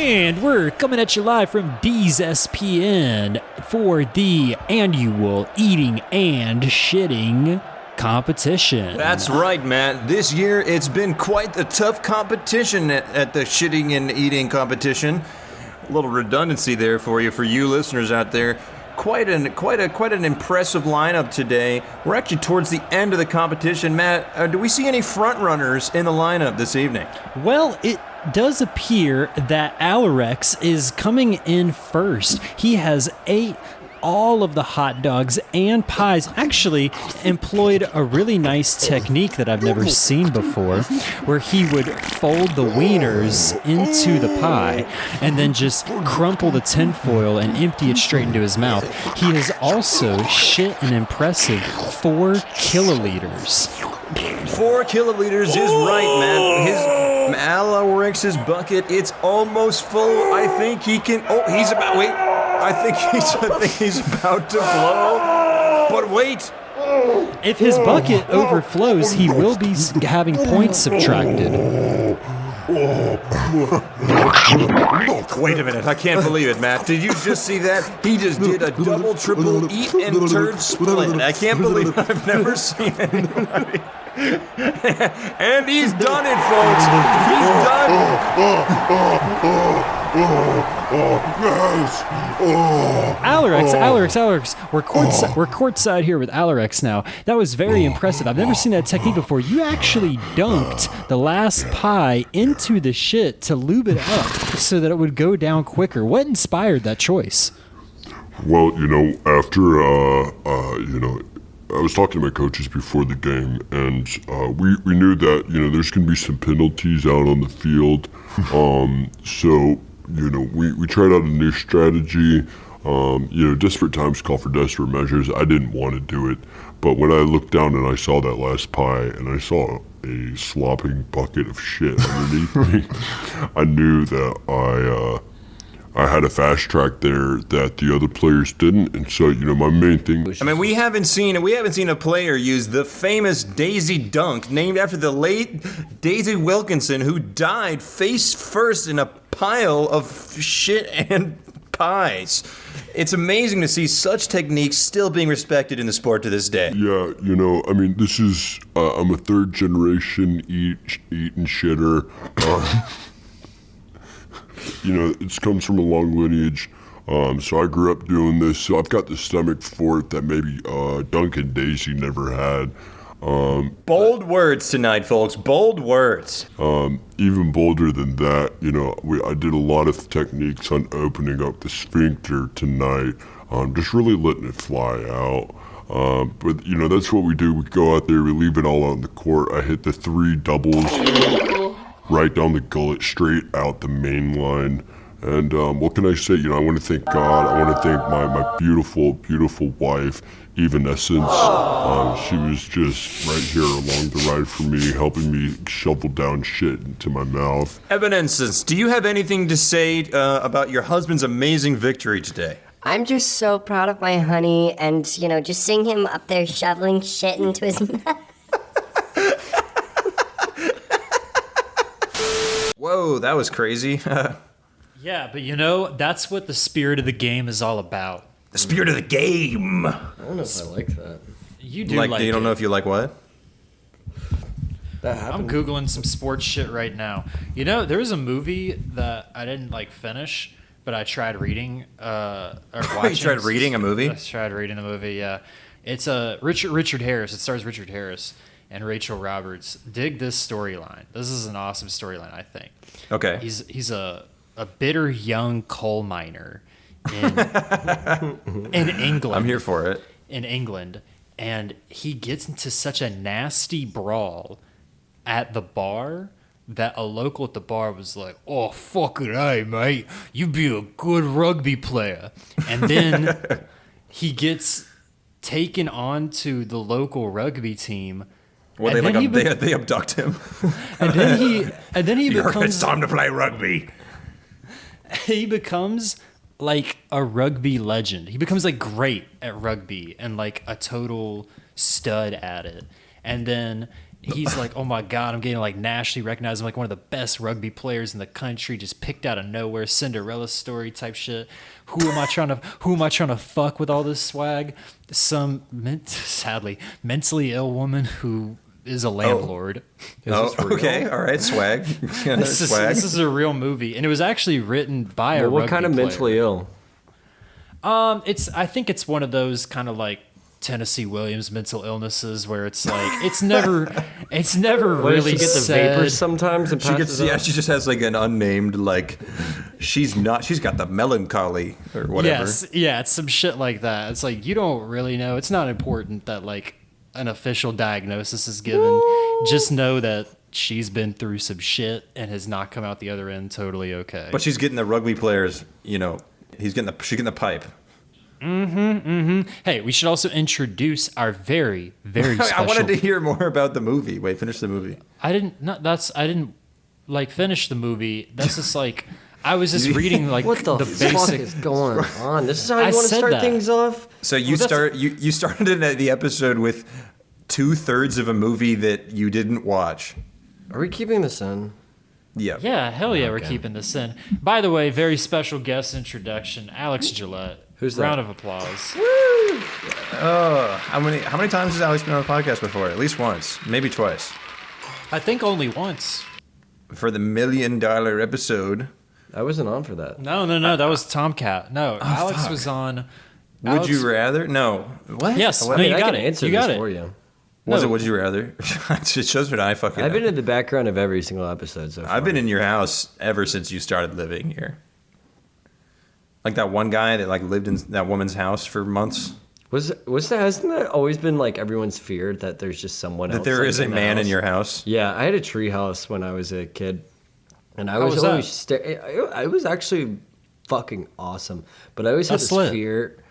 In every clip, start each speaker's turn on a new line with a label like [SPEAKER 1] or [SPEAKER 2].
[SPEAKER 1] And we're coming at you live from D's SPN for the annual eating and shitting competition.
[SPEAKER 2] That's right, Matt. This year, it's been quite the tough competition at the shitting and eating competition. A little redundancy there for you listeners out there. Quite an impressive lineup today. We're actually towards the end of the competition. Matt, do we see any front runners in the lineup this evening?
[SPEAKER 1] Well, it does appear that Alerex is coming in first. He has ate all of the hot dogs and pies. Actually employed a really nice technique that I've never seen before, where he would fold the wieners into the pie and then just crumple the tinfoil and empty it straight into his mouth. He has also shit an impressive 4 kiloliters.
[SPEAKER 2] 4 kiloliters is right, man. His Alarex's bucket, it's almost full. I think he can. Oh, he's about. Wait. I think he's about to blow. But wait.
[SPEAKER 1] If his bucket overflows, he will be having points subtracted.
[SPEAKER 2] Wait a minute, I can't believe it, Matt. Did you just see that? He just did a double, triple eat and turd split. I can't believe it. I've never seen anybody. And he's done it, folks. He's done.
[SPEAKER 1] Alerex, we're courtside here with Alerex now. That was very impressive. I've never seen that technique before. You actually dunked the last pie into the shit to lube it up so that it would go down quicker. What inspired that choice?
[SPEAKER 3] Well, after, I was talking to my coaches before the game, and we knew that, there's going to be some penalties out on the field. So, we tried out a new strategy. Desperate times call for desperate measures. I didn't want to do it, but when I looked down and I saw that last pie and I saw a slopping bucket of shit underneath me, I knew that I had a fast track there that the other players didn't, and so my main thing.
[SPEAKER 2] I mean, we haven't seen a player use the famous Daisy Dunk, named after the late Daisy Wilkinson, who died face first in a pile of shit and pies. It's amazing to see such techniques still being respected in the sport to this day.
[SPEAKER 3] Yeah, this is I'm a third generation eat and shitter. It comes from a long lineage, so I grew up doing this, so I've got the stomach for it that maybe Dunk and Daisy never had.
[SPEAKER 2] Bold words tonight, folks, bold words.
[SPEAKER 3] Even bolder than that, I did a lot of techniques on opening up the sphincter tonight, just really letting it fly out. But that's what we do. We go out there, we leave it all out on the court. I hit the 3 doubles right down the gullet, straight out the main line. And what can I say? I want to thank God. I want to thank my beautiful, beautiful wife, Evanescence. She was just right here along the ride for me, helping me shovel down shit into my mouth.
[SPEAKER 2] Evanescence, do you have anything to say about your husband's amazing victory today?
[SPEAKER 4] I'm just so proud of my honey, and, just seeing him up there shoveling shit into his mouth.
[SPEAKER 2] Whoa, that was crazy.
[SPEAKER 1] Yeah, but that's what the spirit of the game is all about.
[SPEAKER 2] The spirit of the game.
[SPEAKER 5] I don't know if I like that.
[SPEAKER 1] You do like
[SPEAKER 2] You don't know if you like what?
[SPEAKER 5] That happened.
[SPEAKER 1] I'm Googling some sports shit right now. There was a movie that I didn't finish, but I tried reading or watching.
[SPEAKER 2] You tried reading a movie?
[SPEAKER 1] I tried reading a movie, yeah. It's Richard Harris. It stars Richard Harris and Rachel Roberts. Dig this storyline. This is an awesome storyline, I think.
[SPEAKER 2] Okay.
[SPEAKER 1] He's a bitter young coal miner in England.
[SPEAKER 2] I'm here for it.
[SPEAKER 1] In England, and he gets into such a nasty brawl at the bar that a local at the bar was like, "Oh, fucking hey, mate, you be a good rugby player." And then he gets taken on to the local rugby team.
[SPEAKER 2] Well, they abduct him.
[SPEAKER 1] And then he becomes.
[SPEAKER 2] It's time to play rugby.
[SPEAKER 1] He becomes like a rugby legend. He becomes great at rugby and a total stud at it. And then he's like, oh my God, I'm getting like nationally recognized. I'm like one of the best rugby players in the country, just picked out of nowhere, Cinderella story type shit. Who am I trying to fuck with all this swag? Some sadly mentally ill woman who is a landlord.
[SPEAKER 2] Okay, all right, swag.
[SPEAKER 1] This is a real movie, and it was actually written by a rugby
[SPEAKER 5] What kind of
[SPEAKER 1] player.
[SPEAKER 5] mentally ill?
[SPEAKER 1] I think it's one of those kind of like Tennessee Williams mental illnesses where it's like it's never
[SPEAKER 5] What,
[SPEAKER 1] really
[SPEAKER 5] does she get the
[SPEAKER 1] said.
[SPEAKER 5] vapors sometimes and
[SPEAKER 2] She gets,
[SPEAKER 5] passes out?
[SPEAKER 2] she just has like an unnamed, like, she's got the melancholy or whatever.
[SPEAKER 1] Yes, yeah, it's some shit like that. It's like you don't really know. It's not important that like an official diagnosis is given. Just know that she's been through some shit and has not come out the other end totally okay.
[SPEAKER 2] But she's getting the rugby players, she's getting the pipe.
[SPEAKER 1] Hey, we should also introduce our very, very special.
[SPEAKER 2] I wanted to hear more about the movie. Wait, finish the movie.
[SPEAKER 1] I didn't like finish the movie. That's just like I was just reading like
[SPEAKER 5] What the fuck
[SPEAKER 1] basic.
[SPEAKER 5] is going on? This is how
[SPEAKER 1] I
[SPEAKER 5] you want to
[SPEAKER 1] said
[SPEAKER 5] start
[SPEAKER 1] that.
[SPEAKER 5] things off?
[SPEAKER 2] So you started the episode with 2/3 of a movie that you didn't watch.
[SPEAKER 5] Are we keeping this in?
[SPEAKER 2] Yeah.
[SPEAKER 1] Yeah, hell yeah, we're keeping this in. By the way, very special guest introduction, Alex Gillette.
[SPEAKER 5] Who's that?
[SPEAKER 1] Round of applause.
[SPEAKER 2] How many times has Alex been on the podcast before? At least once, maybe twice.
[SPEAKER 1] I think only once.
[SPEAKER 2] For the $1 million episode.
[SPEAKER 5] I wasn't on for that.
[SPEAKER 1] No, that was Tomcat. No, Alex
[SPEAKER 2] fuck.
[SPEAKER 1] was on.
[SPEAKER 2] Would you rather? No. What?
[SPEAKER 1] Yes,
[SPEAKER 5] Well,
[SPEAKER 1] no,
[SPEAKER 5] I mean,
[SPEAKER 1] you
[SPEAKER 5] I
[SPEAKER 1] got
[SPEAKER 5] can
[SPEAKER 1] it.
[SPEAKER 5] answer
[SPEAKER 1] You got
[SPEAKER 5] this
[SPEAKER 1] it.
[SPEAKER 5] for you.
[SPEAKER 2] Was
[SPEAKER 1] No.
[SPEAKER 2] it Would You Rather? It shows what I fucking
[SPEAKER 5] I've
[SPEAKER 2] know.
[SPEAKER 5] been in the background of every single episode so far.
[SPEAKER 2] I've been in your house ever since you started living here. Like that one guy that like lived in that woman's house for months.
[SPEAKER 5] Hasn't that always been like everyone's fear that there's just someone else?
[SPEAKER 2] That there
[SPEAKER 5] like,
[SPEAKER 2] is a
[SPEAKER 5] in the
[SPEAKER 2] man in
[SPEAKER 5] house?
[SPEAKER 2] your house.
[SPEAKER 5] Yeah, I had a tree house when I was a kid, and I
[SPEAKER 1] How
[SPEAKER 5] was
[SPEAKER 1] was that?
[SPEAKER 5] always it was actually fucking awesome. But I always had
[SPEAKER 1] That's
[SPEAKER 5] this
[SPEAKER 1] lit.
[SPEAKER 5] fear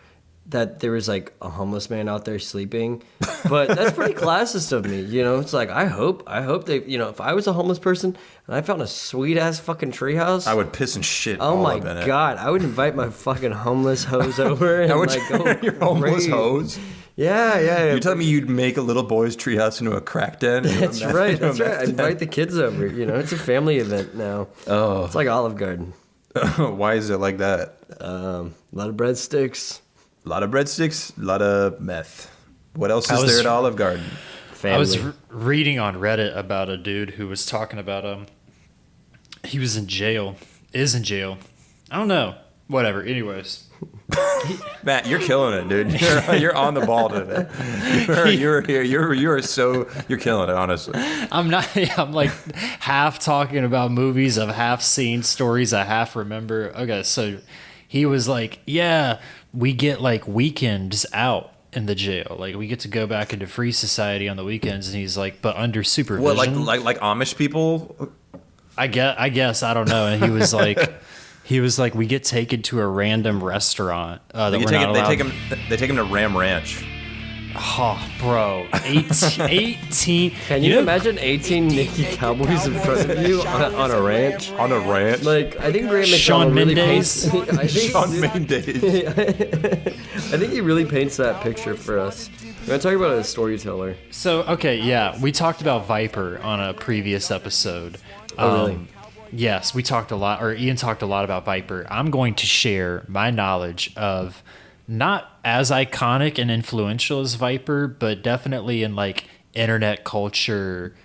[SPEAKER 5] that there was like a homeless man out there sleeping. But that's pretty classist of me, you know. It's like I hope they, you know, if I was a homeless person and I found a sweet ass fucking treehouse,
[SPEAKER 2] I would piss and shit.
[SPEAKER 5] oh
[SPEAKER 2] all
[SPEAKER 5] my
[SPEAKER 2] up in it.
[SPEAKER 5] god, I would invite my fucking homeless hose over and
[SPEAKER 2] How would
[SPEAKER 5] like go
[SPEAKER 2] your homeless
[SPEAKER 5] crazy.
[SPEAKER 2] hose?
[SPEAKER 5] Yeah.
[SPEAKER 2] You're telling me you'd make a little boy's treehouse into a crack den?
[SPEAKER 5] That's right. That's right. I invite the kids over. You know, it's a family event now.
[SPEAKER 2] Oh.
[SPEAKER 5] It's like Olive Garden.
[SPEAKER 2] Why is it like that?
[SPEAKER 5] A lot of breadsticks.
[SPEAKER 2] A lot of breadsticks, a lot of meth. What else
[SPEAKER 1] I
[SPEAKER 2] is
[SPEAKER 1] was-
[SPEAKER 2] there at Olive Garden?
[SPEAKER 5] Family.
[SPEAKER 1] I was reading on Reddit about a dude who was talking about he was in jail, is in jail. I don't know. Whatever. Anyways.
[SPEAKER 2] Matt, you're killing it, dude. You're on the ball today. You're killing it, honestly.
[SPEAKER 1] I'm like half talking about movies I've half seen, stories I half remember. Okay, so he was like, yeah, we get like weekends out in the jail. Like we get to go back into free society on the weekends. And he's like, but under supervision.
[SPEAKER 2] What, like Amish people?
[SPEAKER 1] I guess, I don't know. And he was like, we get taken to a random restaurant that we're not allowed.
[SPEAKER 2] They take him to Ram Ranch.
[SPEAKER 1] Oh, bro, 18.
[SPEAKER 5] Can you imagine 18 naked cowboys in front of you on a ranch?
[SPEAKER 2] On a ranch?
[SPEAKER 5] Like, I think Graham
[SPEAKER 1] Shawn
[SPEAKER 5] McDonald really
[SPEAKER 1] Mendes?
[SPEAKER 5] paints. I think,
[SPEAKER 2] on Mendes.
[SPEAKER 5] I think he really paints that picture for us. We're gonna talk about a storyteller.
[SPEAKER 1] So, okay, yeah, we talked about Viper on a previous episode.
[SPEAKER 5] Oh, really?
[SPEAKER 1] Yes, we talked a lot, or Ian talked a lot about Viper. I'm going to share my knowledge of not as iconic and influential as Viper, but definitely in like internet culture,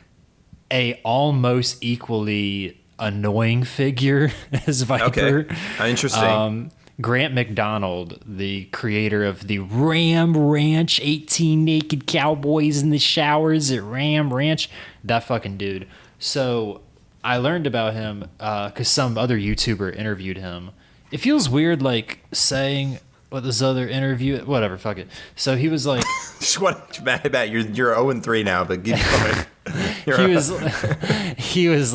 [SPEAKER 1] a almost equally annoying figure as Viper.
[SPEAKER 2] Okay, interesting.
[SPEAKER 1] Grant McDonald, the creator of the Ram Ranch, 18 naked cowboys in the showers at Ram Ranch, that fucking dude. So I learned about him because some other YouTuber interviewed him. It feels weird, like saying what this other interview, whatever, fuck it. So he was like,
[SPEAKER 2] Matt, you're 0-3 now, but keep going.
[SPEAKER 1] he was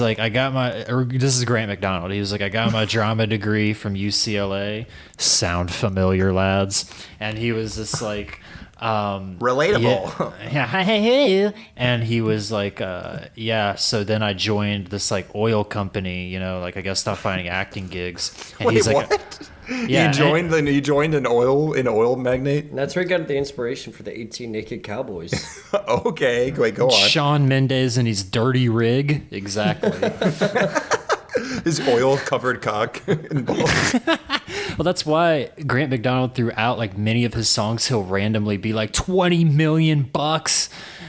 [SPEAKER 1] like, I got my, or this is Grant McDonald. He was like, I got my drama degree from UCLA. Sound familiar, lads? And he was just like,
[SPEAKER 2] Relatable.
[SPEAKER 1] Yeah. And he was like, so then I joined this like oil company, like I guess stopped finding acting gigs. And
[SPEAKER 2] Wait,
[SPEAKER 1] he's like,
[SPEAKER 2] what?
[SPEAKER 1] Yeah,
[SPEAKER 2] You joined an oil magnate?
[SPEAKER 5] And that's where he got the inspiration for the 18 Naked Cowboys.
[SPEAKER 2] Okay, wait, go on.
[SPEAKER 1] Shawn Mendes and his dirty rig. Exactly.
[SPEAKER 2] His oil-covered cock and balls.
[SPEAKER 1] Well, that's why Grant McDonald, throughout like many of his songs, he'll randomly be like 20 million bucks.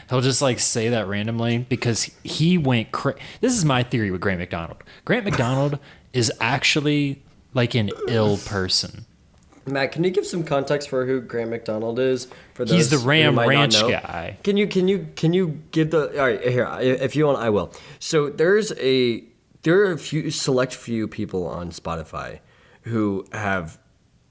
[SPEAKER 1] He'll just like say that randomly because he went crazy. This is my theory with Grant McDonald. Grant McDonald is actually like an ill person.
[SPEAKER 5] Matt, can you give some context for who Grant McDonald is? For those
[SPEAKER 1] He's the Ram
[SPEAKER 5] who might not
[SPEAKER 1] Ranch
[SPEAKER 5] know?
[SPEAKER 1] guy.
[SPEAKER 5] Can you give the all right here? If you want, I will. So there are a select few people on Spotify who have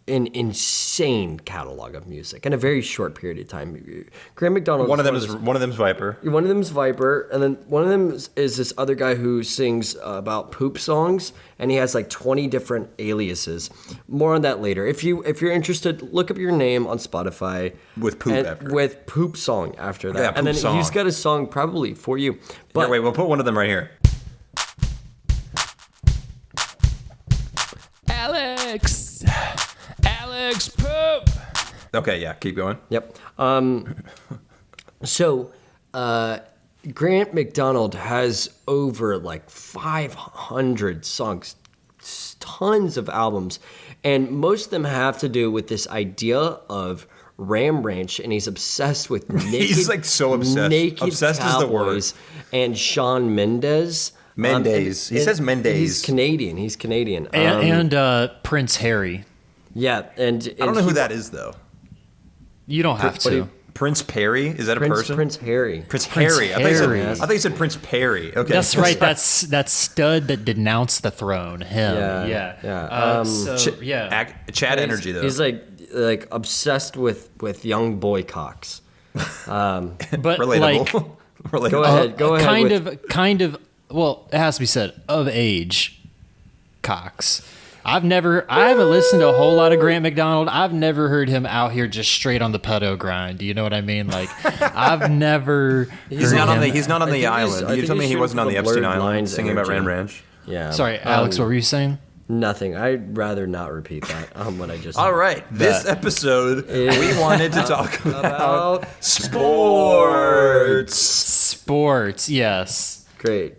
[SPEAKER 5] an insane catalog of music in a very short period of time. Grant McDonald.
[SPEAKER 2] One of them is Viper.
[SPEAKER 5] One of them is Viper, and then one of them is this other guy who sings about poop songs, and he has like 20 different aliases. More on that later. If you're interested, look up your name on Spotify
[SPEAKER 2] With poop after.
[SPEAKER 5] with poop song after that,
[SPEAKER 2] Yeah,
[SPEAKER 5] and then
[SPEAKER 2] poop song.
[SPEAKER 5] he's got a song probably for you. But
[SPEAKER 2] Here, wait, we'll put one of them right here.
[SPEAKER 6] Alex Poop.
[SPEAKER 2] Okay, yeah, keep going.
[SPEAKER 5] Yep. So, Grant McDonald has over like 500 songs, tons of albums, and most of them have to do with this idea of Ram Ranch, and he's obsessed with naked.
[SPEAKER 2] He's like so obsessed.
[SPEAKER 5] Naked
[SPEAKER 2] Obsessed is the word.
[SPEAKER 5] Cowboys and Shawn Mendes.
[SPEAKER 2] Mendes. He says Mendes.
[SPEAKER 5] He's Canadian.
[SPEAKER 1] And Prince Harry.
[SPEAKER 5] Yeah, and
[SPEAKER 2] I don't know who that is though.
[SPEAKER 1] You don't have to.
[SPEAKER 2] Prince Perry? Is that a person?
[SPEAKER 5] Prince Harry.
[SPEAKER 2] Prince Harry.
[SPEAKER 1] Harry.
[SPEAKER 2] I thought you said Prince Perry. Okay.
[SPEAKER 1] That's right. That's that stud that denounced the throne. Him.
[SPEAKER 5] Yeah.
[SPEAKER 2] Chad energy though.
[SPEAKER 5] He's like obsessed with young boy cocks.
[SPEAKER 1] But
[SPEAKER 2] relatable.
[SPEAKER 1] like,
[SPEAKER 2] Relatable.
[SPEAKER 5] Go ahead.
[SPEAKER 1] kind of. Well, it has to be said of age. Cocks. I haven't listened to a whole lot of Grant McDonald. I've never heard him out here just straight on the pedo grind. Do you know what I mean? Like, I've never.
[SPEAKER 2] He's
[SPEAKER 1] heard
[SPEAKER 2] not on
[SPEAKER 1] him-
[SPEAKER 2] the. He's not on the island. You told me he wasn't on the Epstein Island
[SPEAKER 5] Lines
[SPEAKER 2] singing about
[SPEAKER 5] energy.
[SPEAKER 2] Ram Ranch.
[SPEAKER 5] Yeah.
[SPEAKER 1] Sorry, Alex. What were you saying?
[SPEAKER 5] Nothing. I'd rather not repeat that. What I just.
[SPEAKER 2] All right. This episode, we wanted to talk about sports.
[SPEAKER 1] Sports. Yes.
[SPEAKER 5] Great.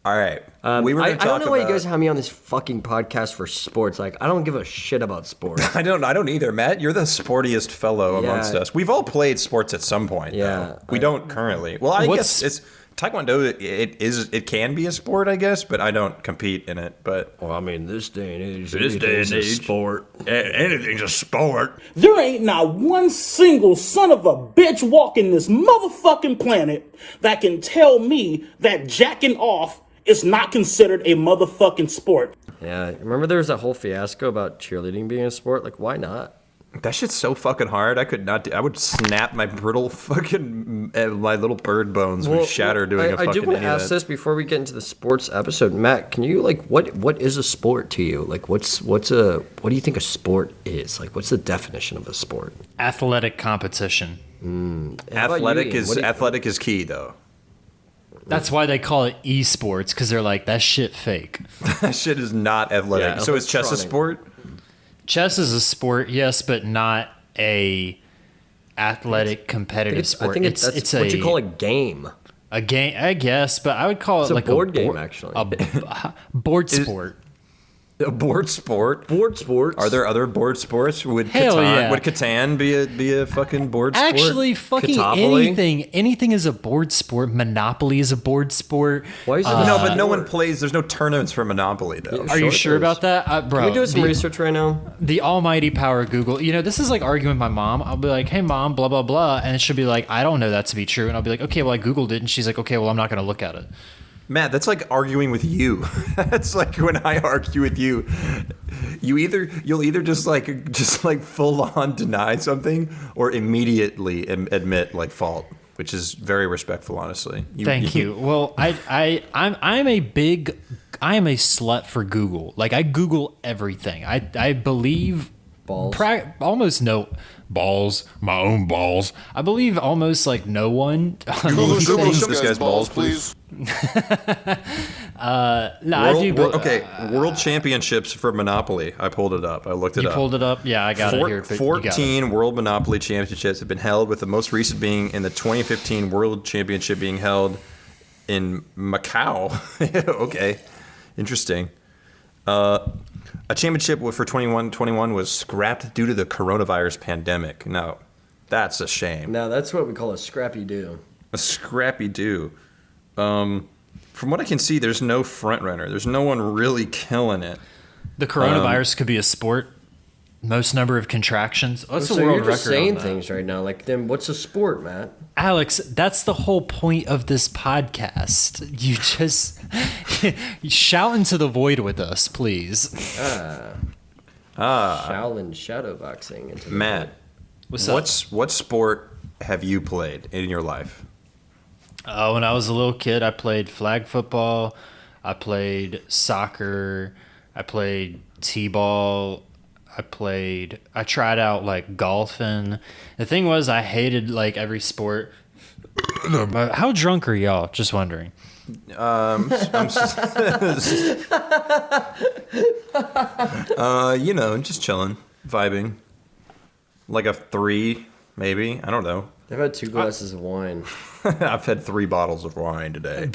[SPEAKER 2] All right. We were
[SPEAKER 5] I
[SPEAKER 2] going to
[SPEAKER 5] don't
[SPEAKER 2] talk
[SPEAKER 5] know why you
[SPEAKER 2] about.
[SPEAKER 5] guys have me on this fucking podcast for sports. Like, I don't give a shit about sports.
[SPEAKER 2] I don't either, Matt. You're the sportiest fellow amongst
[SPEAKER 5] Yeah.
[SPEAKER 2] us. We've all played sports at some point.
[SPEAKER 5] Yeah,
[SPEAKER 2] though. We don't currently. Well, I
[SPEAKER 1] What's-
[SPEAKER 2] guess it's Taekwondo. It can be a sport, I guess, but I don't compete in it. But
[SPEAKER 5] Well, I mean, this day and age,
[SPEAKER 2] sport. Anything's a sport.
[SPEAKER 7] There ain't not one single son of a bitch walking this motherfucking planet that can tell me that jacking off is not considered a motherfucking sport.
[SPEAKER 5] Yeah. Remember there was that whole fiasco about cheerleading being a sport? Like, why not?
[SPEAKER 2] That shit's so fucking hard. I could not do. I would snap my brittle fucking my little bird bones would shatter doing a fucking
[SPEAKER 5] I do want to
[SPEAKER 2] any of
[SPEAKER 5] ask
[SPEAKER 2] that.
[SPEAKER 5] this before we get into the sports episode. Matt, can you what is a sport to you? Like what do you think a sport is? Like what's the definition of a sport?
[SPEAKER 1] Athletic competition.
[SPEAKER 5] How about you,
[SPEAKER 2] Athletic
[SPEAKER 5] Ian?
[SPEAKER 2] is
[SPEAKER 5] What do you-
[SPEAKER 2] athletic is key though.
[SPEAKER 1] That's why they call it esports, because they're like, that shit fake.
[SPEAKER 2] That shit is not athletic.
[SPEAKER 5] Yeah,
[SPEAKER 2] So is chess a
[SPEAKER 5] electronic.
[SPEAKER 2] sport?
[SPEAKER 1] Chess is a sport, yes, but not a athletic competitive sport.
[SPEAKER 5] I think it's what you call a game.
[SPEAKER 1] a game, I guess, but I would call
[SPEAKER 5] It's
[SPEAKER 1] it
[SPEAKER 5] a
[SPEAKER 1] like
[SPEAKER 5] board game, actually.
[SPEAKER 1] a board sport.
[SPEAKER 2] A board sport?
[SPEAKER 5] Board sports.
[SPEAKER 2] Are there other board sports? Would
[SPEAKER 1] Hell
[SPEAKER 2] Catan,
[SPEAKER 1] yeah.
[SPEAKER 2] would Catan be a fucking board sport?
[SPEAKER 1] Actually, fucking
[SPEAKER 5] Catopoly?
[SPEAKER 1] anything is a board sport. Monopoly is a board sport.
[SPEAKER 5] Why is it
[SPEAKER 2] no,
[SPEAKER 5] a
[SPEAKER 2] but no
[SPEAKER 5] sport?
[SPEAKER 2] one plays. There's no tournaments for Monopoly though.
[SPEAKER 1] Are you sure
[SPEAKER 5] there
[SPEAKER 1] about
[SPEAKER 5] is.
[SPEAKER 1] that, bro?
[SPEAKER 5] Can we do some
[SPEAKER 1] the,
[SPEAKER 5] research right now?
[SPEAKER 1] the almighty power of Google. You know, this is like arguing with my mom. I'll be like, "Hey, mom, blah blah blah," and she'll be like, "I don't know that to be true," and I'll be like, "Okay, well, I googled it," and she's like, "Okay, well, I'm not going to look at it."
[SPEAKER 2] Matt, that's like arguing with you. That's like when I argue with you. You'll either just like full on deny something or immediately admit like fault, which is very respectful, honestly.
[SPEAKER 1] Thank you. Well, I'm a slut for Google. Like I Google everything. I believe
[SPEAKER 5] balls.
[SPEAKER 1] Almost no balls, my own balls. I believe almost like no one on these
[SPEAKER 2] Google
[SPEAKER 1] things.
[SPEAKER 2] this guy's balls, please. World Championships for Monopoly. I pulled it up. I looked it
[SPEAKER 1] You
[SPEAKER 2] up.
[SPEAKER 1] pulled it up? Yeah, I got it here. But you got it.
[SPEAKER 2] 14 World Monopoly Championships have been held, with the most recent being in the 2015 World Championship being held in Macau. Okay, interesting. A championship for 2021 was scrapped due to the coronavirus pandemic. Now, that's a shame.
[SPEAKER 5] Now, that's what we call a scrappy do.
[SPEAKER 2] A scrappy do. From what I can see, there's no front runner. There's no one really killing it.
[SPEAKER 1] The coronavirus could be a sport. Most number of contractions. What's the
[SPEAKER 5] so
[SPEAKER 1] world
[SPEAKER 5] you're just
[SPEAKER 1] record on
[SPEAKER 5] saying
[SPEAKER 1] that?
[SPEAKER 5] things right now. Like, then what's a sport, Matt?
[SPEAKER 1] Alex, that's the whole point of this podcast. You just you shout into the void with us, please.
[SPEAKER 5] Shaolin shadowboxing. Into the
[SPEAKER 2] Matt,
[SPEAKER 1] What's up?
[SPEAKER 2] what sport have you played in your life?
[SPEAKER 1] When I was a little kid, I played flag football. I played soccer. I played t-ball. I tried out like golfing. The thing was, I hated like every sport. How drunk are y'all? Just wondering.
[SPEAKER 2] Just chilling, vibing. Like a 3, maybe. I don't know.
[SPEAKER 5] I've had 2 glasses of wine.
[SPEAKER 2] I've had 3 bottles of wine today.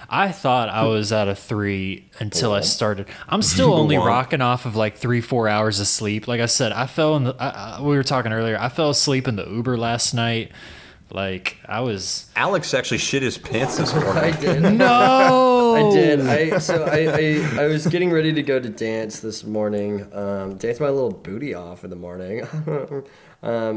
[SPEAKER 1] I thought I was at a 3 until I started. I'm still only rocking off of like 3-4 hours of sleep. Like I said, I fell in the. We were talking earlier. I fell asleep in the Uber last night. Like I was.
[SPEAKER 2] Alex actually shit his pants this
[SPEAKER 5] I
[SPEAKER 2] morning.
[SPEAKER 5] did.
[SPEAKER 1] No.
[SPEAKER 5] I did. I was getting ready to go to dance this morning. Dance my little booty off in the morning. I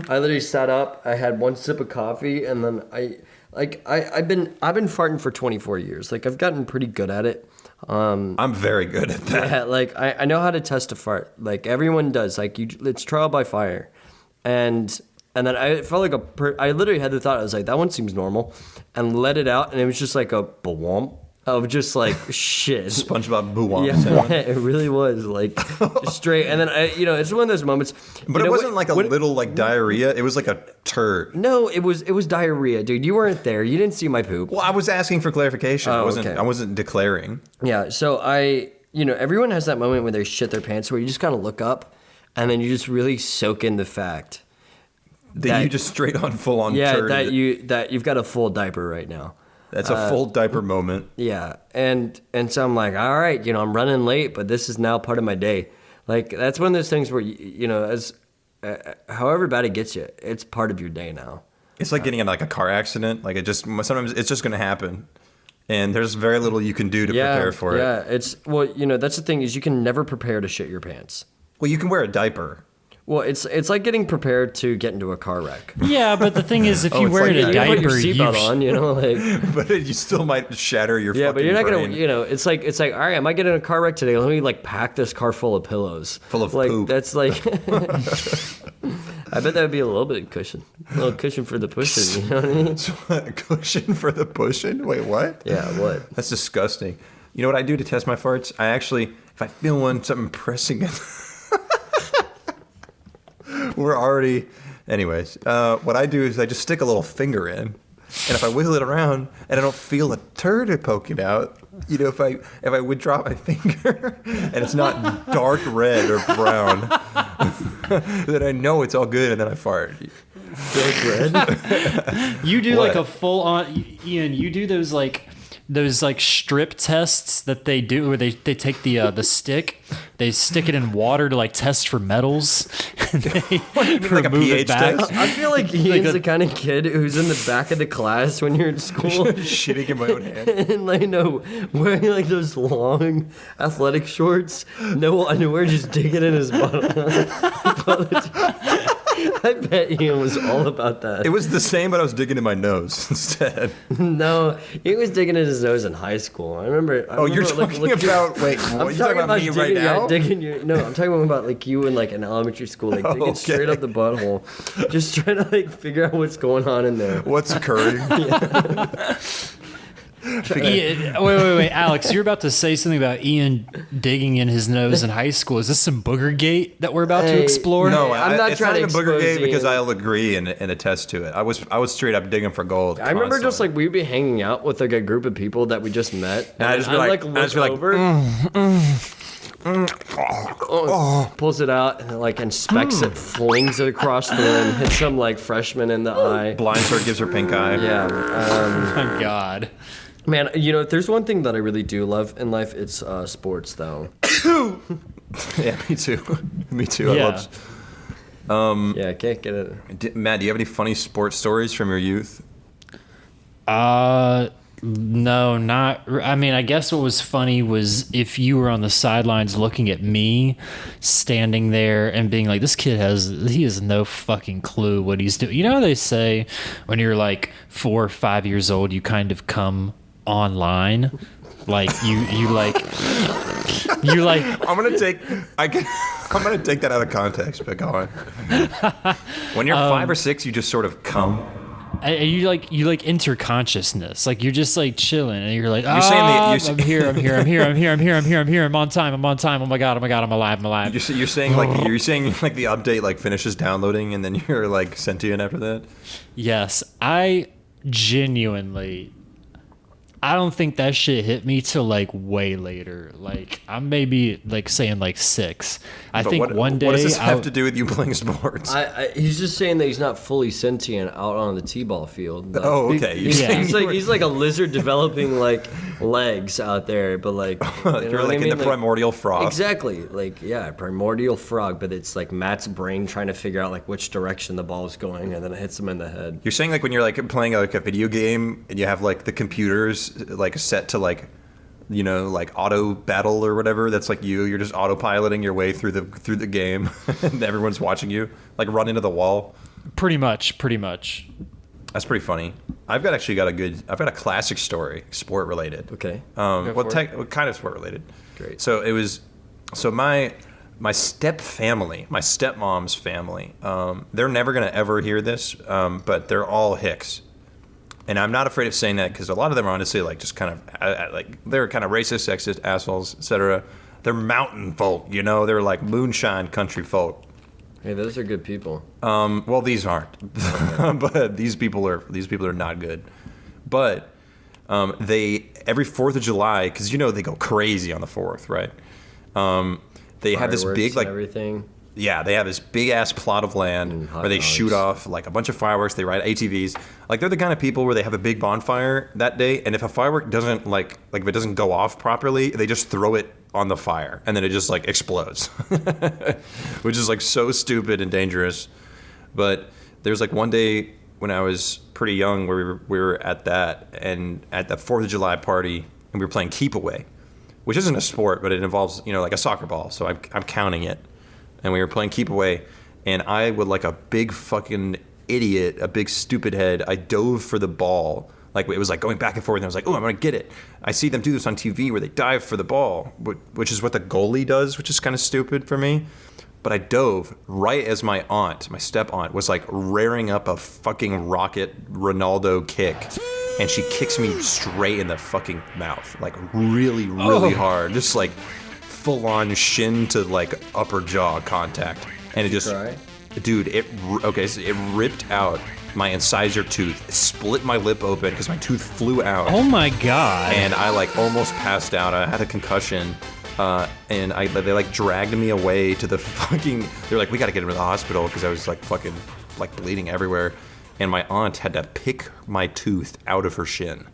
[SPEAKER 5] literally sat up. I had 1 sip of coffee, and then I've been farting for 24 years. Like I've gotten pretty good at it.
[SPEAKER 2] I'm very good at that.
[SPEAKER 5] Yeah, like I know how to test a fart. Like everyone does. Like it's trial by fire, and then I felt like I literally had the thought. I was like, that one seems normal, and let it out, and it was just like a bwomp of just like shit.
[SPEAKER 2] SpongeBob Boo-womp.
[SPEAKER 5] Yeah, it really was like straight. And then it's one of those moments.
[SPEAKER 2] But it wasn't like a little like diarrhea. It was like a turd.
[SPEAKER 5] No, it was diarrhea, dude. You weren't there. You didn't see my poop.
[SPEAKER 2] Well, I was asking for clarification.
[SPEAKER 5] Oh,
[SPEAKER 2] I wasn't declaring.
[SPEAKER 5] Yeah. So everyone has that moment where they shit their pants, where you just kind of look up, and then you just really soak in the fact
[SPEAKER 2] That you just straight on full on turd.
[SPEAKER 5] that you've got a full diaper right now.
[SPEAKER 2] That's a full diaper moment.
[SPEAKER 5] Yeah, and so I'm like, all right, I'm running late, but this is now part of my day. Like that's one of those things where as however bad it gets you, it's part of your day now.
[SPEAKER 2] It's like getting in like a car accident. Like sometimes it's just going to happen, and there's very little you can do to prepare for it.
[SPEAKER 5] Yeah, that's the thing is you can never prepare to shit your pants.
[SPEAKER 2] Well, you can wear a diaper.
[SPEAKER 5] Well, it's like getting prepared to get into a car wreck.
[SPEAKER 1] Yeah, but the thing is, if you wear
[SPEAKER 2] like
[SPEAKER 1] a
[SPEAKER 2] that.
[SPEAKER 5] You put your
[SPEAKER 1] diaper,
[SPEAKER 5] seatbelt on,
[SPEAKER 2] But you still might shatter your
[SPEAKER 5] Yeah,
[SPEAKER 2] fucking
[SPEAKER 5] but you're not
[SPEAKER 2] brain.
[SPEAKER 5] gonna, it's like, all right, I might get in a car wreck today. Let me like pack this car full of pillows,
[SPEAKER 2] Full of
[SPEAKER 5] like
[SPEAKER 2] poop.
[SPEAKER 5] that's like. I bet that would be a little bit of cushion, a little cushion for the pushing. You know what I mean?
[SPEAKER 2] A cushion for the pushing? Wait, what?
[SPEAKER 5] Yeah, what?
[SPEAKER 2] That's disgusting. You know what I do to test my farts? I actually, if I feel something pressing it. We're already, anyways. What I do is I just stick a little finger in, and if I wiggle it around and I don't feel a turd poking out, if I withdraw my finger and it's not dark red or brown, then I know it's all good, and then I fart.
[SPEAKER 5] Dark red.
[SPEAKER 1] you do
[SPEAKER 2] What?
[SPEAKER 1] like a full on. Ian, you do those like strip tests that they do where they take the stick, they stick it in water to like test for metals, and they
[SPEAKER 2] like a
[SPEAKER 1] remove
[SPEAKER 2] pH
[SPEAKER 1] it back.
[SPEAKER 2] test?
[SPEAKER 5] I feel like Ian's the kind of kid who's in the back of the class when you're in school.
[SPEAKER 2] Shitting in my own hand.
[SPEAKER 5] And wearing like those long athletic shorts, no underwear, just digging in his butt. I bet Ian was all about that.
[SPEAKER 2] It was the same, but I was digging in my nose instead.
[SPEAKER 5] No, he was digging in his nose in high school. I remember.
[SPEAKER 2] You're talking about, wait,
[SPEAKER 5] I'm
[SPEAKER 2] you talking about me right now?
[SPEAKER 5] I'm talking about like you in like an elementary school, like digging straight up the butthole, just trying to like figure out what's going on in there.
[SPEAKER 2] What's occurring?
[SPEAKER 1] Wait, Alex, you're about to say something about Ian digging in his nose in high school. Is this some booger gate that we're about to explore?
[SPEAKER 2] No,
[SPEAKER 5] I'm not
[SPEAKER 2] it's
[SPEAKER 5] trying
[SPEAKER 2] not
[SPEAKER 5] to
[SPEAKER 2] even Booger
[SPEAKER 5] expose
[SPEAKER 2] Gate because
[SPEAKER 5] Ian.
[SPEAKER 2] I'll agree and attest to it. I was straight up digging for gold.
[SPEAKER 5] I remember just
[SPEAKER 2] constantly.
[SPEAKER 5] like we'd be hanging out with like a group of people that we just met, and
[SPEAKER 2] I'd just be like-
[SPEAKER 5] look
[SPEAKER 2] I'd just be like,
[SPEAKER 5] over, pulls it out and like inspects it, flings it across the room, hits some like freshman in the eye.
[SPEAKER 2] Blinds her, gives her pink eye.
[SPEAKER 5] Yeah,
[SPEAKER 1] Oh my God.
[SPEAKER 5] man. You know, if there's one thing that I really do love in life, it's sports, though.
[SPEAKER 2] Yeah, me too. Me too.
[SPEAKER 1] Yeah.
[SPEAKER 2] I love.
[SPEAKER 5] Yeah, I can't get it.
[SPEAKER 2] Matt, do you have any funny sports stories from your youth?
[SPEAKER 1] No, not. I mean, I guess what was funny was if you were on the sidelines looking at me standing there and being like, this kid he has no fucking clue what he's doing. You know how they say when you're like 4 or 5 years old, you kind of come online? Like you like.
[SPEAKER 2] I'm gonna take that out of context, but go on. When you're 5 or 6, you just sort of come.
[SPEAKER 1] And you enter consciousness. Like you're just like chilling, and you're like,
[SPEAKER 2] You're saying
[SPEAKER 1] I'm here. I'm on time. Oh my god, I'm alive.
[SPEAKER 2] You're saying like the update like finishes downloading and then you're like sentient after that.
[SPEAKER 1] Yes, I genuinely. I don't think that shit hit me till like way later. Like I'm maybe like saying like 6. I
[SPEAKER 2] But
[SPEAKER 1] think one day.
[SPEAKER 2] what does this have to do with you playing sports?
[SPEAKER 5] He's just saying that he's not fully sentient out on the t-ball field. But
[SPEAKER 2] Oh, okay. You're
[SPEAKER 1] Yeah.
[SPEAKER 2] saying
[SPEAKER 5] he's like a lizard developing like legs out there, but like you know
[SPEAKER 2] you're
[SPEAKER 5] what I
[SPEAKER 2] like in
[SPEAKER 5] mean?
[SPEAKER 2] the primordial frost.
[SPEAKER 5] Exactly, like yeah, primordial frog, but it's like Matt's brain trying to figure out like which direction the ball is going, and then it hits him in the head.
[SPEAKER 2] You're saying like when you're like playing like a video game and you have like the computers like set to like, you know, like auto battle or whatever. That's like you're just autopiloting your way through the game, and everyone's watching you like run into the wall.
[SPEAKER 1] Pretty much.
[SPEAKER 2] That's pretty funny. I've got a classic story, sport related.
[SPEAKER 5] Okay.
[SPEAKER 2] What kind of sport related?
[SPEAKER 5] Great.
[SPEAKER 2] So it was, my stepmom's family. They're never gonna ever hear this, but they're all Hicks, and I'm not afraid of saying that because a lot of them are honestly like just kind of like they're kind of racist, sexist, assholes, etc. They're mountain folk, you know. They're like moonshine country folk.
[SPEAKER 5] Hey, those are good people.
[SPEAKER 2] Well, these aren't, but these people are not good. But they every 4th of July, because you know they go crazy on the 4th, right? They have this
[SPEAKER 5] Fireworks
[SPEAKER 2] big
[SPEAKER 5] and
[SPEAKER 2] like
[SPEAKER 5] everything.
[SPEAKER 2] yeah, they have this big ass plot of land
[SPEAKER 5] hot
[SPEAKER 2] where they
[SPEAKER 5] dogs.
[SPEAKER 2] shoot off like a bunch of fireworks. They ride ATVs. Like they're the kind of people where they have a big bonfire that day, and if a firework doesn't like if it doesn't go off properly, they just throw it on the fire, and then it just like explodes, which is like so stupid and dangerous. But there's like one day when I was pretty young where we were at that and at the 4th of July party, and we were playing keep away, which isn't a sport, but it involves, you know, like a soccer ball. So I'm counting it. And we were playing keep away, and I would like a big fucking idiot, a big stupid head. I dove for the ball. Like it was like going back and forth, and I was like, oh, I'm gonna get it. I see them do this on TV where they dive for the ball, which is what the goalie does, which is kind of stupid for me. But I dove right as my step aunt, was like rearing up a fucking rocket Ronaldo kick. And she kicks me straight in the fucking mouth, like really, really hard. Just like full on shin to like upper jaw contact. And it just,
[SPEAKER 5] Cry?
[SPEAKER 2] dude, it ripped out my incisor tooth. It split my lip open because my tooth flew out.
[SPEAKER 1] Oh my god.
[SPEAKER 2] And I like almost passed out. I had a concussion. And they like dragged me away to the fucking, they're like, we gotta get him to the hospital because I was like fucking like bleeding everywhere. And my aunt had to pick my tooth out of her shin.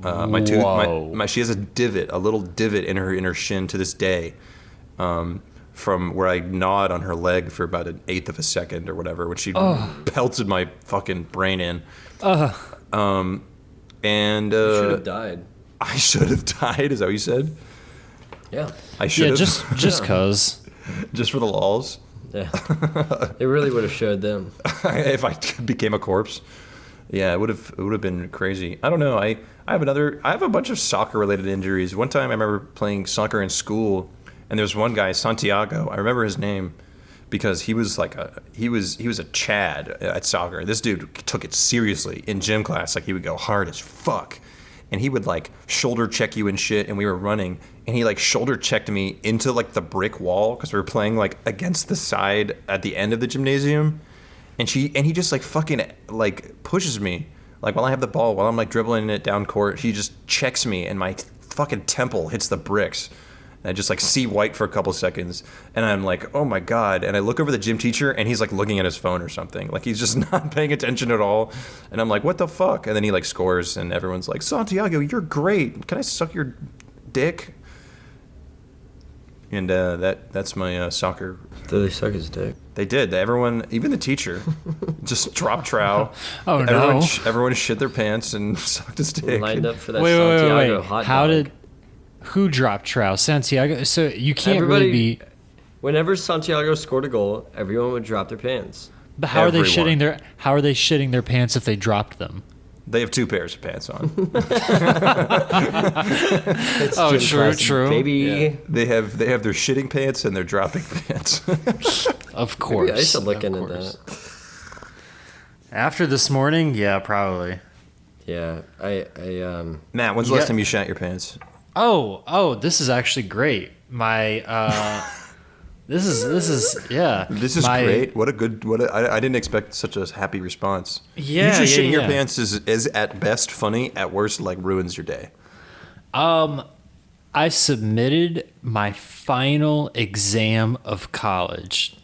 [SPEAKER 2] My tooth,
[SPEAKER 1] Whoa.
[SPEAKER 2] she has a little divot in her shin to this day, from where I gnawed on her leg for about 1/8 of a second or whatever, when she pelted my fucking brain in. And
[SPEAKER 5] Should have died.
[SPEAKER 2] I should have died. Is that what you said?
[SPEAKER 5] Yeah.
[SPEAKER 2] I should
[SPEAKER 1] Yeah,
[SPEAKER 2] have.
[SPEAKER 1] just cause.
[SPEAKER 2] Just for the lulz.
[SPEAKER 5] Yeah. It really would have showed them.
[SPEAKER 2] If I became a corpse. Yeah, it would have been crazy. I don't know. I have a bunch of soccer related injuries. One time I remember playing soccer in school, and there's one guy, Santiago. I remember his name because he was like he was a Chad at soccer. This dude took it seriously in gym class. Like he would go hard as fuck. and he would like shoulder check you and shit, and we were running, and he like shoulder checked me into like the brick wall because we were playing like against the side at the end of the gymnasium, and he just like fucking like pushes me like while I have the ball, while I'm like dribbling it down court, he just checks me and my fucking temple hits the bricks. And I just like see white for a couple seconds, and I'm like, oh my god. And I look over the gym teacher, and he's like looking at his phone or something, like he's just not paying attention at all. And I'm like, what the fuck? And then he like scores, and everyone's like, Santiago, you're great, can I suck your dick? And that's my soccer.
[SPEAKER 5] Did they suck his dick?
[SPEAKER 2] They did. Everyone, even the teacher, just dropped trow.
[SPEAKER 1] Oh no!
[SPEAKER 2] Everyone shit their pants and sucked his dick.
[SPEAKER 5] Lined up for that
[SPEAKER 1] Wait,
[SPEAKER 5] Santiago hot dog.
[SPEAKER 1] Who dropped trow? Santiago. So you can't really be.
[SPEAKER 5] Whenever Santiago scored a goal, everyone would drop their pants.
[SPEAKER 1] But how are they shitting their pants if they dropped them?
[SPEAKER 2] They have 2 pairs of pants on.
[SPEAKER 1] Oh, true.
[SPEAKER 5] Baby.
[SPEAKER 2] Yeah. They have their shitting pants and their dropping pants.
[SPEAKER 1] Of course.
[SPEAKER 5] Maybe I should look into that.
[SPEAKER 1] After this morning, yeah, probably.
[SPEAKER 5] Yeah, I
[SPEAKER 2] Matt, when's the last time you shat your pants?
[SPEAKER 1] Oh, this is actually great. My this is yeah.
[SPEAKER 2] This is great. I didn't expect such a happy response.
[SPEAKER 1] Yeah,
[SPEAKER 2] usually shitting your
[SPEAKER 1] yeah.
[SPEAKER 2] pants is at best funny, at worst like ruins your day.
[SPEAKER 1] I submitted my final exam of college.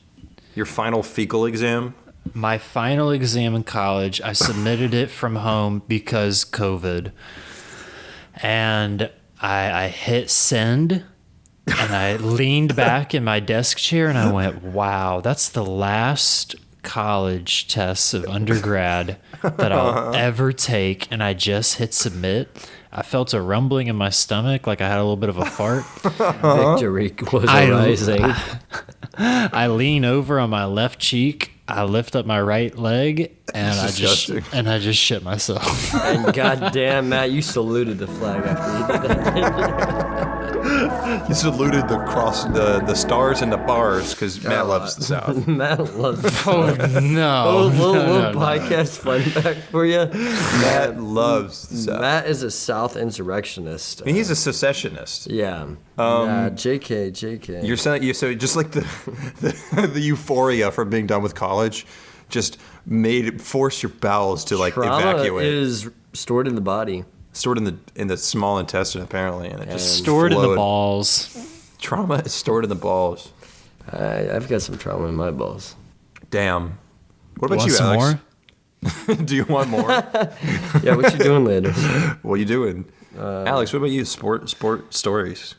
[SPEAKER 2] Your final fecal exam?
[SPEAKER 1] My final exam in college, I submitted it from home because COVID. And I hit send, and I leaned back in my desk chair, and I went, wow, that's the last college tests of undergrad that I'll ever take. And I just hit submit. I felt a rumbling in my stomach, like I had a little bit of a fart.
[SPEAKER 5] Victory was arising.
[SPEAKER 1] I lean over on my left cheek. I lift up my right leg, and I just shit myself.
[SPEAKER 5] And goddamn, Matt, you saluted the flag after you did that.
[SPEAKER 2] You saluted the stars and the bars because Matt loves the South.
[SPEAKER 5] Matt loves the South.
[SPEAKER 1] Oh no!
[SPEAKER 5] Little podcast fun fact for you.
[SPEAKER 2] Matt loves the South.
[SPEAKER 5] Matt is a South insurrectionist.
[SPEAKER 2] I mean, he's a secessionist.
[SPEAKER 5] Yeah. JK.
[SPEAKER 2] You're saying so just like the euphoria from being done with college, just force your bowels to like
[SPEAKER 5] Trauma
[SPEAKER 2] evacuate.
[SPEAKER 5] Is stored in the body.
[SPEAKER 2] Stored in the small intestine apparently, and it just
[SPEAKER 1] Stored in
[SPEAKER 2] flowed.
[SPEAKER 1] the balls.
[SPEAKER 2] Trauma is stored in the balls.
[SPEAKER 5] I've got some trauma in my balls.
[SPEAKER 2] Damn. What about
[SPEAKER 1] Want
[SPEAKER 2] you,
[SPEAKER 1] some
[SPEAKER 2] Alex?
[SPEAKER 1] more?
[SPEAKER 2] Do you want more?
[SPEAKER 5] Yeah, what you doing later?
[SPEAKER 2] What you doing? Alex, what about you? Sport stories.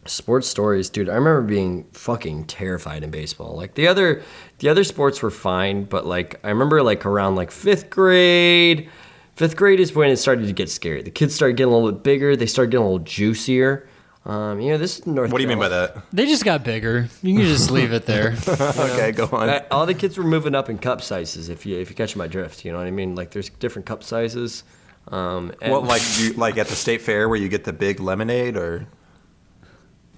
[SPEAKER 5] Sports stories, dude. I remember being fucking terrified in baseball. Like the other sports were fine, but like I remember like around like 5th grade. 5th grade is when it started to get scary. The kids started getting a little bit bigger. They started getting a little juicier. This is North.
[SPEAKER 2] What do you mean by that?
[SPEAKER 1] They just got bigger. You can just leave it there.
[SPEAKER 2] Okay, go on.
[SPEAKER 5] All the kids were moving up in cup sizes. If you catch my drift, you know what I mean. Like there's different cup sizes. And
[SPEAKER 2] What, like at the state fair where you get the big lemonade, or?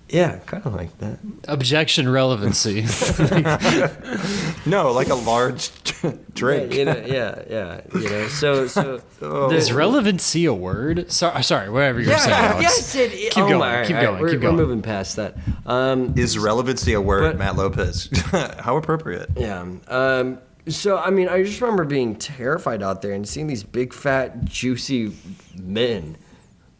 [SPEAKER 5] yeah, kind of like that.
[SPEAKER 1] Objection relevancy.
[SPEAKER 2] No, like a large drink.
[SPEAKER 5] Yeah. So
[SPEAKER 1] Is relevancy a word? Sorry, whatever you're saying. Alex.
[SPEAKER 5] Yes,
[SPEAKER 1] Keep going.
[SPEAKER 5] We're moving past that.
[SPEAKER 2] Is relevancy a word,
[SPEAKER 5] But-
[SPEAKER 2] Matt Lopez? How appropriate.
[SPEAKER 5] Yeah. So, I mean, I just remember being terrified out there and seeing these big, fat, juicy men.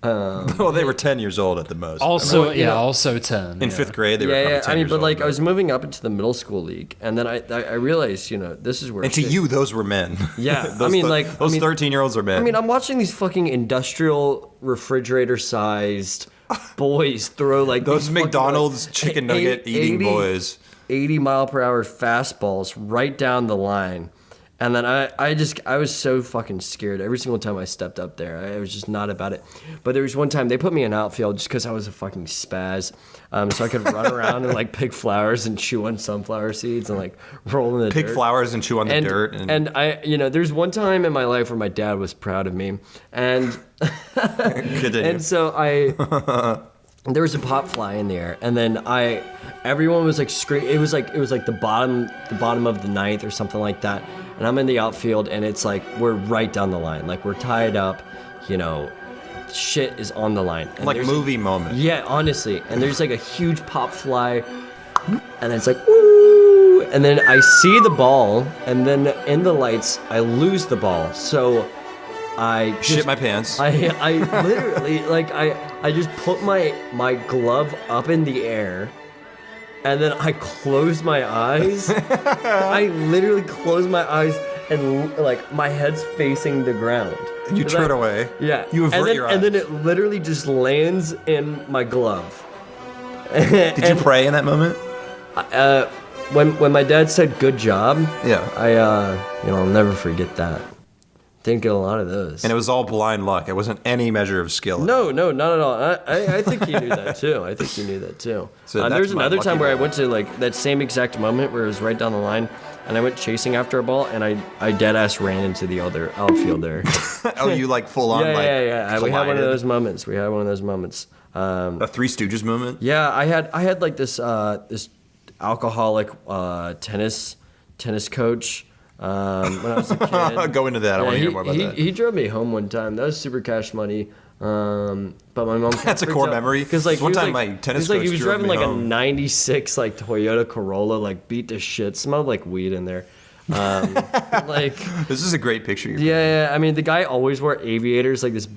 [SPEAKER 2] Well, they were 10 years old at the most.
[SPEAKER 1] Also,
[SPEAKER 5] you know,
[SPEAKER 1] also 10.
[SPEAKER 2] In 5th grade, they were
[SPEAKER 5] Yeah,
[SPEAKER 2] probably
[SPEAKER 5] yeah.
[SPEAKER 2] 10
[SPEAKER 5] I mean,
[SPEAKER 2] years
[SPEAKER 5] but
[SPEAKER 2] old.
[SPEAKER 5] like, I was moving up into the middle school league, and then I realized, this is where.
[SPEAKER 2] And to you, those were men.
[SPEAKER 5] Yeah,
[SPEAKER 2] those 13-years-olds are men.
[SPEAKER 5] I mean, I'm watching these fucking industrial refrigerator-sized boys throw like
[SPEAKER 2] those
[SPEAKER 5] these fucking,
[SPEAKER 2] McDonald's
[SPEAKER 5] like,
[SPEAKER 2] chicken nugget eating boys.
[SPEAKER 5] 80-mile-per-hour fastballs right down the line. And then I was so fucking scared every single time I stepped up there. I was just not about it. But there was one time they put me in outfield just because I was a fucking spaz. So I could run around and like pick flowers and chew on sunflower seeds and like roll in the dirt.
[SPEAKER 2] Pick flowers and chew on the dirt.
[SPEAKER 5] And I, there's one time in my life where my dad was proud of me. And
[SPEAKER 2] Continue.
[SPEAKER 5] and so there was a pop fly in the air, and then everyone was like screaming. It was like the bottom of the ninth or something like that. And I'm in the outfield, and it's like we're right down the line, like we're tied up, shit is on the line. And
[SPEAKER 2] Like
[SPEAKER 5] there's
[SPEAKER 2] movie moment.
[SPEAKER 5] Yeah, honestly. And there's like a huge pop fly, and it's like, woo! And then I see the ball, and then in the lights, I lose the ball. So I
[SPEAKER 2] Shit my pants.
[SPEAKER 5] I literally, like, I just put my glove up in the air, and then I closed my eyes. I literally closed my eyes, and, like, my head's facing the ground.
[SPEAKER 2] You turn away.
[SPEAKER 5] Yeah.
[SPEAKER 2] You avert your eyes.
[SPEAKER 5] And then it literally just lands in my glove.
[SPEAKER 2] Did you pray in that moment?
[SPEAKER 5] When my dad said "good job,"
[SPEAKER 2] Yeah.
[SPEAKER 5] I'll never forget that. Didn't get a lot of those.
[SPEAKER 2] And it was all blind luck. It wasn't any measure of skill.
[SPEAKER 5] No, not at all. I think he knew that too. I think he knew that too.
[SPEAKER 2] So that's
[SPEAKER 5] there's
[SPEAKER 2] my
[SPEAKER 5] another
[SPEAKER 2] lucky
[SPEAKER 5] time where I
[SPEAKER 2] ball.
[SPEAKER 5] went to like that same exact moment where it was right down the line, and I went chasing after a ball, and I dead ass ran into the other outfielder.
[SPEAKER 2] Oh, you like full on like
[SPEAKER 5] yeah. We had one of
[SPEAKER 2] collided?
[SPEAKER 5] those moments.
[SPEAKER 2] A Three Stooges moment?
[SPEAKER 5] Yeah, I had like this this alcoholic tennis coach when I was a kid.
[SPEAKER 2] Go into that. I want to hear more about that.
[SPEAKER 5] He drove me home one time. That was super cash money. But my mom.
[SPEAKER 2] That's a core memory.
[SPEAKER 5] Because like
[SPEAKER 2] One
[SPEAKER 5] he was,
[SPEAKER 2] time
[SPEAKER 5] like,
[SPEAKER 2] my tennis
[SPEAKER 5] he was
[SPEAKER 2] coach drove
[SPEAKER 5] driving
[SPEAKER 2] me
[SPEAKER 5] like
[SPEAKER 2] home.
[SPEAKER 5] a '96 like Toyota Corolla, like beat to shit. Smelled like weed in there. Like
[SPEAKER 2] This is a great picture.
[SPEAKER 5] yeah. I mean, the guy always wore aviators, like this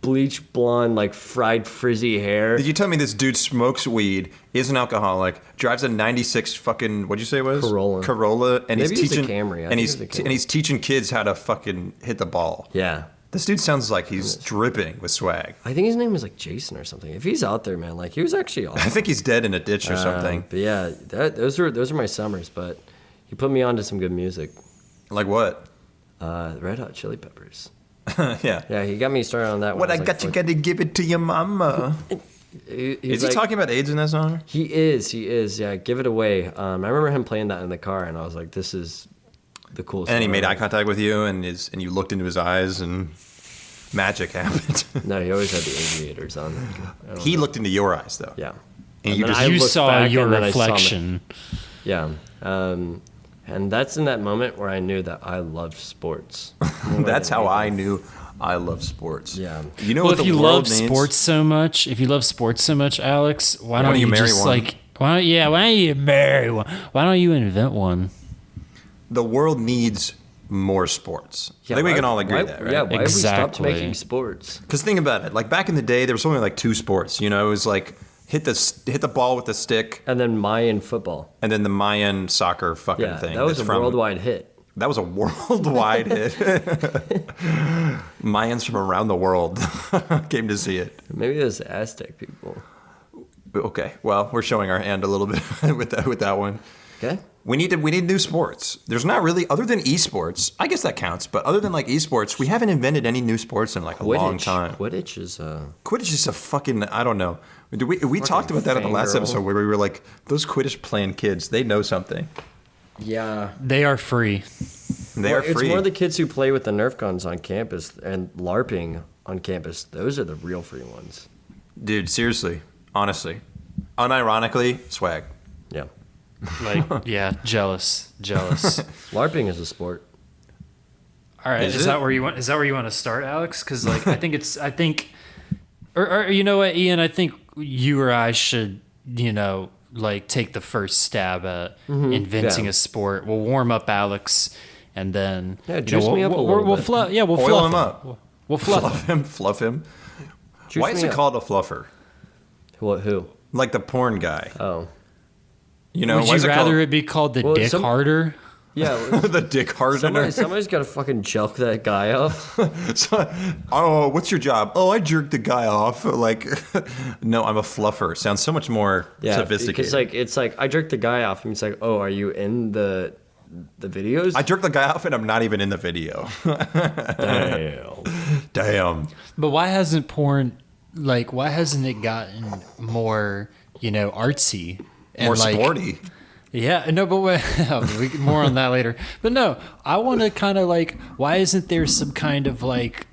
[SPEAKER 5] bleach blonde, like fried frizzy hair.
[SPEAKER 2] Did you tell me this dude smokes weed, is an alcoholic, drives a '96 fucking what'd you say it was
[SPEAKER 5] Corolla,
[SPEAKER 2] and
[SPEAKER 5] Maybe
[SPEAKER 2] he's
[SPEAKER 5] it's a
[SPEAKER 2] teaching
[SPEAKER 5] Camry. I
[SPEAKER 2] and
[SPEAKER 5] think
[SPEAKER 2] he's
[SPEAKER 5] it's a Camry.
[SPEAKER 2] and he's teaching kids how to fucking hit the ball.
[SPEAKER 5] Yeah.
[SPEAKER 2] This dude sounds like he's dripping with swag.
[SPEAKER 5] I think his name was like Jason or something. If he's out there, man, like he was actually
[SPEAKER 2] I
[SPEAKER 5] awesome.
[SPEAKER 2] think he's dead in a ditch or something.
[SPEAKER 5] But yeah, those were my summers. But he put me onto some good music.
[SPEAKER 2] Like what?
[SPEAKER 5] Red Hot Chili Peppers.
[SPEAKER 2] Yeah.
[SPEAKER 5] Yeah, he got me started on that one.
[SPEAKER 2] What I got, you gotta give it to your mama.
[SPEAKER 5] Is
[SPEAKER 2] Is he talking about AIDS in that song?
[SPEAKER 5] He is. Yeah, give it away. I remember him playing that in the car, and I was like, "This is the coolest."
[SPEAKER 2] And he
[SPEAKER 5] song
[SPEAKER 2] made
[SPEAKER 5] ever.
[SPEAKER 2] eye contact with you, and you looked into his eyes, and magic happened.
[SPEAKER 5] No, he always had the aviators on. I don't
[SPEAKER 2] He
[SPEAKER 5] know.
[SPEAKER 2] looked into your eyes, though.
[SPEAKER 5] Yeah.
[SPEAKER 2] And you
[SPEAKER 5] then
[SPEAKER 2] just
[SPEAKER 5] I
[SPEAKER 1] You
[SPEAKER 5] looked
[SPEAKER 1] saw
[SPEAKER 5] back
[SPEAKER 1] your
[SPEAKER 5] and then I saw
[SPEAKER 1] reflection.
[SPEAKER 5] Yeah. And that's in that moment where I knew that I loved sports.
[SPEAKER 2] That's how I knew I love sports.
[SPEAKER 5] Yeah.
[SPEAKER 2] You know
[SPEAKER 1] Well,
[SPEAKER 2] what
[SPEAKER 1] if
[SPEAKER 2] the
[SPEAKER 1] you
[SPEAKER 2] world
[SPEAKER 1] love
[SPEAKER 2] needs?
[SPEAKER 1] sports so much, Alex, why don't
[SPEAKER 2] don't you
[SPEAKER 1] you
[SPEAKER 2] marry
[SPEAKER 1] just
[SPEAKER 2] one?
[SPEAKER 1] like why don't you marry one? Why don't you invent one?
[SPEAKER 2] The world needs more sports. I think we can all agree that, right?
[SPEAKER 5] Yeah, why have we stopped
[SPEAKER 1] Exactly.
[SPEAKER 5] making sports?
[SPEAKER 2] Because think about it. Like back in the day, there was only like two sports. You know, it was like hit the ball with the stick,
[SPEAKER 5] And then Mayan football.
[SPEAKER 2] and then the Mayan soccer fucking
[SPEAKER 5] Yeah,
[SPEAKER 2] thing.
[SPEAKER 5] that was
[SPEAKER 2] that's
[SPEAKER 5] a
[SPEAKER 2] from-
[SPEAKER 5] worldwide hit.
[SPEAKER 2] That was a worldwide hit. Mayans from around the world came to see it.
[SPEAKER 5] Maybe those Aztec people.
[SPEAKER 2] Okay, well, we're showing our hand a little bit with that one.
[SPEAKER 5] Okay.
[SPEAKER 2] We need new sports. There's not really, other than esports. I guess that counts, but other than like esports, we haven't invented any new sports in like a long time.
[SPEAKER 5] Quidditch is
[SPEAKER 2] Quidditch is a fucking, I don't know. We talked about that in the last
[SPEAKER 5] fangirl.
[SPEAKER 2] episode where we were like, those Quidditch playing kids, they know something.
[SPEAKER 5] yeah.
[SPEAKER 1] They are free.
[SPEAKER 2] They are
[SPEAKER 5] It's
[SPEAKER 2] free.
[SPEAKER 5] more the kids who play with the Nerf guns on campus and LARPing on campus. Those are the real free ones.
[SPEAKER 2] Dude, seriously, honestly, unironically, swag.
[SPEAKER 5] Yeah.
[SPEAKER 1] Like, yeah, jealous.
[SPEAKER 5] LARPing is a sport.
[SPEAKER 1] All right,
[SPEAKER 2] Is
[SPEAKER 1] is
[SPEAKER 2] it?
[SPEAKER 1] that where you want? Is that where you want to start, Alex? Because like, I think, or you know what, Ian? I think you or I should, like take the first stab at inventing
[SPEAKER 5] yeah.
[SPEAKER 1] a sport. We'll warm up Alex, and then
[SPEAKER 5] Yeah, juice me up a little
[SPEAKER 1] we'll
[SPEAKER 5] bit.
[SPEAKER 1] fluff. Yeah, we'll
[SPEAKER 2] Oil
[SPEAKER 1] fluff
[SPEAKER 2] him up.
[SPEAKER 1] We'll fluff him.
[SPEAKER 2] Fluff him.
[SPEAKER 5] Juice
[SPEAKER 2] Why is
[SPEAKER 5] me
[SPEAKER 2] it
[SPEAKER 5] up.
[SPEAKER 2] called a fluffer?
[SPEAKER 5] Who?
[SPEAKER 2] Like the porn guy.
[SPEAKER 5] Oh.
[SPEAKER 2] You know,
[SPEAKER 1] Would
[SPEAKER 2] why
[SPEAKER 1] you
[SPEAKER 2] is it
[SPEAKER 1] rather
[SPEAKER 2] called
[SPEAKER 1] it be called the
[SPEAKER 5] Well,
[SPEAKER 1] Dick Harder?
[SPEAKER 5] Yeah.
[SPEAKER 2] the dick hardener?
[SPEAKER 5] Somebody's got to fucking jelk that guy off.
[SPEAKER 2] So, oh, what's your job? Oh, I jerked the guy off. Like, no, I'm a fluffer. Sounds so much more
[SPEAKER 5] Yeah.
[SPEAKER 2] sophisticated.
[SPEAKER 5] Because it's like I jerked the guy off and it's like, oh, are you in the videos?
[SPEAKER 2] I jerked the guy off and I'm not even in the video.
[SPEAKER 5] Damn.
[SPEAKER 2] Damn.
[SPEAKER 1] But why hasn't it gotten more, artsy and
[SPEAKER 2] More
[SPEAKER 1] like,
[SPEAKER 2] sporty.
[SPEAKER 1] Yeah, no, but more on that later. But no, I want to kind of like, why isn't there some kind of like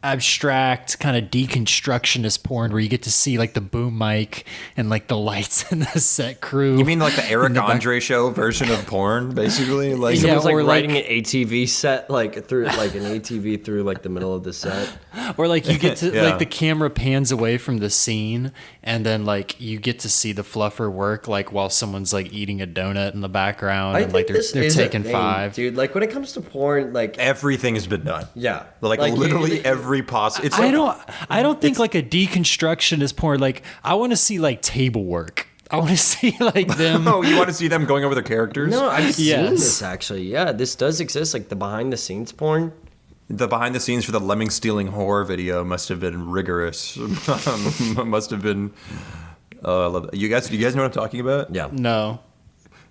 [SPEAKER 1] abstract kind of deconstructionist porn where you get to see like the boom mic and like the lights and the set crew.
[SPEAKER 2] You mean like the Eric Andre show version of porn, basically? Like
[SPEAKER 1] Yeah,
[SPEAKER 5] Someone's like
[SPEAKER 1] or
[SPEAKER 5] riding
[SPEAKER 1] like-
[SPEAKER 5] an ATV set like through like an ATV through like the middle of the set.
[SPEAKER 1] Or like you get to
[SPEAKER 2] Yeah.
[SPEAKER 1] like the camera pans away from the scene and then like you get to see the fluffer work like while someone's like eating a donut in the background and like they're
[SPEAKER 5] is a
[SPEAKER 1] taking
[SPEAKER 5] thing,
[SPEAKER 1] 5.
[SPEAKER 5] dude. Like when it comes to porn, like
[SPEAKER 2] everything has been done.
[SPEAKER 5] yeah,
[SPEAKER 2] Like literally every possible. It's like,
[SPEAKER 1] I don't think like a deconstructionist porn. Like I want to see like table work. I want to see like them.
[SPEAKER 2] oh, you want to see them going over their characters?
[SPEAKER 5] No, I've seen
[SPEAKER 1] Yes.
[SPEAKER 5] this actually. Yeah, this does exist. Like the behind the scenes porn.
[SPEAKER 2] The behind the scenes for the lemming stealing horror video must have been rigorous. Must have been. I love that. You guys know what I'm talking about?
[SPEAKER 5] Yeah.
[SPEAKER 1] No.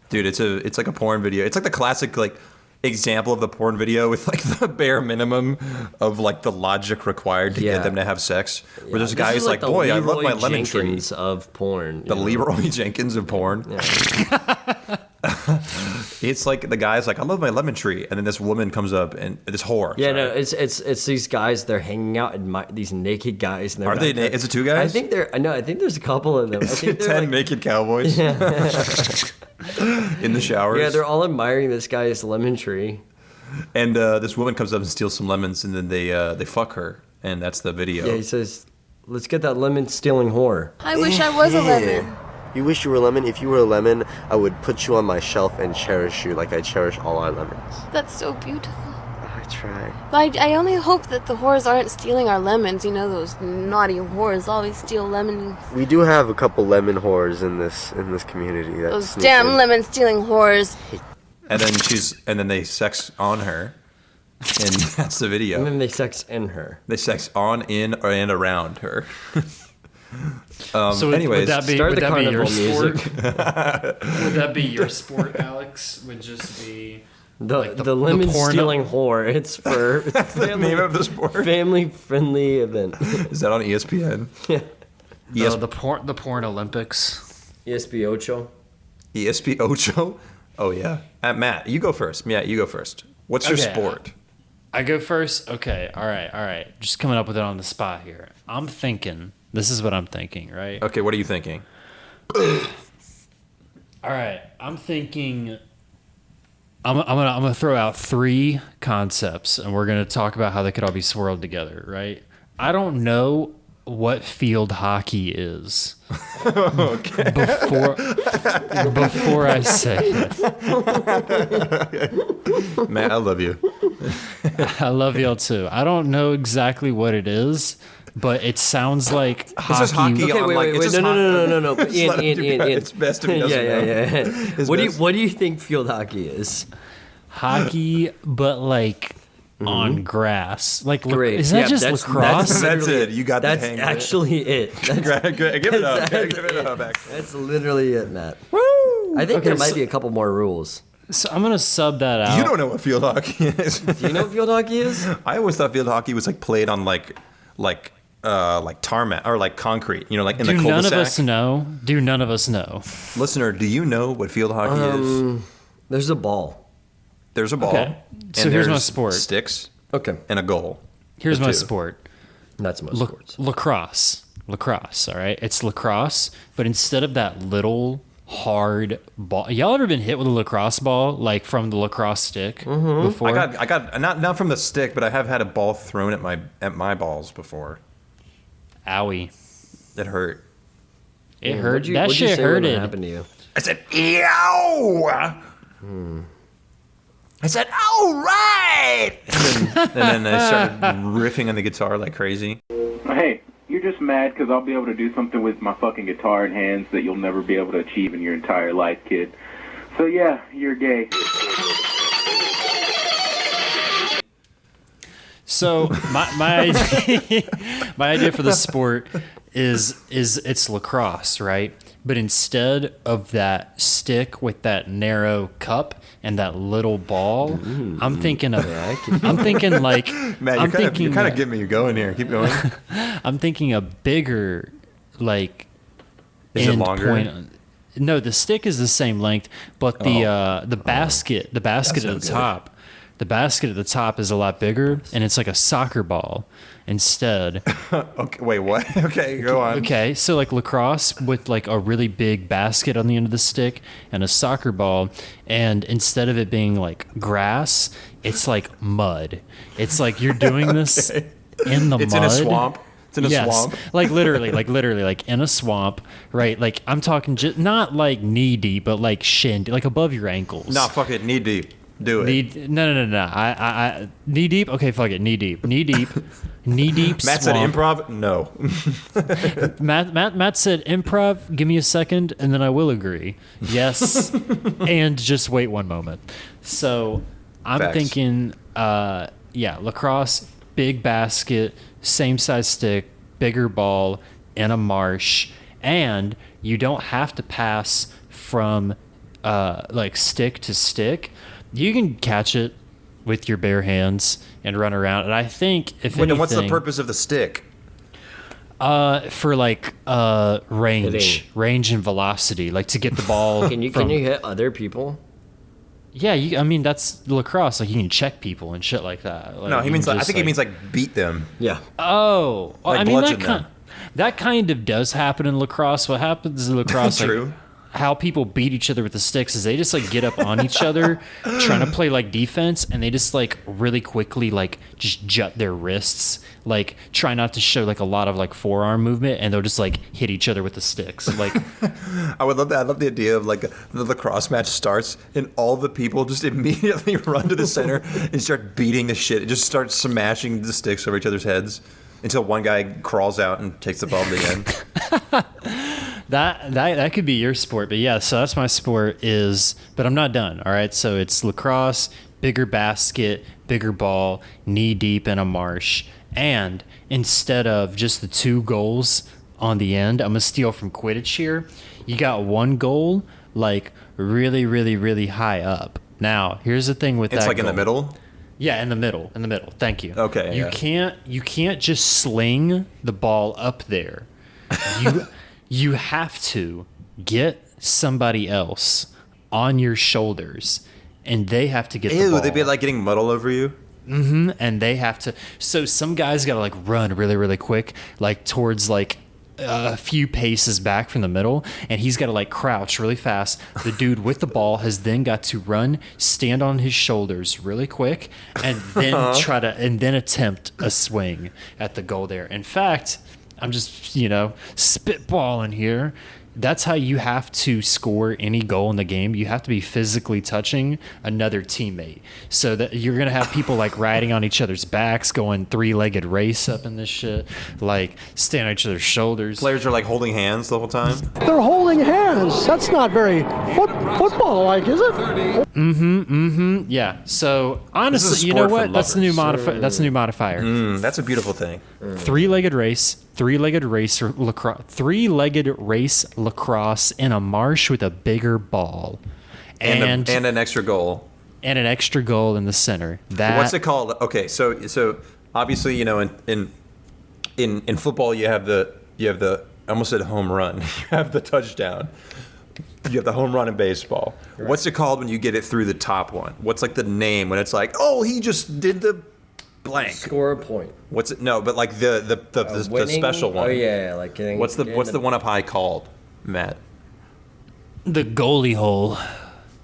[SPEAKER 2] Dude, it's like a porn video. It's like the classic like example of the porn video with like the bare minimum of like the logic required to
[SPEAKER 5] Yeah.
[SPEAKER 2] get them to have sex. Where there's a
[SPEAKER 5] This
[SPEAKER 2] guy
[SPEAKER 5] is
[SPEAKER 2] who's like,
[SPEAKER 5] the
[SPEAKER 2] boy, I love
[SPEAKER 5] Leroy
[SPEAKER 2] my lemon tree.
[SPEAKER 5] Jenkins of porn.
[SPEAKER 2] The Leroy Jenkins of porn. It's like the guy's like, I love my lemon tree, and then this woman comes up and this whore.
[SPEAKER 5] Yeah,
[SPEAKER 2] sorry.
[SPEAKER 5] no, it's these guys. They're hanging out and these naked guys. And they're
[SPEAKER 2] Are they?
[SPEAKER 5] back there.
[SPEAKER 2] Is it two guys?
[SPEAKER 5] I think they're. No, I think there's a couple of them. I
[SPEAKER 2] Is
[SPEAKER 5] think
[SPEAKER 2] it
[SPEAKER 5] they're
[SPEAKER 2] 10
[SPEAKER 5] like,
[SPEAKER 2] naked cowboys in the showers.
[SPEAKER 5] yeah, they're all admiring this guy's lemon tree.
[SPEAKER 2] And this woman comes up and steals some lemons, and then they fuck her, and that's the video.
[SPEAKER 5] Yeah, he says, "Let's get that lemon stealing whore."
[SPEAKER 6] I wish I was a lemon.
[SPEAKER 8] You wish you were a lemon? If you were a lemon, I would put you on my shelf and cherish you like I cherish all our lemons.
[SPEAKER 6] That's so beautiful.
[SPEAKER 8] I try.
[SPEAKER 6] I only hope that the whores aren't stealing our lemons. You know, those naughty whores always steal lemons.
[SPEAKER 8] We do have a couple lemon whores in this community. That
[SPEAKER 6] Those
[SPEAKER 8] sneak
[SPEAKER 6] damn
[SPEAKER 8] in.
[SPEAKER 6] lemon stealing whores.
[SPEAKER 2] And then they sex on her, and that's the
[SPEAKER 5] And
[SPEAKER 2] video.
[SPEAKER 5] then they sex in her.
[SPEAKER 2] They sex on, in, and around her.
[SPEAKER 1] So
[SPEAKER 2] anyways,
[SPEAKER 1] would that be
[SPEAKER 5] start
[SPEAKER 1] would
[SPEAKER 5] the
[SPEAKER 1] that be your
[SPEAKER 5] carnival
[SPEAKER 1] sport?
[SPEAKER 5] music.
[SPEAKER 1] Would that be your sport, Alex? Would just be like
[SPEAKER 5] The lemon
[SPEAKER 1] porno-
[SPEAKER 5] stealing whore. It's for
[SPEAKER 2] the name of the sport.
[SPEAKER 5] family friendly event.
[SPEAKER 2] Is that on ESPN?
[SPEAKER 1] No, the porn Olympics.
[SPEAKER 5] ESP Ocho.
[SPEAKER 2] ESP Ocho? Oh, yeah. Matt, you go first. Matt, you go first. What's your
[SPEAKER 1] Okay.
[SPEAKER 2] sport?
[SPEAKER 1] I go first. Okay, all right. Just coming up with it on the spot here. I'm thinking. This is what I'm thinking, right?
[SPEAKER 2] Okay, what are you thinking?
[SPEAKER 1] All right, I'm thinking. I'm gonna throw out 3 concepts, and we're gonna talk about how they could all be swirled together, right? I don't know what field hockey is. Okay. Before I say it,
[SPEAKER 2] Matt, I love you.
[SPEAKER 1] I love y'all too. I don't know exactly what it is, but it sounds like hockey.
[SPEAKER 2] This is hockey
[SPEAKER 5] Okay,
[SPEAKER 2] on,
[SPEAKER 5] wait,
[SPEAKER 2] like,
[SPEAKER 5] wait,
[SPEAKER 2] it's
[SPEAKER 5] wait,
[SPEAKER 2] just
[SPEAKER 5] no.
[SPEAKER 2] Just
[SPEAKER 5] Ian,
[SPEAKER 2] let him do
[SPEAKER 5] Ian.
[SPEAKER 2] It's best if he doesn't know.
[SPEAKER 5] Yeah.
[SPEAKER 2] It's best.
[SPEAKER 5] What do you think field hockey is?
[SPEAKER 1] Hockey, but like on grass. Like,
[SPEAKER 5] Great.
[SPEAKER 1] is that
[SPEAKER 5] Yeah,
[SPEAKER 1] just
[SPEAKER 5] that's-
[SPEAKER 1] lacrosse?
[SPEAKER 2] That's it. You got the
[SPEAKER 5] That's
[SPEAKER 2] hang of it.
[SPEAKER 5] actually it. That's,
[SPEAKER 2] Give it up. Give it up, actually.
[SPEAKER 5] that's literally it, Matt. I think
[SPEAKER 1] Okay,
[SPEAKER 5] there might
[SPEAKER 1] so-
[SPEAKER 5] be a couple more rules.
[SPEAKER 1] So I'm gonna sub that out.
[SPEAKER 2] You don't know what field hockey is.
[SPEAKER 5] Do you know what field hockey is?
[SPEAKER 2] I always thought field hockey was like played on like tarmac or like concrete. You know, like in
[SPEAKER 1] Do
[SPEAKER 2] the
[SPEAKER 1] none
[SPEAKER 2] cul-de-sac.
[SPEAKER 1] of us know? Do none of us know?
[SPEAKER 2] Listener, do you know what field hockey is?
[SPEAKER 5] There's a ball.
[SPEAKER 2] There's a ball.
[SPEAKER 1] Okay. So
[SPEAKER 2] and
[SPEAKER 1] here's my
[SPEAKER 2] there's
[SPEAKER 1] sport.
[SPEAKER 2] Sticks
[SPEAKER 5] Okay.
[SPEAKER 2] and a goal.
[SPEAKER 1] Here's
[SPEAKER 2] The
[SPEAKER 1] my
[SPEAKER 2] two.
[SPEAKER 1] sport.
[SPEAKER 5] That's most sports.
[SPEAKER 1] Lacrosse. All right. It's lacrosse, but instead of that little hard ball, y'all ever been hit with a lacrosse ball like from the lacrosse stick before?
[SPEAKER 2] I got not from the stick, but I have had a ball thrown at my balls before.
[SPEAKER 1] Owie.
[SPEAKER 2] It hurt.
[SPEAKER 1] It hurt. That
[SPEAKER 5] what'd you
[SPEAKER 1] shit
[SPEAKER 5] say when it
[SPEAKER 1] hurted.
[SPEAKER 5] happened to you?
[SPEAKER 2] I said, "Ew!" I said, "All right!" And then I started riffing on the guitar like crazy.
[SPEAKER 9] Hey, you're just mad because I'll be able to do something with my fucking guitar in hands that you'll never be able to achieve in your entire life, kid. So yeah, you're gay.
[SPEAKER 1] So my idea, my idea for the sport is it's lacrosse, right? But instead of that stick with that narrow cup and that little ball, I'm thinking of I'm thinking like
[SPEAKER 2] Matt,
[SPEAKER 1] I'm
[SPEAKER 2] you're
[SPEAKER 1] thinking
[SPEAKER 2] kind of getting me going here. Keep going.
[SPEAKER 1] I'm thinking a bigger like
[SPEAKER 2] Is it
[SPEAKER 1] end
[SPEAKER 2] longer?
[SPEAKER 1] point. No, the stick is the same length, but the basket at the top. The basket at the top is a lot bigger, and it's like a soccer ball instead.
[SPEAKER 2] Okay, wait, what? Okay, go on.
[SPEAKER 1] Okay, so like lacrosse with like a really big basket on the end of the stick and a soccer ball, and instead of it being like grass, it's like mud. It's like you're doing this in the mud.
[SPEAKER 2] It's in a swamp. It's in a swamp.
[SPEAKER 1] like literally, like in a swamp, right? Like I'm talking just not like knee deep, but like shin, like above your ankles.
[SPEAKER 2] Nah, fuck it, knee deep. Do it.
[SPEAKER 1] No. I knee deep. Okay, fuck it, knee deep, knee deep
[SPEAKER 2] Matt said
[SPEAKER 1] swamp.
[SPEAKER 2] improv? No.
[SPEAKER 1] Matt said improv. Give me a second, and then I will agree. Yes, and just wait one moment. So I'm
[SPEAKER 2] Facts.
[SPEAKER 1] thinking, lacrosse, big basket, same size stick, bigger ball, in a marsh, and you don't have to pass from like stick to stick. You can catch it with your bare hands and run around. And I think if anything,
[SPEAKER 2] Then what's the purpose of the stick?
[SPEAKER 1] for like range and velocity, like to get the ball.
[SPEAKER 5] Can you hit other people?
[SPEAKER 1] Yeah, I mean that's lacrosse. Like you can check people and shit like that. Like,
[SPEAKER 2] No, he
[SPEAKER 1] you
[SPEAKER 2] means
[SPEAKER 1] can
[SPEAKER 2] I
[SPEAKER 1] just,
[SPEAKER 2] think he means like beat them.
[SPEAKER 5] Yeah.
[SPEAKER 1] Oh,
[SPEAKER 2] Like
[SPEAKER 1] I mean
[SPEAKER 2] bludgeon
[SPEAKER 1] that kind of does happen in lacrosse. What happens in lacrosse?
[SPEAKER 2] True.
[SPEAKER 1] Like, how people beat each other with the sticks is they just like get up on each other trying to play like defense, and they just like really quickly like just jut their wrists, like try not to show like a lot of like forearm movement, and they'll just like hit each other with the sticks. Like
[SPEAKER 2] I would love that. I love the idea of like the lacrosse match starts and all the people just immediately run to the center and start beating the shit and just start smashing the sticks over each other's heads until one guy crawls out and takes the ball to the end.
[SPEAKER 1] that could be your sport, but yeah, so that's my sport but I'm not done. All right, so it's lacrosse, bigger basket, bigger ball, knee deep in a marsh, and instead of just the 2 goals on the end, I'm gonna steal from Quidditch here. You got 1 goal like really, really, really high up. Now, here's the thing with
[SPEAKER 2] It's
[SPEAKER 1] that
[SPEAKER 2] like in the
[SPEAKER 1] goal.
[SPEAKER 2] middle.
[SPEAKER 1] Yeah, in the middle. Thank you.
[SPEAKER 2] Okay,
[SPEAKER 1] You can't just sling the ball up there. You have to get somebody else on your shoulders, and they have to get the ball.
[SPEAKER 2] They'd be like getting mud all over you.
[SPEAKER 1] And they have to. So some guys got to like run really, really quick, like towards like a few paces back from the middle, and he's got to like crouch really fast. The dude with the ball has then got to run, stand on his shoulders really quick, and then attempt a swing at the goal there. In fact, I'm just, spitballing here. That's how you have to score any goal in the game. You have to be physically touching another teammate. So that you're going to have people like riding on each other's backs, going 3-legged race up in this shit, like standing on each other's shoulders.
[SPEAKER 2] Players are like holding hands the whole time.
[SPEAKER 10] They're holding hands. That's not very football-like, is it?
[SPEAKER 1] Yeah. So honestly,
[SPEAKER 2] This is a
[SPEAKER 1] you know
[SPEAKER 2] sport
[SPEAKER 1] what?
[SPEAKER 2] for
[SPEAKER 1] That's the new
[SPEAKER 2] lovers.
[SPEAKER 1] modifier. That's the new modifier.
[SPEAKER 2] That's a beautiful thing.
[SPEAKER 1] 3-legged race. 3-legged race lacrosse. 3-legged race lacrosse in a marsh with a bigger ball,
[SPEAKER 2] And an extra goal.
[SPEAKER 1] And an extra goal in the center.
[SPEAKER 2] What's it called? Okay, so obviously, in football you have the I almost said home run. You have the touchdown. You have the home run in baseball. Right. What's it called when you get it through the top one? What's like the name when it's like, oh, he just did the blank.
[SPEAKER 5] Score a point.
[SPEAKER 2] What's it? No, but like the special one.
[SPEAKER 5] Oh yeah, like getting.
[SPEAKER 2] What's the one up high called, Matt?
[SPEAKER 1] The goalie hole.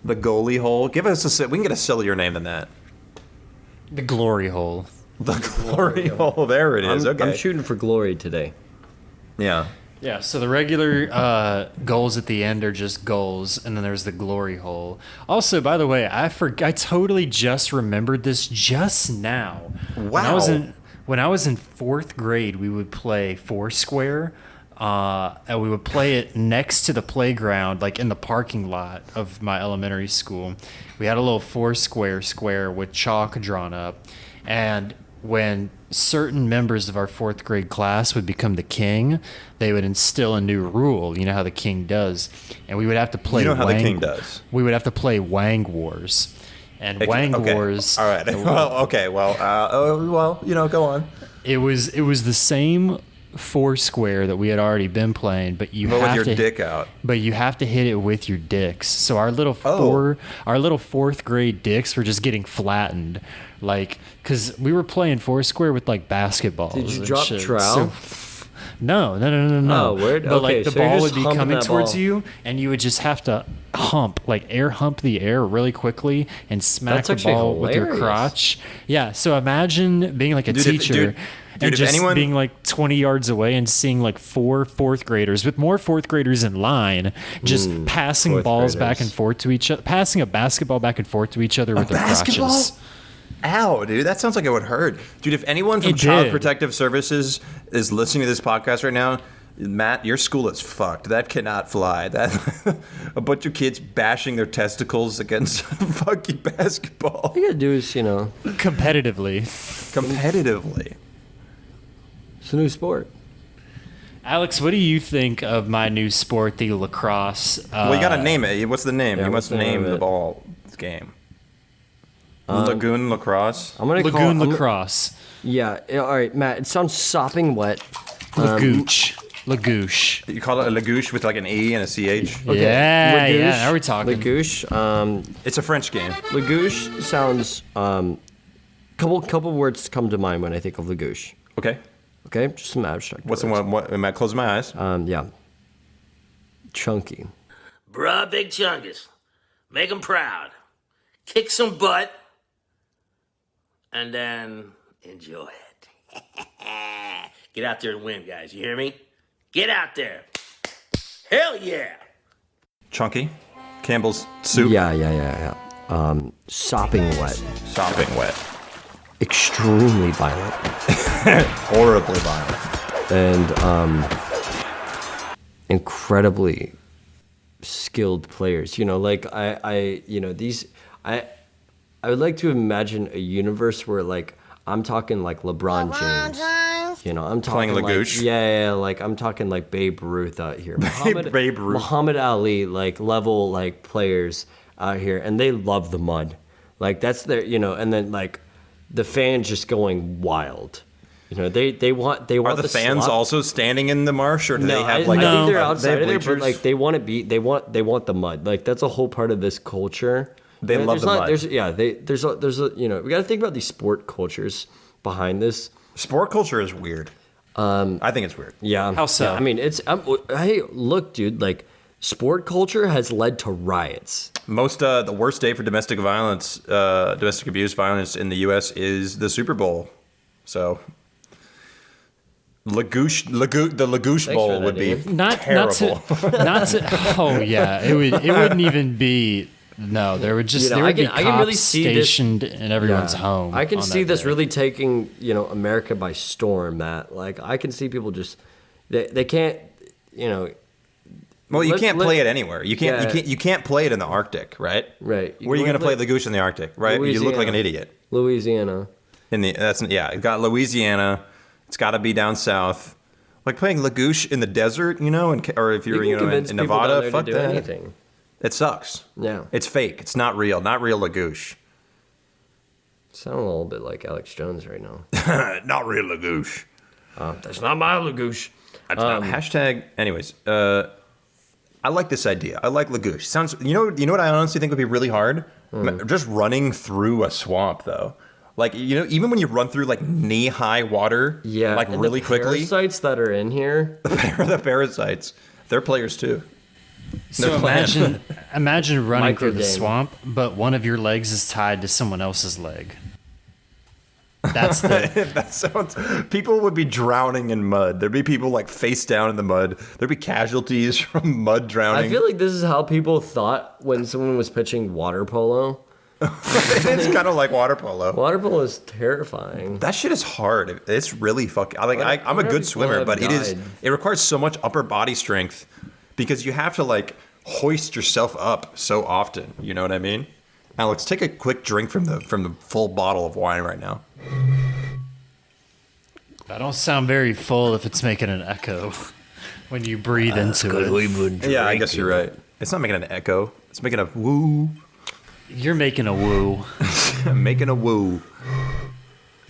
[SPEAKER 2] The goalie hole. Give us we can get a sillier name than that.
[SPEAKER 1] The glory hole.
[SPEAKER 2] The glory hole. There it is. Okay.
[SPEAKER 5] I'm shooting for glory today.
[SPEAKER 2] Yeah.
[SPEAKER 1] Yeah, so the regular goals at the end are just goals, and then there's the glory hole. Also, by the way, I totally just remembered this just now.
[SPEAKER 2] Wow.
[SPEAKER 1] When I was in 4th grade, we would play Foursquare, and we would play it next to the playground, like in the parking lot of my elementary school. We had a little Foursquare square with chalk drawn up, and when certain members of our 4th grade class would become the king, they would instill a new rule. You know how the king does, and we would have to play.
[SPEAKER 2] You know how the king does.
[SPEAKER 1] We would have to play Wang Wars, and Wang Wars.
[SPEAKER 2] All right. Well, okay. Well, go on.
[SPEAKER 1] It was the same Foursquare that we had already been playing, but you
[SPEAKER 2] But
[SPEAKER 1] have
[SPEAKER 2] with your
[SPEAKER 1] to
[SPEAKER 2] dick out.
[SPEAKER 1] But you have to hit it with your dicks. So our little
[SPEAKER 2] Oh.
[SPEAKER 1] our little fourth grade dicks were just getting flattened, like because we were playing Foursquare with like basketballs.
[SPEAKER 5] Did you
[SPEAKER 1] and
[SPEAKER 5] drop
[SPEAKER 1] shit.
[SPEAKER 5] trowel?
[SPEAKER 1] No.
[SPEAKER 5] Oh, word?
[SPEAKER 1] But
[SPEAKER 5] Okay,
[SPEAKER 1] like the
[SPEAKER 5] so you're
[SPEAKER 1] ball
[SPEAKER 5] just
[SPEAKER 1] would be
[SPEAKER 5] humping
[SPEAKER 1] coming
[SPEAKER 5] that
[SPEAKER 1] towards
[SPEAKER 5] ball.
[SPEAKER 1] you, and you would just have to air hump the air really quickly and smack
[SPEAKER 5] That's
[SPEAKER 1] the
[SPEAKER 5] actually
[SPEAKER 1] ball with your
[SPEAKER 5] hilarious.
[SPEAKER 1] crotch. Yeah. So imagine being like a
[SPEAKER 2] Dude,
[SPEAKER 1] teacher. And
[SPEAKER 2] if
[SPEAKER 1] just
[SPEAKER 2] anyone-
[SPEAKER 1] being like 20 yards away and seeing like 4 fourth graders with more fourth graders in line, just passing
[SPEAKER 5] fourth
[SPEAKER 1] balls
[SPEAKER 5] graders.
[SPEAKER 1] back and forth to each other, passing a basketball back and forth to each other with their
[SPEAKER 2] basketball?
[SPEAKER 1] crotches.
[SPEAKER 2] Ow, dude, that sounds like it would hurt. Dude, if anyone from
[SPEAKER 1] It
[SPEAKER 2] Child
[SPEAKER 1] did.
[SPEAKER 2] Protective Services is listening to this podcast right now, Matt, your school is fucked. That cannot fly. That a bunch of kids bashing their testicles against fucking basketball
[SPEAKER 5] All you gotta do is,
[SPEAKER 1] Competitively.
[SPEAKER 2] competitively.
[SPEAKER 5] it's a new sport.
[SPEAKER 1] Alex, what do you think of my new sport, the lacrosse?
[SPEAKER 2] Well, you gotta name it. What's the name?
[SPEAKER 5] yeah,
[SPEAKER 2] you
[SPEAKER 5] what's
[SPEAKER 2] must
[SPEAKER 5] the name
[SPEAKER 2] name
[SPEAKER 5] of
[SPEAKER 2] the
[SPEAKER 5] it?
[SPEAKER 2] ball game. Lagoon lacrosse.
[SPEAKER 5] I'm gonna
[SPEAKER 1] Lagoon
[SPEAKER 5] call
[SPEAKER 1] lacrosse.
[SPEAKER 5] Yeah. All right, Matt. It sounds sopping wet.
[SPEAKER 1] Lagooch. Lagoosh.
[SPEAKER 2] You call it a lagouche with like an E and a CH.
[SPEAKER 1] Yeah,
[SPEAKER 5] Lagouche,
[SPEAKER 1] yeah, now we're talking.
[SPEAKER 5] Lagouche.
[SPEAKER 2] It's a French game.
[SPEAKER 5] Lagouche sounds. Couple words come to mind when I think of Lagouche.
[SPEAKER 2] Okay.
[SPEAKER 5] Okay, just some abstract.
[SPEAKER 2] What's the
[SPEAKER 5] words.
[SPEAKER 2] one? What, am I closing my eyes?
[SPEAKER 5] Yeah. Chunky.
[SPEAKER 11] Bruh, big chungus. Make them proud. Kick some butt. And then enjoy it. Get out there and win, guys. You hear me? Get out there. Hell yeah.
[SPEAKER 2] Chunky. Campbell's soup.
[SPEAKER 5] Yeah. Sopping wet.
[SPEAKER 2] Sopping wet.
[SPEAKER 5] Extremely violent.
[SPEAKER 2] Horribly violent.
[SPEAKER 5] And incredibly skilled players. I would like to imagine a universe where I'm talking like LeBron James. I'm talking
[SPEAKER 2] Playing Lagouche?
[SPEAKER 5] like I'm talking like Babe Ruth out here.
[SPEAKER 2] Babe Ruth.
[SPEAKER 5] Muhammad Ali level players out here, and they love the mud. That's their and then the fans just going wild. They want
[SPEAKER 2] Are the fans
[SPEAKER 5] slop.
[SPEAKER 2] also standing in the marsh, or do
[SPEAKER 5] No,
[SPEAKER 2] they have
[SPEAKER 5] I think they're
[SPEAKER 2] they
[SPEAKER 5] outside
[SPEAKER 2] have
[SPEAKER 5] of there, but
[SPEAKER 2] bleachers?
[SPEAKER 5] they want to be. They want the mud. That's a whole part of this culture.
[SPEAKER 2] They love
[SPEAKER 5] there's
[SPEAKER 2] the
[SPEAKER 5] not-
[SPEAKER 2] mud.
[SPEAKER 5] There's a we got to think about these sport cultures behind this.
[SPEAKER 2] Sport culture is weird. I think it's weird.
[SPEAKER 5] Yeah.
[SPEAKER 1] How so?
[SPEAKER 5] Yeah, I mean, hey, look, dude. Sport culture has led to riots.
[SPEAKER 2] The worst day for domestic abuse violence in the U.S. is the Super Bowl. So, the Lagouche Bowl
[SPEAKER 5] that,
[SPEAKER 2] would be
[SPEAKER 1] Not
[SPEAKER 2] terrible.
[SPEAKER 1] not to. Oh yeah, it wouldn't even be. No, there would just there would be
[SPEAKER 5] I can really
[SPEAKER 1] cops
[SPEAKER 5] see this-
[SPEAKER 1] stationed in everyone's home.
[SPEAKER 5] I can
[SPEAKER 1] on
[SPEAKER 5] see
[SPEAKER 1] that
[SPEAKER 5] this
[SPEAKER 1] day.
[SPEAKER 5] really taking America by storm, Matt. I can see people just they can't
[SPEAKER 2] Well, you
[SPEAKER 5] Let-
[SPEAKER 2] can't
[SPEAKER 5] let-
[SPEAKER 2] play it anywhere. You can't.
[SPEAKER 5] Yeah.
[SPEAKER 2] You can't play it in the Arctic, right?
[SPEAKER 5] Right.
[SPEAKER 2] Where are you going to play Lagouche in the Arctic, right? You look like an idiot.
[SPEAKER 5] Louisiana.
[SPEAKER 2] You got Louisiana. It's got to be down south. Like playing Lagouche in the desert, or if you're
[SPEAKER 5] You can convince
[SPEAKER 2] in
[SPEAKER 5] people down
[SPEAKER 2] Nevada,
[SPEAKER 5] there
[SPEAKER 2] fuck
[SPEAKER 5] to do
[SPEAKER 2] that.
[SPEAKER 5] anything.
[SPEAKER 2] It sucks.
[SPEAKER 5] Yeah.
[SPEAKER 2] It's fake. It's not real. Not real Lagouche.
[SPEAKER 5] Sound a little bit like Alex Jones right now.
[SPEAKER 2] Not real Lagouche.
[SPEAKER 5] That's not my Lagouche.
[SPEAKER 2] That's not hashtag. Anyways, I like this idea. I like Lagouche. Sounds. You know what I honestly think would be really hard? Just running through a swamp, though. Even when you run through knee-high water,
[SPEAKER 5] Yeah. and
[SPEAKER 2] really
[SPEAKER 5] the
[SPEAKER 2] quickly.
[SPEAKER 5] parasites that are in here.
[SPEAKER 2] The parasites, they're players too.
[SPEAKER 1] So imagine running through the
[SPEAKER 5] Microgame.
[SPEAKER 1] swamp, but one of your legs is tied to someone else's leg. That's the
[SPEAKER 2] That sounds. People would be drowning in mud. There'd be people face down in the mud. There'd be casualties from mud drowning.
[SPEAKER 5] I feel like this is how people thought when someone was pitching water polo.
[SPEAKER 2] It's kind of like water polo.
[SPEAKER 5] Water polo is terrifying.
[SPEAKER 2] That shit is hard. It's really fucking. I'm a
[SPEAKER 5] Whatever
[SPEAKER 2] good
[SPEAKER 5] people
[SPEAKER 2] swimmer,
[SPEAKER 5] have
[SPEAKER 2] but
[SPEAKER 5] died.
[SPEAKER 2] it requires so much upper body strength because you have to hoist yourself up so often. You know what I mean? Alex, take a quick drink from the full bottle of wine right now.
[SPEAKER 1] That don't sound very full if it's making an echo when you breathe into it.
[SPEAKER 2] Yeah, I guess you're right. It's not making an echo. It's making a woo.
[SPEAKER 1] You're making a woo.
[SPEAKER 2] Making a woo.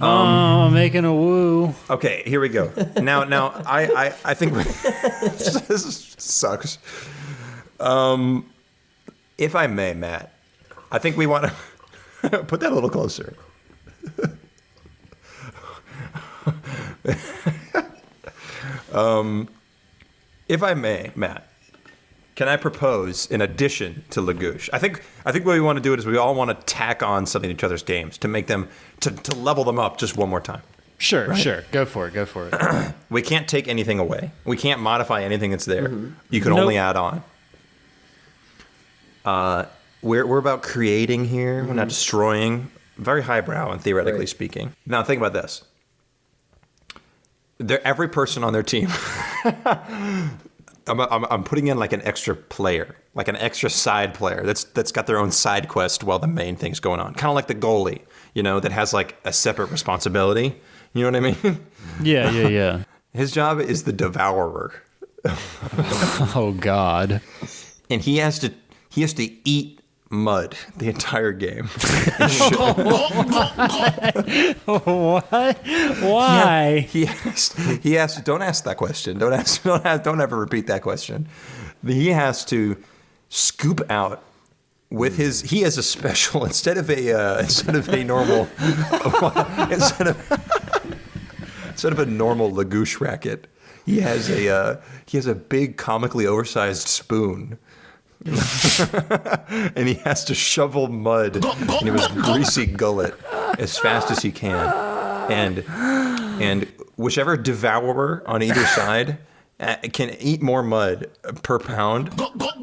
[SPEAKER 1] Making a woo.
[SPEAKER 2] Okay, here we go. Now, I think this sucks. If I may, Matt, I think we want to put that a little closer. If I may, Matt, can I propose in addition to Lagoosh? I think what we want to do is we all want to tack on something to each other's games to make them to level them up just one more time.
[SPEAKER 1] Sure, sure. Go for it.
[SPEAKER 2] We can't take anything away. We can't modify anything that's there. You can only add on. We're about creating here. We're not destroying. Very highbrow and theoretically speaking. Now think about this. Every person on their team. I'm putting in like an extra player, like an extra side player that's got their own side quest while the main thing's going on. Kind of like the goalie, that has like a separate responsibility. You know what I mean?
[SPEAKER 1] Yeah.
[SPEAKER 2] His job is the devourer.
[SPEAKER 1] Oh God.
[SPEAKER 2] And he has to eat mud the entire game.
[SPEAKER 1] What? Why?
[SPEAKER 2] He has to. Don't ask that question. Don't ever repeat that question. He has to scoop out with his. He has a special instead of a normal instead of a normal Lagoosh racket. He has a big comically oversized spoon. And he has to shovel mud into his greasy gullet as fast as he can, and whichever devourer on either side can eat more mud per pound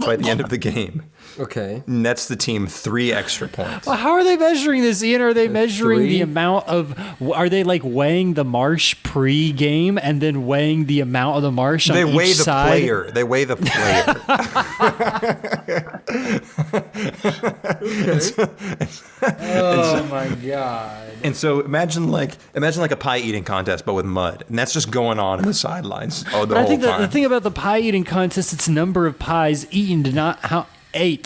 [SPEAKER 2] by the end of the game.
[SPEAKER 5] Okay.
[SPEAKER 2] Nets the team 3 extra points.
[SPEAKER 1] Well, how are they measuring this, Ian? Are they measuring the amount of... Are they like weighing the marsh pre-game and then weighing the amount of the marsh on each side?
[SPEAKER 2] They weigh the player.
[SPEAKER 1] Oh my God.
[SPEAKER 2] And so imagine like a pie eating contest, but with mud. And that's just going on in the sidelines the whole time.
[SPEAKER 1] The thing about the pie eating contest, it's number of pies eaten, not how...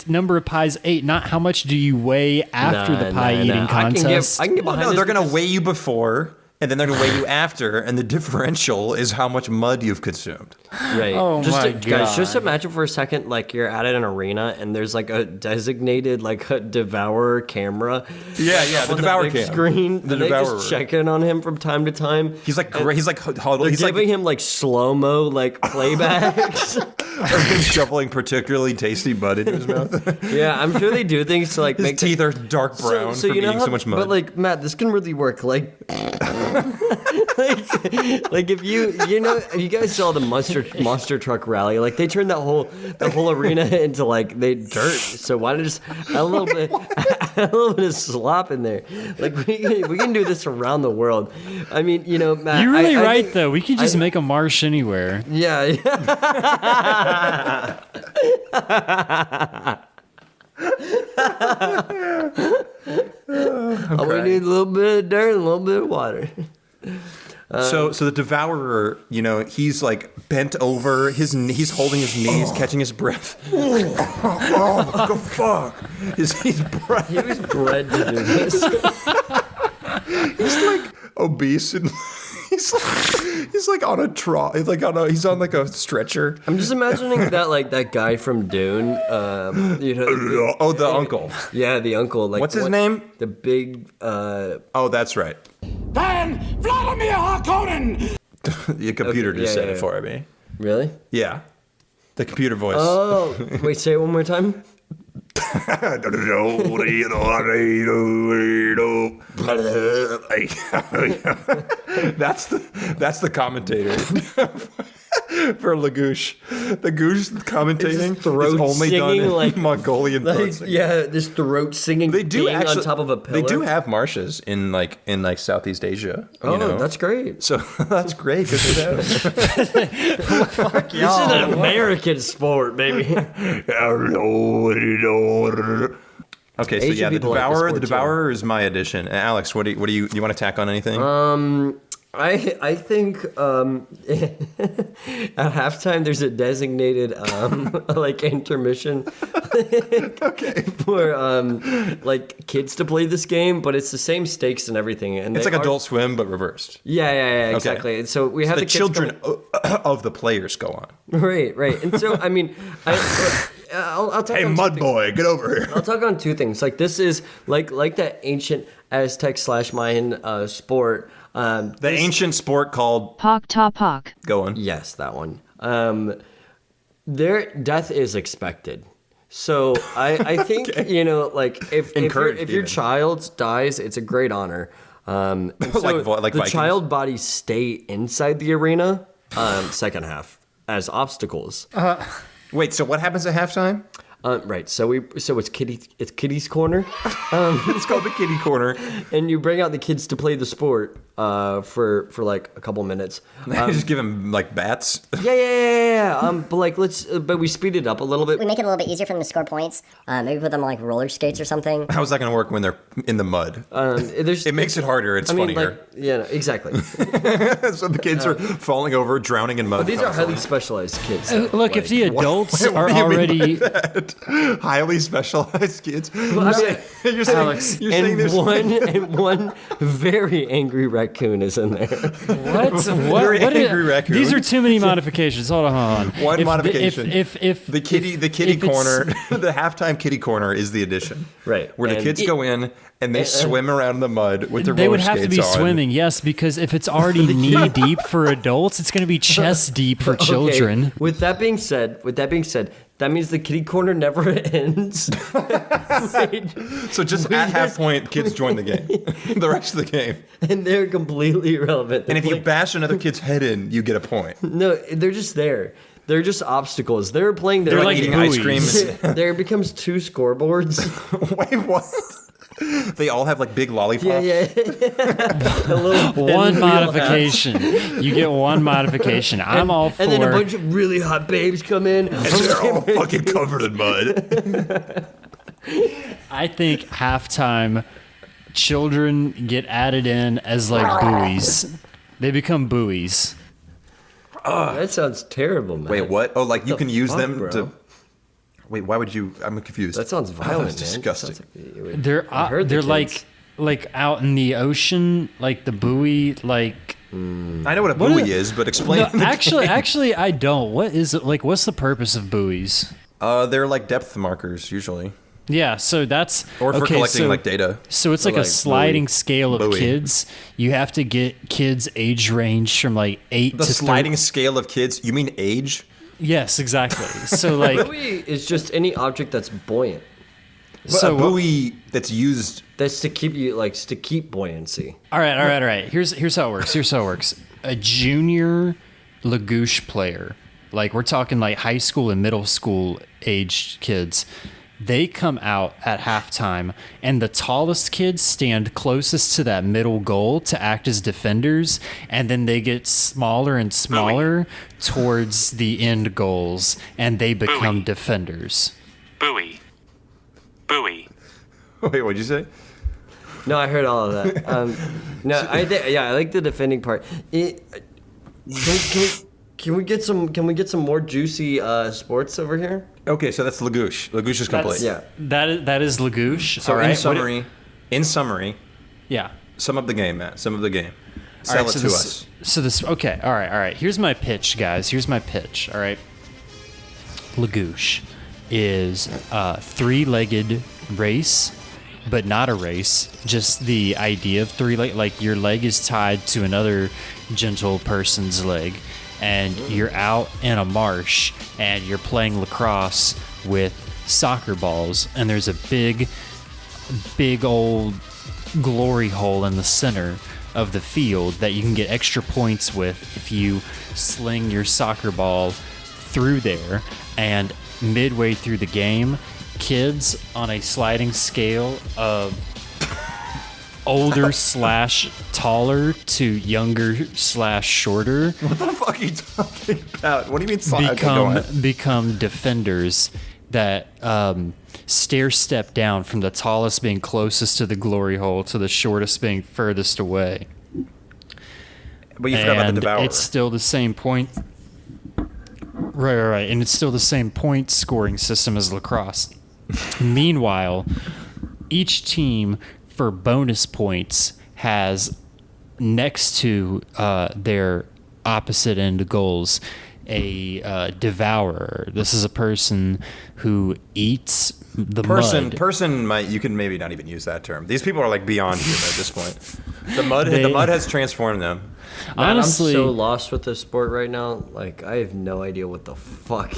[SPEAKER 1] Number of pies 8, not how much do you weigh after the pie eating contest.
[SPEAKER 5] I can get behind this.
[SPEAKER 2] They're going to weigh you before, and then they're going to weigh you after, and the differential is how much mud you've consumed.
[SPEAKER 5] Right.
[SPEAKER 1] Oh my God.
[SPEAKER 5] Guys, just imagine for a second, like you're at an arena, and there's like a designated like a devourer camera.
[SPEAKER 2] Yeah, the devourer cam.
[SPEAKER 5] Screen.
[SPEAKER 2] The
[SPEAKER 5] they
[SPEAKER 2] devourer.
[SPEAKER 5] just check in on him from time to time.
[SPEAKER 2] He's like huddled.
[SPEAKER 5] They're
[SPEAKER 2] He's
[SPEAKER 5] giving him like slow mo like playbacks.
[SPEAKER 2] shoveling particularly tasty mud into his mouth.
[SPEAKER 5] Yeah, I'm sure they do things to like
[SPEAKER 2] his
[SPEAKER 5] make
[SPEAKER 2] teeth are dark brown from eating so much mud.
[SPEAKER 5] But like Matt, this can really work. Like if you guys saw the monster truck rally, like they turned the whole arena into like dirt. So why not just add a little bit of slop in there? Like we can do this around the world. I mean, Matt,
[SPEAKER 1] You're really right though. We could just make a marsh anywhere.
[SPEAKER 5] Yeah. We need a little bit of dirt and a little bit of water.
[SPEAKER 2] So the devourer, he's like bent over, he's holding his knees, catching his breath. Oh, the fuck! He
[SPEAKER 5] was bred to do this.
[SPEAKER 2] He's like obese and he's like on a trough. He's on like a stretcher.
[SPEAKER 5] I'm just imagining that guy from Dune.
[SPEAKER 2] The uncle.
[SPEAKER 5] Yeah, the uncle. Like
[SPEAKER 2] what's his name?
[SPEAKER 5] The big.
[SPEAKER 2] That's right.
[SPEAKER 7] Then Vladimir Harkonnen.
[SPEAKER 2] The computer just said it for me.
[SPEAKER 5] Really?
[SPEAKER 2] Yeah. The computer voice.
[SPEAKER 5] Oh, wait, say it one more time.
[SPEAKER 2] That's the commentator for Lagoosh. The Goosh commentating is only done in
[SPEAKER 5] like
[SPEAKER 2] Mongolian throat singing.
[SPEAKER 5] Yeah, this throat singing. They do actually on top of a pillar.
[SPEAKER 2] They do have marshes in Southeast Asia.
[SPEAKER 5] That's great.
[SPEAKER 2] So that's great because
[SPEAKER 5] fuck y'all. This is an American sport, baby.
[SPEAKER 2] Okay, so yeah, the devourer is my addition. Alex, what do you want to tack on anything?
[SPEAKER 5] I think at halftime there's a designated like intermission for like kids to play this game, but it's the same stakes and everything. And
[SPEAKER 2] it's like Adult Swim but reversed.
[SPEAKER 5] Yeah, exactly.
[SPEAKER 2] Okay.
[SPEAKER 5] And so we have
[SPEAKER 2] the
[SPEAKER 5] kids
[SPEAKER 2] children of the players go on.
[SPEAKER 5] Right. And so I mean, I'll talk.
[SPEAKER 2] Hey, Mud Boy, get over here.
[SPEAKER 5] I'll talk on two things. Like this is like that ancient Aztec / Mayan sport.
[SPEAKER 2] Ancient sport called
[SPEAKER 12] Pok Ta Pok.
[SPEAKER 2] Go on.
[SPEAKER 5] Yes, that one. Their death is expected. So I think like if your child dies, it's a great honor. So
[SPEAKER 2] like
[SPEAKER 5] the
[SPEAKER 2] Vikings.
[SPEAKER 5] child bodies stay inside the arena. Second half as obstacles.
[SPEAKER 2] Wait, so what happens at halftime?
[SPEAKER 5] Right. So it's Kitty's corner.
[SPEAKER 2] It's called the Kitty Corner,
[SPEAKER 5] and you bring out the kids to play the sport for like a couple minutes.
[SPEAKER 2] Just give them like bats.
[SPEAKER 5] Yeah. But we speed it up a little bit.
[SPEAKER 4] We make it a little bit easier for them to score points. Maybe put them on like roller skates or something.
[SPEAKER 2] How's that going to work when they're in the mud? It makes it harder. It's funnier.
[SPEAKER 5] Exactly.
[SPEAKER 2] So the kids are falling over, drowning in mud.
[SPEAKER 5] But these are highly specialized kids.
[SPEAKER 1] Look, if the adults are already
[SPEAKER 2] highly specialized kids,
[SPEAKER 5] you're saying
[SPEAKER 2] there's
[SPEAKER 5] one very angry raccoon is in there.
[SPEAKER 1] What?
[SPEAKER 2] Very angry raccoon.
[SPEAKER 1] These are too many modifications. Hold on.
[SPEAKER 2] One modification.
[SPEAKER 1] If
[SPEAKER 2] the kitty corner, the halftime kitty corner is the addition,
[SPEAKER 5] right?
[SPEAKER 2] Where the kids go in and they swim around in the mud with their
[SPEAKER 1] they
[SPEAKER 2] roller
[SPEAKER 1] would have to
[SPEAKER 2] skates
[SPEAKER 1] be
[SPEAKER 2] on.
[SPEAKER 1] swimming, yes, because if it's already knee deep for adults, it's going to be chest deep for children.
[SPEAKER 5] Okay. With that being said, that means the kitty corner never ends.
[SPEAKER 2] So just at half point, kids join the game. The rest of the game.
[SPEAKER 5] And they're completely irrelevant.
[SPEAKER 2] And if you bash another kid's head in, you get a point.
[SPEAKER 5] No, they're just there. They're just obstacles. They're playing.
[SPEAKER 2] They're like eating ice cream.
[SPEAKER 5] There becomes two scoreboards.
[SPEAKER 2] Wait, what? They all have like big lollipops.
[SPEAKER 5] Yeah.
[SPEAKER 1] One modification. You get one modification. I'm all for.
[SPEAKER 5] And then a bunch of really hot babes come in.
[SPEAKER 2] And they're all fucking covered in mud.
[SPEAKER 1] I think halftime children get added in as like buoys. They become buoys.
[SPEAKER 5] That sounds terrible, man.
[SPEAKER 2] Wait, what? Oh, like you can use them
[SPEAKER 5] bro?
[SPEAKER 2] to. Wait, why would you? I'm confused.
[SPEAKER 5] That sounds violent,
[SPEAKER 2] That's
[SPEAKER 5] man.
[SPEAKER 2] disgusting.
[SPEAKER 1] They're like out in the ocean, like the buoy, like.
[SPEAKER 2] I know what a buoy is, but explain.
[SPEAKER 1] No, actually, I don't. What is it like? What's the purpose of buoys?
[SPEAKER 2] They're like depth markers usually.
[SPEAKER 1] Yeah, so that's
[SPEAKER 2] or for collecting like data.
[SPEAKER 1] So it's like a sliding scale of kids. You have to get kids' age range from like 8 to
[SPEAKER 2] the sliding scale of kids. You mean age?
[SPEAKER 1] Yes, exactly. So like
[SPEAKER 5] buoy is just any object that's buoyant.
[SPEAKER 2] So a buoy that's used
[SPEAKER 5] that's to keep buoyancy.
[SPEAKER 1] All right. Here's how it works. A junior Lagoosh player, like we're talking like high school and middle school aged kids. They come out at halftime, and the tallest kids stand closest to that middle goal to act as defenders, and then they get smaller and smaller towards the end goals, and they become defenders.
[SPEAKER 11] Buoy.
[SPEAKER 2] Wait, what'd you say?
[SPEAKER 5] No, I heard all of that. I like the defending part. Can we get some more juicy sports over here?
[SPEAKER 2] Okay, so that's Lagoosh. Lagoosh is complete.
[SPEAKER 1] That is Lagoosh.
[SPEAKER 2] So
[SPEAKER 1] all right.
[SPEAKER 2] in summary,
[SPEAKER 1] yeah.
[SPEAKER 2] Sum up the game, Matt. Sum up the game. Sell it to us.
[SPEAKER 1] So this okay. All right. Here's my pitch, guys. Here's my pitch. All right. Lagoosh is a three-legged race, but not a race. Just the idea of three-legged, like your leg is tied to another gentle person's leg. And you're out in a marsh and you're playing lacrosse with soccer balls, and there's a big old glory hole in the center of the field that you can get extra points with if you sling your soccer ball through there. And midway through the game, kids on a sliding scale of older / taller to younger / shorter.
[SPEAKER 2] What the fuck are you talking about? What do you mean
[SPEAKER 1] become defenders that stair step down from the tallest being closest to the glory hole to the shortest being furthest away.
[SPEAKER 2] But you forgot about the
[SPEAKER 1] And
[SPEAKER 2] Devourer.
[SPEAKER 1] it's still the same point. Right. And it's still the same point scoring system as lacrosse. Meanwhile, each team for bonus points has next to their opposite end goals a devourer. This is a person who eats the mud.
[SPEAKER 2] You can maybe not even use that term. These people are like beyond human at this point. The mud has transformed them.
[SPEAKER 5] Man,
[SPEAKER 1] Honestly,
[SPEAKER 5] I'm so lost with this sport right now. Like, I have no idea what the fuck.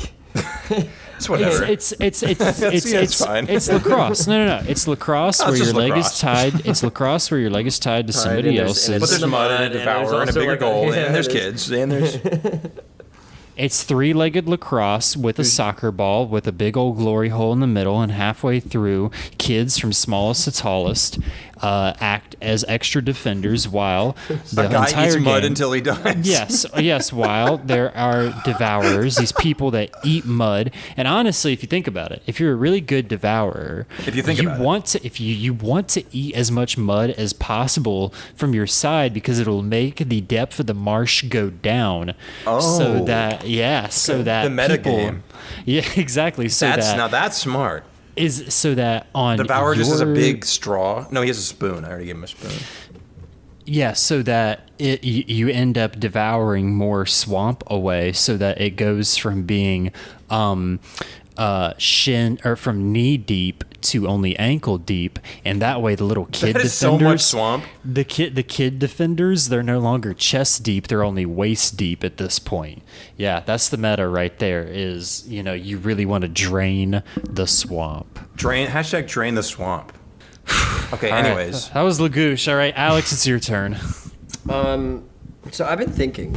[SPEAKER 2] It's whatever.
[SPEAKER 1] It's
[SPEAKER 2] fine.
[SPEAKER 1] It's lacrosse. No. It's lacrosse
[SPEAKER 2] Oh,
[SPEAKER 1] where
[SPEAKER 2] it's
[SPEAKER 1] your
[SPEAKER 2] just
[SPEAKER 1] leg
[SPEAKER 2] lacrosse.
[SPEAKER 1] is tied. It's lacrosse where your leg is tied to somebody else's.
[SPEAKER 2] But there's mud and a devourer and a bigger goal, and there's kids, and there's...
[SPEAKER 1] It's three-legged lacrosse with a soccer ball with a big old glory hole in the middle, and halfway through, kids from smallest to tallest act as extra defenders while the
[SPEAKER 2] a guy
[SPEAKER 1] entire
[SPEAKER 2] eats mud
[SPEAKER 1] game,
[SPEAKER 2] until he dies.
[SPEAKER 1] Yes. While there are devourers, these people that eat mud. And honestly, if you think about it, if you're a really good devourer, you want to eat as much mud as possible from your side because it'll make the depth of the marsh go down. So that
[SPEAKER 2] the meta game.
[SPEAKER 1] Yeah, exactly.
[SPEAKER 2] Now that's smart.
[SPEAKER 1] Is so that on
[SPEAKER 2] Devourer just has a big straw. No, he has a spoon. I already gave him a spoon.
[SPEAKER 1] Yeah, so that you end up devouring more swamp away, so that it goes from being shin or from knee deep to only ankle deep, and that way the little kid
[SPEAKER 2] That
[SPEAKER 1] defenders,
[SPEAKER 2] is so much swamp.
[SPEAKER 1] The kid defenders, they're no longer chest deep; they're only waist deep at this point. Yeah, that's the meta right there. Is you really want to drain the swamp.
[SPEAKER 2] Drain the swamp. Okay.
[SPEAKER 1] All right,
[SPEAKER 2] Anyways,
[SPEAKER 1] that was Lagoosh. All right, Alex, it's your turn.
[SPEAKER 5] So I've been thinking,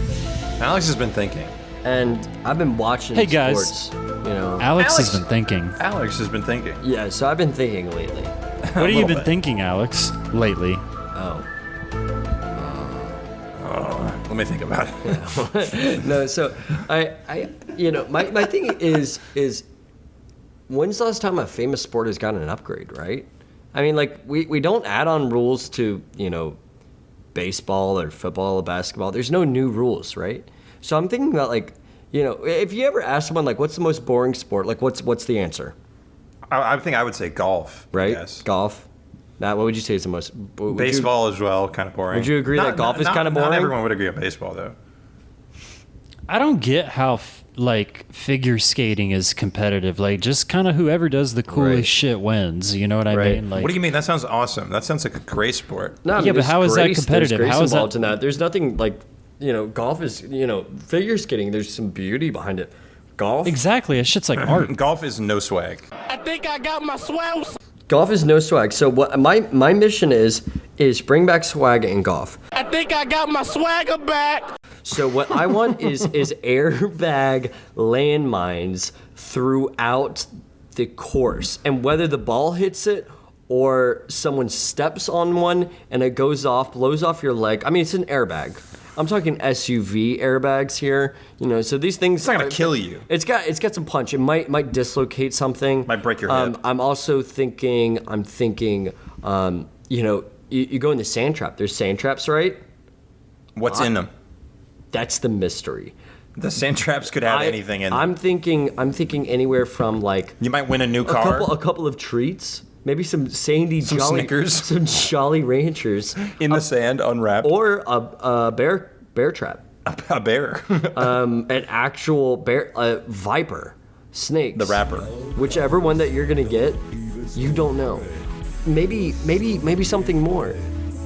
[SPEAKER 2] Alex has been thinking.
[SPEAKER 5] and I've been watching
[SPEAKER 1] Hey, guys.
[SPEAKER 5] sports.
[SPEAKER 1] Alex has been thinking.
[SPEAKER 2] Alex has been thinking.
[SPEAKER 5] Yeah, so I've been thinking lately.
[SPEAKER 1] What have you been thinking, Alex, lately?
[SPEAKER 2] Let me think about it.
[SPEAKER 5] No, so my thing is when's the last time a famous sport has gotten an upgrade, right? I mean, like, we don't add on rules to, baseball or football or basketball. There's no new rules, right? So I'm thinking about, like, if you ever ask someone, like, what's the most boring sport, like, what's the answer?
[SPEAKER 2] I think I would say golf.
[SPEAKER 5] Right?
[SPEAKER 2] Yes.
[SPEAKER 5] Golf. Now, what would you say is the most...
[SPEAKER 2] Baseball as well, kind of boring.
[SPEAKER 5] Would you agree that golf is kind of boring?
[SPEAKER 2] Not everyone would agree on baseball, though.
[SPEAKER 1] I don't get how figure skating is competitive. Like, just kind of whoever does the coolest shit wins. You know what I mean? Like,
[SPEAKER 2] What do you mean? That sounds awesome. That sounds like a great sport.
[SPEAKER 5] No, I mean,
[SPEAKER 1] Yeah, but how is that competitive?
[SPEAKER 5] There's
[SPEAKER 1] How
[SPEAKER 5] grace
[SPEAKER 1] is that-
[SPEAKER 5] involved in that? There's nothing like, golf is, figure skating. There's some beauty behind it. Golf.
[SPEAKER 1] exactly. That shit's like art.
[SPEAKER 2] Golf is no swag.
[SPEAKER 7] I think I got my swag.
[SPEAKER 5] Golf is no swag. So what my mission is bring back swag in golf.
[SPEAKER 7] I think I got my swagger back.
[SPEAKER 5] So what I want is airbag landmines throughout the course, and whether the ball hits it or someone steps on one and it goes off, blows off your leg. I mean, it's an airbag. I'm talking SUV airbags here. So these things.
[SPEAKER 2] It's not gonna kill you.
[SPEAKER 5] It's got some punch. It might dislocate something.
[SPEAKER 2] Might break your hip.
[SPEAKER 5] I'm also thinking. You go in the sand trap. There's sand traps, right?
[SPEAKER 2] What's in them?
[SPEAKER 5] That's the mystery.
[SPEAKER 2] The sand traps could have anything in them.
[SPEAKER 5] I'm thinking anywhere from, like,
[SPEAKER 2] You might win a new car.
[SPEAKER 5] a couple of treats, maybe some sandy
[SPEAKER 2] Some
[SPEAKER 5] jolly
[SPEAKER 2] Snickers.
[SPEAKER 5] some Jolly Ranchers,
[SPEAKER 2] in the sand, unwrapped.
[SPEAKER 5] or a bear trap,
[SPEAKER 2] A bear.
[SPEAKER 5] an actual bear, viper, snakes,
[SPEAKER 2] The rapper.
[SPEAKER 5] whichever one that you're gonna get, you don't know. Maybe something more.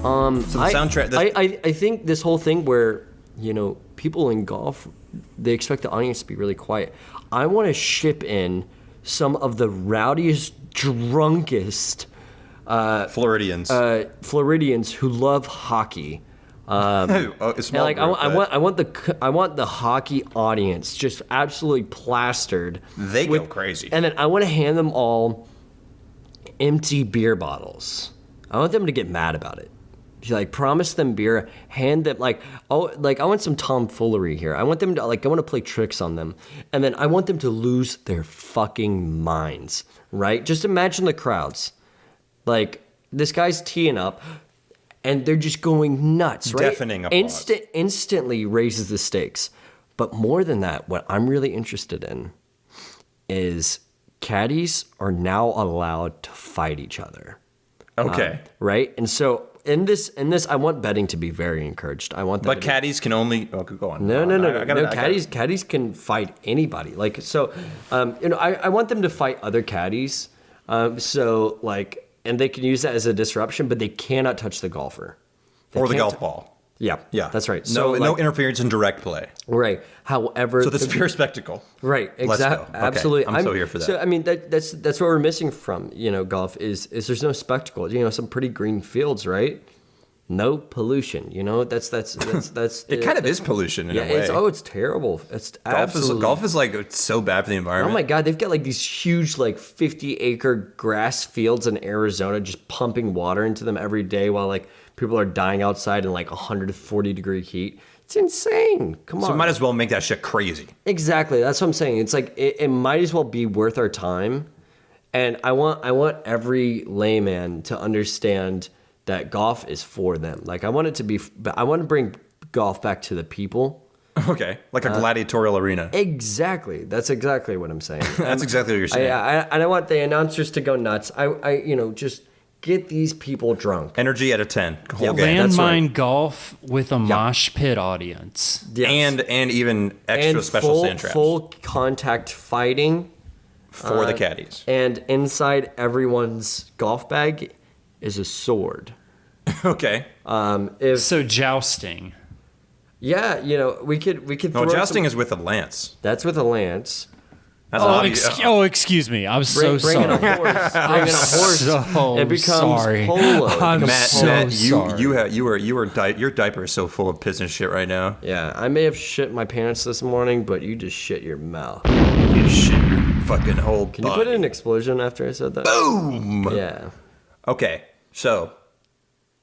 [SPEAKER 2] soundtrack-
[SPEAKER 5] I think this whole thing where people in golf, they expect the audience to be really quiet. I want to ship in some of the rowdiest, drunkest
[SPEAKER 2] Floridians.
[SPEAKER 5] Floridians who love hockey.
[SPEAKER 2] It's
[SPEAKER 5] And, like, I want the hockey audience just absolutely plastered.
[SPEAKER 2] They go crazy.
[SPEAKER 5] And then I want to hand them all empty beer bottles. I want them to get mad about it. Like, promise them beer, hand them, I want some tomfoolery here. I want them to, I want to play tricks on them. And then I want them to lose their fucking minds, right? Just imagine the crowds. Like, this guy's teeing up. and they're just going nuts, right?
[SPEAKER 2] Deafening applause.
[SPEAKER 5] Instantly raises the stakes. But more than that, what I'm really interested in is caddies are now allowed to fight each other.
[SPEAKER 2] Okay.
[SPEAKER 5] Right? And so in this, I want betting to be very encouraged. I want that.
[SPEAKER 2] But caddies can only. Oh, go on.
[SPEAKER 5] No. Caddies can fight anybody. Like so, I want them to fight other caddies. So like, and they can use that as a disruption, but they cannot touch the golfer
[SPEAKER 2] Or the golf ball.
[SPEAKER 5] Yeah,
[SPEAKER 2] That's right.
[SPEAKER 5] So
[SPEAKER 2] no interference in direct play.
[SPEAKER 5] Right. However,
[SPEAKER 2] so that's pure spectacle.
[SPEAKER 5] Right.
[SPEAKER 2] Let's
[SPEAKER 5] Exactly.
[SPEAKER 2] go. Okay.
[SPEAKER 5] Absolutely.
[SPEAKER 2] I'm so here for that.
[SPEAKER 5] So I mean, that's what we're missing from golf is there's no spectacle. Some pretty green fields, right? No pollution. That's
[SPEAKER 2] it kind of is pollution in a way.
[SPEAKER 5] It's terrible. It's absolutely
[SPEAKER 2] golf is like it's so bad for the environment.
[SPEAKER 5] Oh my god, they've got like these huge 50-acre grass fields in Arizona just pumping water into them every day while like people are dying outside in like 140-degree heat. It's insane. Come on.
[SPEAKER 2] So might as well make that shit crazy.
[SPEAKER 5] Exactly. That's what I'm saying. It's like it might as well be worth our time. And I want every layman to understand that golf is for them. Like I want to bring golf back to the people.
[SPEAKER 2] Okay, like a gladiatorial arena.
[SPEAKER 5] Exactly. That's exactly what I'm saying.
[SPEAKER 2] That's exactly what you're saying.
[SPEAKER 5] And I want the announcers to go nuts. I just get these people drunk.
[SPEAKER 2] Energy at a 10. Whole game.
[SPEAKER 1] Landmine golf with a mosh pit audience.
[SPEAKER 2] Yes. And even extra special sand traps.
[SPEAKER 5] Full contact fighting.
[SPEAKER 2] For the caddies.
[SPEAKER 5] And inside everyone's golf bag is a sword.
[SPEAKER 2] Okay.
[SPEAKER 1] So jousting.
[SPEAKER 5] Yeah, we could.
[SPEAKER 2] No, jousting is with a lance.
[SPEAKER 5] That's with a lance.
[SPEAKER 1] That's excuse me. I'm so sorry.
[SPEAKER 5] Bringing a horse.
[SPEAKER 1] So
[SPEAKER 5] it becomes
[SPEAKER 1] sorry.
[SPEAKER 5] polo.
[SPEAKER 1] I'm
[SPEAKER 2] Matt,
[SPEAKER 1] sorry.
[SPEAKER 2] your diaper is so full of piss and shit right now.
[SPEAKER 5] Yeah, I may have shit my pants this morning, but you just shit your mouth.
[SPEAKER 2] You just shit your fucking whole
[SPEAKER 5] Can you put in an explosion after I said that?
[SPEAKER 2] Boom!
[SPEAKER 5] Yeah.
[SPEAKER 2] Okay, so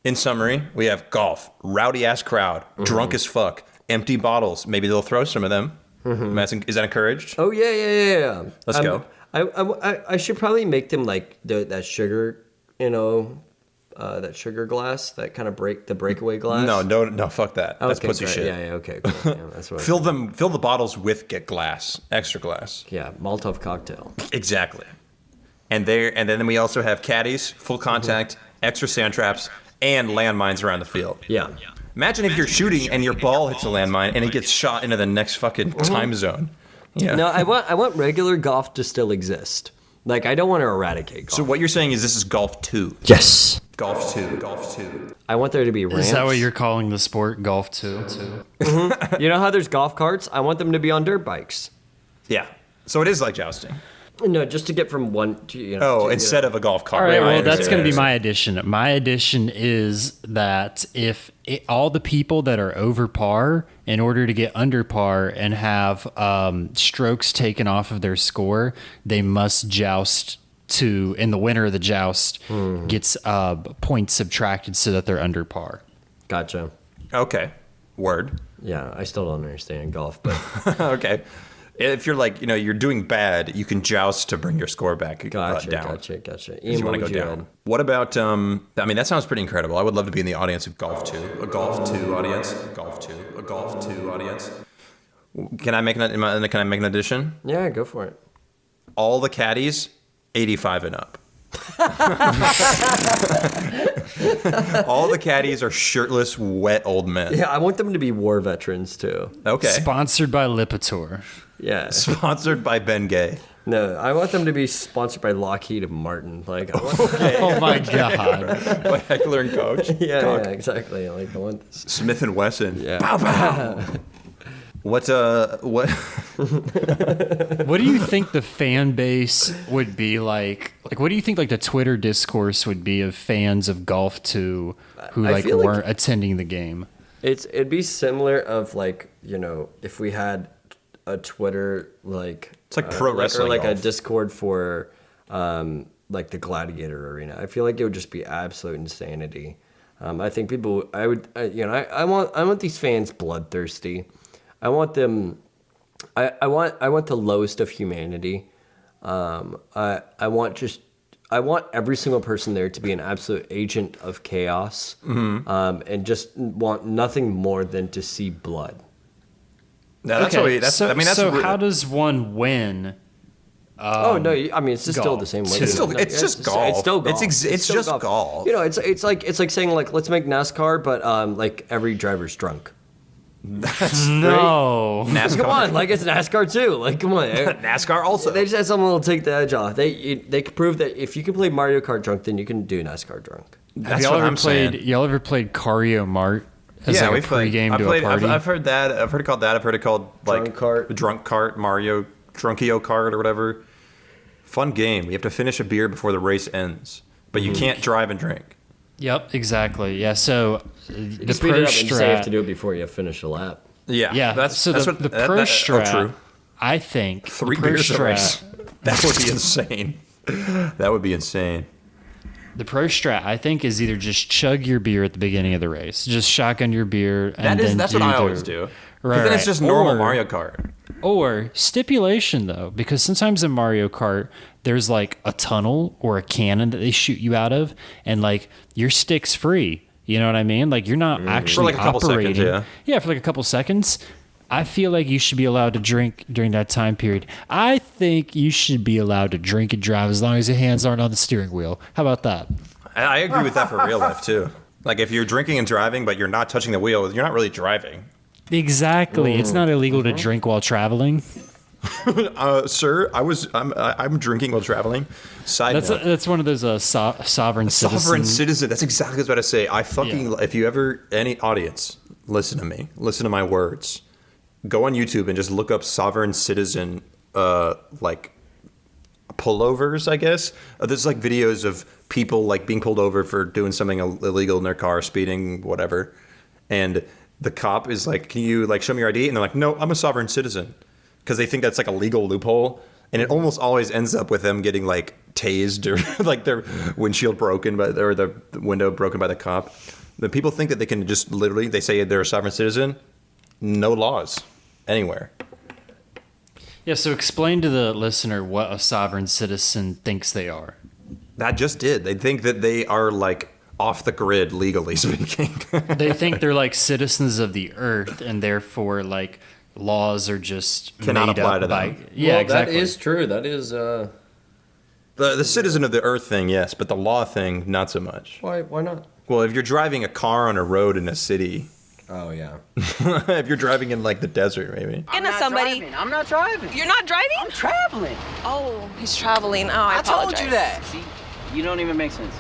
[SPEAKER 2] in summary, we have golf, rowdy ass crowd, drunk as fuck, empty bottles. Maybe they'll throw some of them. Is that encouraged?
[SPEAKER 5] Oh yeah.
[SPEAKER 2] Let's go.
[SPEAKER 5] I should probably make them like that sugar, that sugar glass, that kind of breakaway glass.
[SPEAKER 2] No, fuck that. That's pussy shit.
[SPEAKER 5] Yeah, okay. Cool. Yeah, that's what.
[SPEAKER 2] Fill the bottles with extra glass.
[SPEAKER 5] Yeah, Molotov cocktail.
[SPEAKER 2] Exactly. And then we also have caddies, full contact, extra sand traps, and landmines around the field.
[SPEAKER 5] Yeah.
[SPEAKER 2] Imagine if you're shooting and your ball hits a landmine and it gets shot into the next fucking time zone. Yeah.
[SPEAKER 5] No, I want regular golf to still exist. Like, I don't want to eradicate golf.
[SPEAKER 2] So what you're saying is this is Golf 2?
[SPEAKER 5] Yes.
[SPEAKER 2] Golf 2.
[SPEAKER 5] I want there to be ramps.
[SPEAKER 1] Is that what you're calling the sport, Golf 2?
[SPEAKER 5] Mm-hmm. You know how there's golf carts? I want them to be on dirt bikes.
[SPEAKER 2] Yeah. So it is like jousting.
[SPEAKER 5] No, just to get from one to,
[SPEAKER 2] instead of a golf cart.
[SPEAKER 1] All right, well, that's going to be my addition. My addition is that if all the people that are over par, in order to get under par and have strokes taken off of their score, they must joust in the winner of the joust gets points subtracted so that they're under par.
[SPEAKER 5] Gotcha.
[SPEAKER 2] Okay. Word.
[SPEAKER 5] Yeah, I still don't understand golf, but
[SPEAKER 2] okay. If you're you're doing bad, you can joust to bring your score back down.
[SPEAKER 5] Gotcha.
[SPEAKER 2] Ian, you want to go down. What about, that sounds pretty incredible. I would love to be in the audience of Golf 2. A Golf 2 audience. A Golf 2 audience. Can I make an addition?
[SPEAKER 5] Yeah, go for it.
[SPEAKER 2] All the caddies, 85 and up. All the caddies are shirtless, wet old men.
[SPEAKER 5] Yeah, I want them to be war veterans too.
[SPEAKER 2] Okay.
[SPEAKER 1] Sponsored by Lipitor.
[SPEAKER 5] Yeah.
[SPEAKER 2] Sponsored by Ben Gay.
[SPEAKER 5] No, I want them to be sponsored by Lockheed Martin. Like,
[SPEAKER 1] oh my god.
[SPEAKER 2] By Heckler and Koch.
[SPEAKER 5] Yeah, exactly. Like, I want this.
[SPEAKER 2] Smith and Wesson.
[SPEAKER 5] Yeah.
[SPEAKER 2] Pow pow. What
[SPEAKER 1] What do you think the fan base would be like? Like, what do you think like the Twitter discourse would be of fans of Golf 2 who weren't attending the game?
[SPEAKER 5] It'd be similar of if we had a Twitter
[SPEAKER 2] it's like pro wrestling
[SPEAKER 5] or like
[SPEAKER 2] golf.
[SPEAKER 5] a Discord for the Gladiator Arena. I feel like it would just be absolute insanity. I think people. I want these fans bloodthirsty. I want them. I want the lowest of humanity. I want just I want every single person there to be an absolute agent of chaos, and just want nothing more than to see blood.
[SPEAKER 2] No, that's what we. That's.
[SPEAKER 1] So,
[SPEAKER 2] I mean, that's.
[SPEAKER 1] so how does one win?
[SPEAKER 5] Oh no! I mean, it's just still the same way.
[SPEAKER 2] It's still. It's just golf.
[SPEAKER 5] It's still golf.
[SPEAKER 2] It's
[SPEAKER 5] still
[SPEAKER 2] just golf.
[SPEAKER 5] You know, it's like saying like let's make NASCAR, but like every driver's drunk.
[SPEAKER 1] No.
[SPEAKER 2] NASCAR.
[SPEAKER 5] Come on, like it's NASCAR too. Like come on.
[SPEAKER 2] NASCAR also.
[SPEAKER 5] They just had someone who'll take the edge off. They could prove that if you can play Mario Kart drunk, then you can do NASCAR drunk.
[SPEAKER 1] Have y'all ever played? Y'all ever played Cario Mart? As like a pregame to a party?
[SPEAKER 2] I've heard that. I've heard it called that. I've heard it called like Drunk Kart, Mario Drunkio Kart or whatever. Fun game. You have to finish a beer before the race ends, but you can't drive and drink.
[SPEAKER 1] Yep, exactly. Yeah. So the
[SPEAKER 5] Speed
[SPEAKER 1] pro
[SPEAKER 5] it up and say you have to
[SPEAKER 1] strat.
[SPEAKER 5] do it before you finish a lap.
[SPEAKER 1] Yeah.
[SPEAKER 2] That's
[SPEAKER 1] so
[SPEAKER 2] that's
[SPEAKER 1] the,
[SPEAKER 2] what
[SPEAKER 1] the
[SPEAKER 2] that-
[SPEAKER 1] pro
[SPEAKER 2] that-
[SPEAKER 1] strat.
[SPEAKER 2] Oh, true.
[SPEAKER 1] I think
[SPEAKER 2] 3
[SPEAKER 1] the pro
[SPEAKER 2] beers a race.
[SPEAKER 1] strat.
[SPEAKER 2] That would be insane. That would be insane.
[SPEAKER 1] The pro strat, I think, is either just chug your beer at the beginning of the race, just shotgun your beer, and
[SPEAKER 2] That's
[SPEAKER 1] then
[SPEAKER 2] what I
[SPEAKER 1] do
[SPEAKER 2] always
[SPEAKER 1] the-
[SPEAKER 2] do.
[SPEAKER 1] Right,
[SPEAKER 2] Because then it's
[SPEAKER 1] right.
[SPEAKER 2] just normal
[SPEAKER 1] Or-
[SPEAKER 2] Mario Kart.
[SPEAKER 1] Or stipulation though, because sometimes in Mario Kart there's like a tunnel or a cannon that they shoot you out of, and like your stick's free. You know what I mean? Like you're not actually
[SPEAKER 2] like a couple
[SPEAKER 1] operating.
[SPEAKER 2] seconds,
[SPEAKER 1] yeah, for like a couple seconds. I feel like you should be allowed to drink during that time period. I think you should be allowed to drink and drive as long as your hands aren't on the steering wheel. How about that?
[SPEAKER 2] I agree with that for real life too. Like if you're drinking and driving, but you're not touching the wheel, you're not really driving.
[SPEAKER 1] Exactly. It's not illegal to drink while traveling.
[SPEAKER 2] Sir, I'm drinking while traveling. Side note.
[SPEAKER 1] That's one of those sovereign citizen.
[SPEAKER 2] Sovereign citizen. That's exactly what I was about to say. I fucking if you ever any audience, listen to me. Listen to my words. Go on YouTube and just look up sovereign citizen like pullovers, I guess. There's like videos of people like being pulled over for doing something illegal in their car, speeding, whatever. And the cop is like, "Can you like show me your ID?" And they're like, "No, I'm a sovereign citizen." Because they think that's like a legal loophole. And it almost always ends up with them getting like tased or like their windshield broken by or the window broken by the cop. The people think that they can just literally, they say they're a sovereign citizen. No laws anywhere.
[SPEAKER 1] Yeah, so explain to the listener what a sovereign citizen thinks they are.
[SPEAKER 2] That just did. They think that they are like off the grid, legally speaking.
[SPEAKER 1] They think they're like citizens of the earth, and therefore like laws are just
[SPEAKER 2] Cannot
[SPEAKER 1] made
[SPEAKER 2] apply
[SPEAKER 1] up
[SPEAKER 2] to
[SPEAKER 1] by.
[SPEAKER 2] them.
[SPEAKER 1] Yeah,
[SPEAKER 5] Well,
[SPEAKER 1] exactly.
[SPEAKER 5] that is true. That is.
[SPEAKER 2] The citizen of the earth thing, yes, but the law thing, not so much.
[SPEAKER 5] Why not?
[SPEAKER 2] Well, if you're driving a car on a road in a city,
[SPEAKER 5] Oh yeah.
[SPEAKER 2] if you're driving in like the desert, maybe.
[SPEAKER 12] I'm not driving.
[SPEAKER 6] You're not driving?
[SPEAKER 12] I'm traveling.
[SPEAKER 6] Oh, he's traveling. Oh, I
[SPEAKER 12] told
[SPEAKER 6] apologize.
[SPEAKER 12] you that. See, you don't even make sense.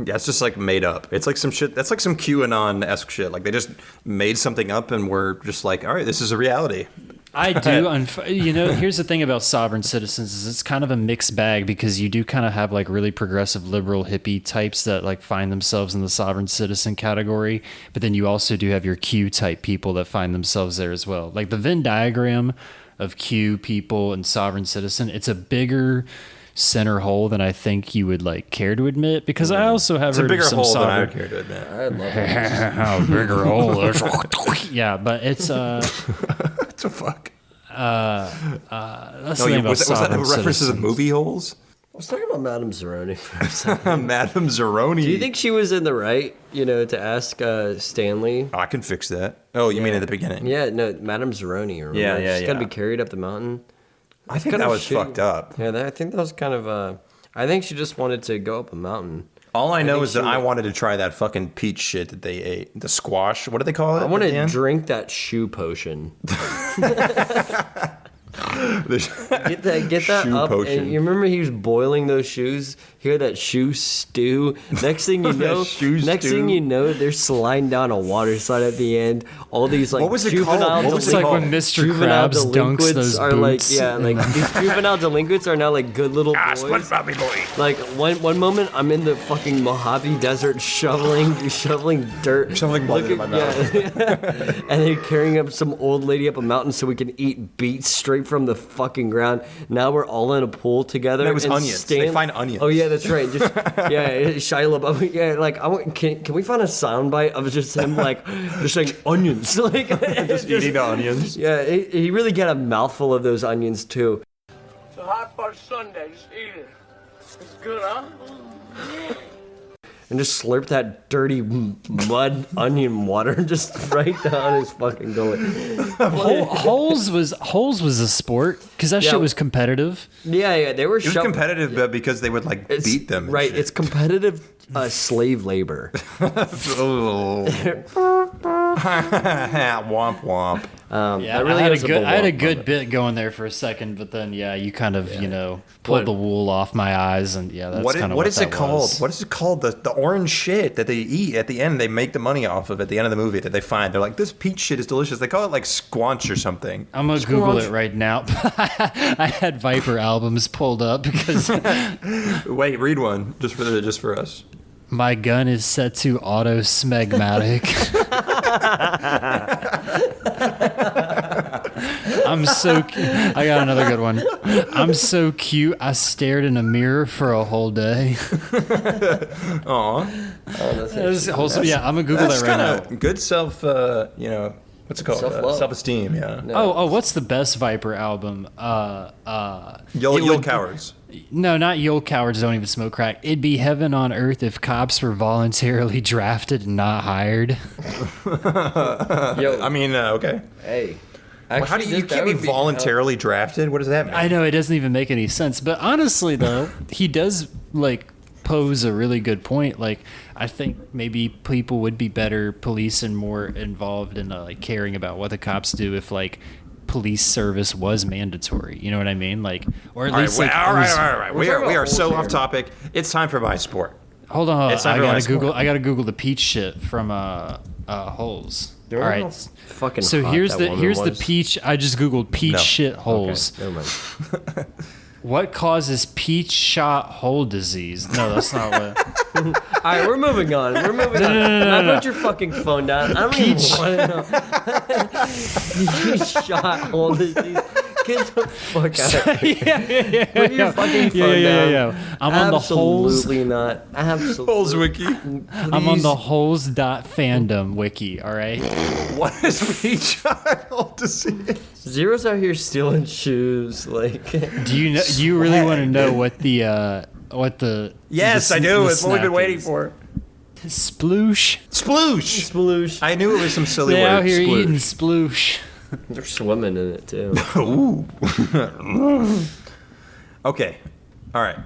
[SPEAKER 2] Yeah, it's just like made up. It's like some shit. That's like some QAnon-esque shit. Like they just made something up and we're just like, all right, this is a reality.
[SPEAKER 1] I do. You know, here's the thing about sovereign citizens is it's kind of a mixed bag because you do kind of have like really progressive liberal hippie types that like find themselves in the sovereign citizen category. But then you also do have your Q type people that find themselves there as well. Like the Venn diagram of Q people and sovereign citizen, it's a bigger center hole than I think you would like care to admit because I also have
[SPEAKER 2] It's a
[SPEAKER 1] heard
[SPEAKER 2] bigger
[SPEAKER 1] of some
[SPEAKER 2] hole than I
[SPEAKER 1] sovereign.
[SPEAKER 2] would care to admit.
[SPEAKER 5] I love it.
[SPEAKER 1] How bigger hole is. Yeah, but it's
[SPEAKER 2] What the fuck?
[SPEAKER 1] that's the thing about
[SPEAKER 2] was that
[SPEAKER 1] sovereign
[SPEAKER 2] a reference to the
[SPEAKER 1] citizens.
[SPEAKER 2] movie holes?
[SPEAKER 5] Let's talk about Madame Zeroni for a second.
[SPEAKER 2] Madame Zeroni.
[SPEAKER 5] Do you think she was in the right, to ask Stanley?
[SPEAKER 2] I can fix that? Oh, you mean at the beginning?
[SPEAKER 5] Yeah, no, Madame Zeroni. Remember?
[SPEAKER 2] Yeah,
[SPEAKER 5] She's got to
[SPEAKER 2] yeah.
[SPEAKER 5] be carried up the mountain.
[SPEAKER 2] I think
[SPEAKER 5] kind
[SPEAKER 2] that
[SPEAKER 5] of
[SPEAKER 2] was
[SPEAKER 5] shitty.
[SPEAKER 2] fucked up.
[SPEAKER 5] Yeah, I think that was kind of. I think she just wanted to go up a mountain.
[SPEAKER 2] All I know
[SPEAKER 5] think
[SPEAKER 2] is that
[SPEAKER 5] she
[SPEAKER 2] I
[SPEAKER 5] would-
[SPEAKER 2] wanted to try that fucking peach shit that they ate. The squash. What do they call it?
[SPEAKER 5] I want
[SPEAKER 2] at the
[SPEAKER 5] to
[SPEAKER 2] end?
[SPEAKER 5] drink that shoe potion. Get that
[SPEAKER 2] Shoe
[SPEAKER 5] up.
[SPEAKER 2] potion.
[SPEAKER 5] And you remember he was boiling those shoes? Hear that shoe stew? Next thing you know,
[SPEAKER 2] shoe
[SPEAKER 5] next
[SPEAKER 2] stew.
[SPEAKER 5] thing you know, they're sliding down a water slide at the end. All these like
[SPEAKER 2] What was it
[SPEAKER 5] juvenile
[SPEAKER 2] called? What was
[SPEAKER 1] It's
[SPEAKER 2] it
[SPEAKER 1] like
[SPEAKER 2] called?
[SPEAKER 1] when Mr.
[SPEAKER 5] juvenile
[SPEAKER 1] Krabs dunks
[SPEAKER 5] delinquents
[SPEAKER 1] those
[SPEAKER 5] are
[SPEAKER 1] boots.
[SPEAKER 5] like these juvenile delinquents are now like good little boys.
[SPEAKER 2] boy.
[SPEAKER 5] Like one moment I'm in the fucking Mojave Desert shoveling dirt,
[SPEAKER 2] Shoveling mud in my mouth.
[SPEAKER 5] yeah. And they're carrying up some old lady up a mountain so we can eat beets straight from the fucking ground. Now we're all in a pool together.
[SPEAKER 2] And it was
[SPEAKER 5] and
[SPEAKER 2] onions. They find onions.
[SPEAKER 5] Oh yeah, that's right. Just Shia LaBeouf. Yeah, like can we find a soundbite of just him like just saying onions, like
[SPEAKER 2] Just eating the onions.
[SPEAKER 5] Yeah, he really got a mouthful of those onions too.
[SPEAKER 12] It's a hot fudge sundae. Just eat it.
[SPEAKER 11] It's good, huh?
[SPEAKER 5] And just slurp that dirty mud onion water just right down his fucking gullet.
[SPEAKER 1] Holes was a sport because that shit was competitive.
[SPEAKER 5] Yeah, they were.
[SPEAKER 2] It was competitive, but because they would like beat them.
[SPEAKER 5] Right, it's competitive slave labor.
[SPEAKER 2] Womp womp.
[SPEAKER 1] Yeah, I had a good bit going there for a second, but then you kind of pulled the wool off my eyes, and that's kind of
[SPEAKER 2] what is it called?
[SPEAKER 1] was.
[SPEAKER 2] What is it called? The orange shit that they eat at the end. They make the money off of at the end of the movie that they find. They're like, this peach shit is delicious. They call it like squanch or something.
[SPEAKER 1] I'm gonna Google it right now. I had Viper albums pulled up because.
[SPEAKER 2] Wait, read one just for us.
[SPEAKER 1] My gun is set to auto smegmatic. I'm so cute. I got another good one. I'm so cute, I stared in a mirror for a whole day.
[SPEAKER 2] Aw.
[SPEAKER 5] That's
[SPEAKER 1] yeah, I'm gonna Google that right now.
[SPEAKER 2] Good self, what's it called? Self-esteem, yeah.
[SPEAKER 1] Oh, what's the best Viper album?
[SPEAKER 2] You'll Cowards.
[SPEAKER 1] No, not You'll Cowards Don't Even Smoke Crack. It'd be heaven on earth if cops were voluntarily drafted and not hired.
[SPEAKER 2] I mean, okay.
[SPEAKER 5] Hey.
[SPEAKER 2] Actually, how do you can't be voluntarily drafted? What does that mean?
[SPEAKER 1] I know, it doesn't even make any sense. But honestly, though, he does pose a really good point. Like, I think maybe people would be better police and more involved in caring about what the cops do if police service was mandatory. You know what I mean? Or at least
[SPEAKER 2] all right. We are so off topic. It's time for my sport.
[SPEAKER 1] Hold on. I gotta Google the peach shit from Holes. All right.
[SPEAKER 5] Fucking
[SPEAKER 1] so
[SPEAKER 5] hot
[SPEAKER 1] here's
[SPEAKER 5] that
[SPEAKER 1] the peach. I just Googled peach shit holes.
[SPEAKER 5] Okay, never mind.
[SPEAKER 1] What causes peach shot hole disease? No, that's not what.
[SPEAKER 5] All right, we're moving on. No. Put your fucking phone down. I don't even want to know. Peach shot hole disease. Get the fuck out of here. Put your fucking phone down.
[SPEAKER 1] Yeah. I'm on the holes.
[SPEAKER 5] Absolutely not. Absolutely.
[SPEAKER 2] Holes wiki.
[SPEAKER 1] I'm on the holes.fandom wiki, all right?
[SPEAKER 2] What is peach shot hole disease?
[SPEAKER 5] Zero's out here stealing shoes.
[SPEAKER 1] Do you really want to know what the
[SPEAKER 2] Yes, I do. It's what we've been waiting for.
[SPEAKER 1] Sploosh.
[SPEAKER 2] I knew it was some silly word.
[SPEAKER 1] They're out here eating sploosh.
[SPEAKER 5] They're swimming in it too.
[SPEAKER 2] Ooh. Okay. All right.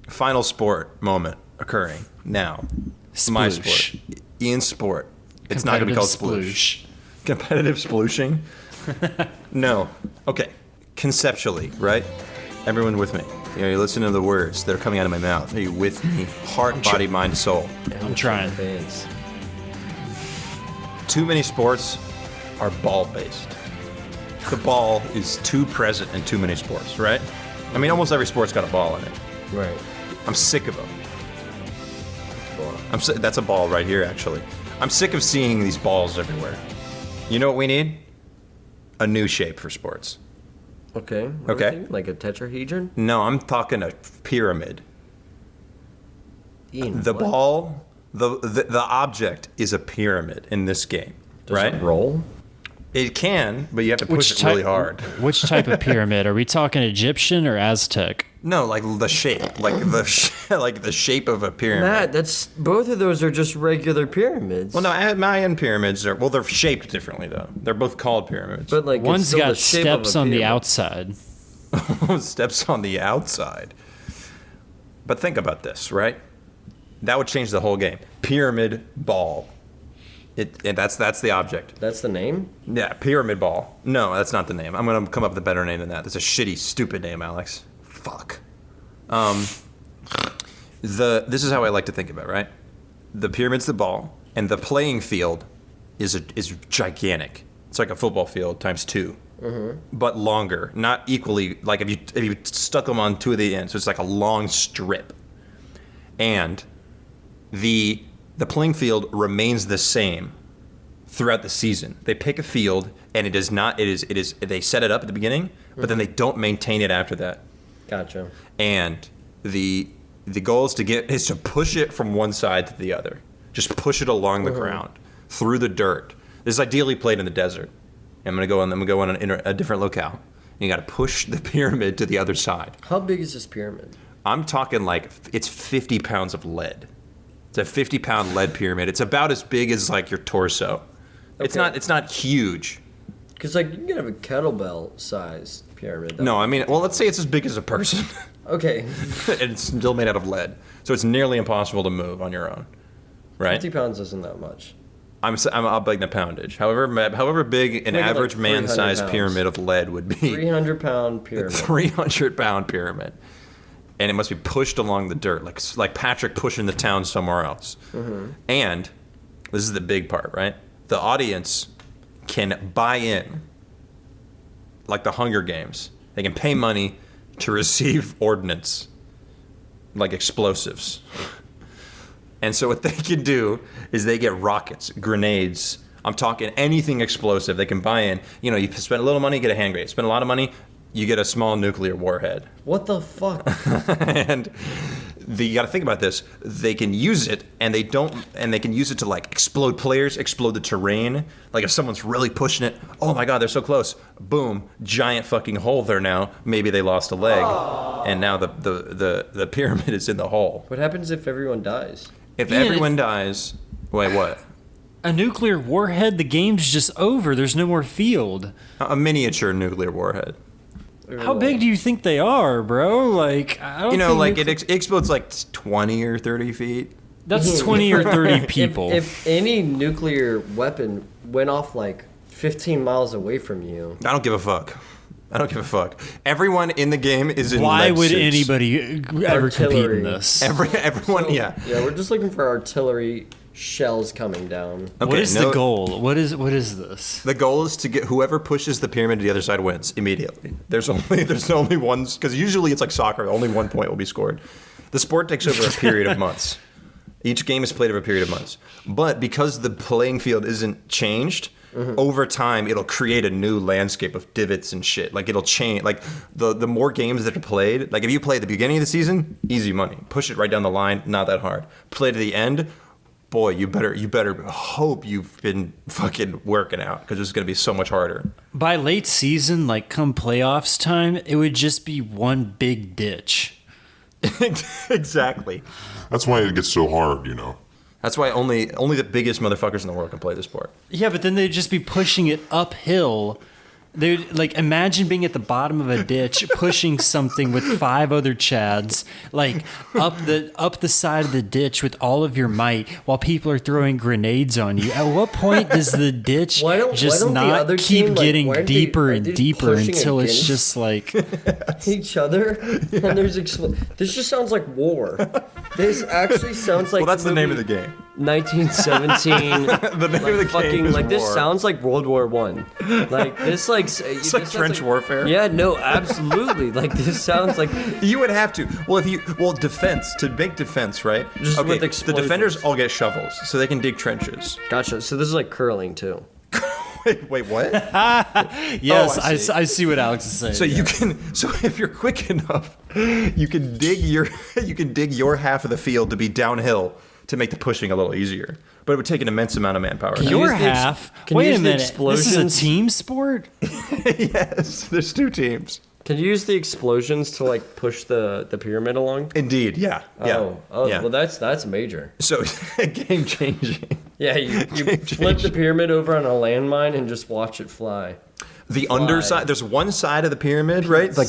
[SPEAKER 2] Final sport moment occurring now.
[SPEAKER 1] Sploosh.
[SPEAKER 2] My sport. Ian's sport. It's not going to be called sploosh. Competitive splooshing? No. Okay. Conceptually, right? Everyone with me. You're listening to the words that are coming out of my mouth. Are you with me? Heart, body, mind, soul.
[SPEAKER 1] I'm trying.
[SPEAKER 5] Thanks.
[SPEAKER 2] Too many sports are ball-based. The ball is too present in too many sports, right? I mean, almost every sport's got a ball in it.
[SPEAKER 5] Right.
[SPEAKER 2] I'm sick of them. That's a ball right here, actually. I'm sick of seeing these balls everywhere. You know what we need? A new shape for sports.
[SPEAKER 5] Okay.
[SPEAKER 2] Okay.
[SPEAKER 5] Like a tetrahedron?
[SPEAKER 2] No, I'm talking a pyramid.
[SPEAKER 5] Ian,
[SPEAKER 2] the
[SPEAKER 5] what?
[SPEAKER 2] ball, the object is a pyramid in this game,
[SPEAKER 5] Does
[SPEAKER 2] right?
[SPEAKER 5] it roll?
[SPEAKER 2] It can, but you have to push it really hard.
[SPEAKER 1] Which type of pyramid? Are we talking Egyptian or Aztec?
[SPEAKER 2] No, like the shape, like the shape of a pyramid.
[SPEAKER 5] That's both of those are just regular pyramids.
[SPEAKER 2] Well, no, Mayan pyramids they're shaped differently though. They're both called pyramids.
[SPEAKER 5] But
[SPEAKER 1] one's got steps on the outside.
[SPEAKER 2] Steps on the outside. But think about this, right? That would change the whole game. Pyramid ball. That's the object.
[SPEAKER 5] That's the name?
[SPEAKER 2] Yeah, pyramid ball. No, that's not the name. I'm gonna come up with a better name than that. That's a shitty, stupid name, Alex. Fuck. This is how I like to think about it, right? The pyramid's the ball, and the playing field is gigantic. It's like a football field times 2, but longer, not equally. Like if you stuck them on two of the ends, so it's like a long strip, and the playing field remains the same throughout the season. They pick a field, and it is they set it up at the beginning, but then they don't maintain it after that.
[SPEAKER 5] Gotcha.
[SPEAKER 2] And the goal is to push it from one side to the other. Just push it along the ground, through the dirt. This is ideally played in the desert. I'm gonna go on a different locale. You got to push the pyramid to the other side.
[SPEAKER 5] How big is this pyramid?
[SPEAKER 2] I'm talking like it's 50 pounds of lead. It's a 50-pound lead pyramid. It's about as big as like your torso.
[SPEAKER 5] Okay.
[SPEAKER 2] It's not huge.
[SPEAKER 5] Because like you can have a kettlebell size pyramid.
[SPEAKER 2] No, I mean, well, let's say it's as big as a person.
[SPEAKER 5] Okay.
[SPEAKER 2] And it's still made out of lead, so it's nearly impossible to move on your own. Right?
[SPEAKER 5] 50 pounds isn't that much.
[SPEAKER 2] I'm upping the poundage. However big an
[SPEAKER 5] Make it like
[SPEAKER 2] average
[SPEAKER 5] 300
[SPEAKER 2] man-sized
[SPEAKER 5] pounds.
[SPEAKER 2] pyramid of lead would be.
[SPEAKER 5] 300-pound pyramid.
[SPEAKER 2] 300-pound pyramid, and it must be pushed along the dirt, like Patrick pushing the town somewhere else.
[SPEAKER 5] Mm-hmm.
[SPEAKER 2] And this is the big part, right? The audience can buy in, like the Hunger Games. They can pay money to receive ordnance, like explosives. And so what they can do is they get rockets, grenades. I'm talking anything explosive. They can buy in. You know, you spend a little money, get a hand grenade. Spend a lot of money, you get a small nuclear warhead.
[SPEAKER 5] What the fuck?
[SPEAKER 2] And you got to think about this. They can use it, and they can use it to like explode players, explode the terrain. Like if someone's really pushing it, oh my god, they're so close. Boom, giant fucking hole there now. Maybe they lost a leg, and now the pyramid is in the hole.
[SPEAKER 5] What happens if everyone dies?
[SPEAKER 2] If everyone dies, wait, what?
[SPEAKER 1] A nuclear warhead, the game's just over. There's no more field.
[SPEAKER 2] A miniature nuclear warhead.
[SPEAKER 1] How big do you think they are, bro? Like, I don't think
[SPEAKER 2] like it explodes like 20 or 30 feet.
[SPEAKER 1] That's 20 or 30 people.
[SPEAKER 5] If any nuclear weapon went off like 15 miles away from you.
[SPEAKER 2] I don't give a fuck. Everyone in the game is in
[SPEAKER 1] Why
[SPEAKER 2] lead
[SPEAKER 1] would
[SPEAKER 2] suits.
[SPEAKER 1] anybody ever compete in this?
[SPEAKER 2] Everyone, yeah.
[SPEAKER 5] Yeah, we're just looking for artillery shells coming down.
[SPEAKER 2] Okay,
[SPEAKER 1] what is the goal? What is this?
[SPEAKER 2] The goal is to get whoever pushes the pyramid to the other side wins immediately. There's only one, because usually it's like soccer. Only 1 point will be scored. The sport takes over a period of months. Each game is played over a period of months. But because the playing field isn't changed, over time it'll create a new landscape of divots and shit. Like it'll change. Like the more games that are played, like if you play at the beginning of the season, easy money. Push it right down the line, not that hard. Play to the end, boy, you better hope you've been fucking working out, because it's gonna be so much harder.
[SPEAKER 1] By late season, like come playoffs time, it would just be one big ditch.
[SPEAKER 2] Exactly.
[SPEAKER 3] That's why it gets so hard, you know.
[SPEAKER 2] That's why only the biggest motherfuckers in the world can play this sport.
[SPEAKER 1] Yeah, but then they'd just be pushing it uphill. They'd like imagine being at the bottom of a ditch, pushing something with 5 other chads, like up the side of the ditch with all of your might, while people are throwing grenades on you. At what point does the ditch just not keep getting deeper and deeper until it's just like
[SPEAKER 5] each other? Yeah. And there's this just sounds like war. This actually sounds like.
[SPEAKER 2] Well, that's the name of the game.
[SPEAKER 5] 1917.
[SPEAKER 2] The name of the game is
[SPEAKER 5] like this
[SPEAKER 2] war.
[SPEAKER 5] sounds like World War I. Like this, like
[SPEAKER 2] it's like trench warfare.
[SPEAKER 5] Yeah, no, absolutely. Like this sounds like
[SPEAKER 2] you would have to. Defense to make defense, right?
[SPEAKER 5] Just
[SPEAKER 2] okay,
[SPEAKER 5] with
[SPEAKER 2] the
[SPEAKER 5] explosives.
[SPEAKER 2] defenders all get shovels, so they can dig trenches.
[SPEAKER 5] Gotcha. So this is like curling too.
[SPEAKER 2] Wait, what?
[SPEAKER 1] Yes, I see what Alex is saying.
[SPEAKER 2] So you can. So if you're quick enough, you can dig your half of the field to be downhill to make the pushing a little easier. But it would take an immense amount of manpower.
[SPEAKER 1] Your half? Wait a minute. This is a team sport?
[SPEAKER 2] Yes, there's 2 teams.
[SPEAKER 5] Can you use the explosions to like push the pyramid along?
[SPEAKER 2] Indeed, yeah.
[SPEAKER 5] Oh, yeah. Well, that's major.
[SPEAKER 2] So game changing.
[SPEAKER 5] Yeah, you flip the pyramid over on a landmine and just watch it fly.
[SPEAKER 2] The underside. There's one side of the pyramid, right? Like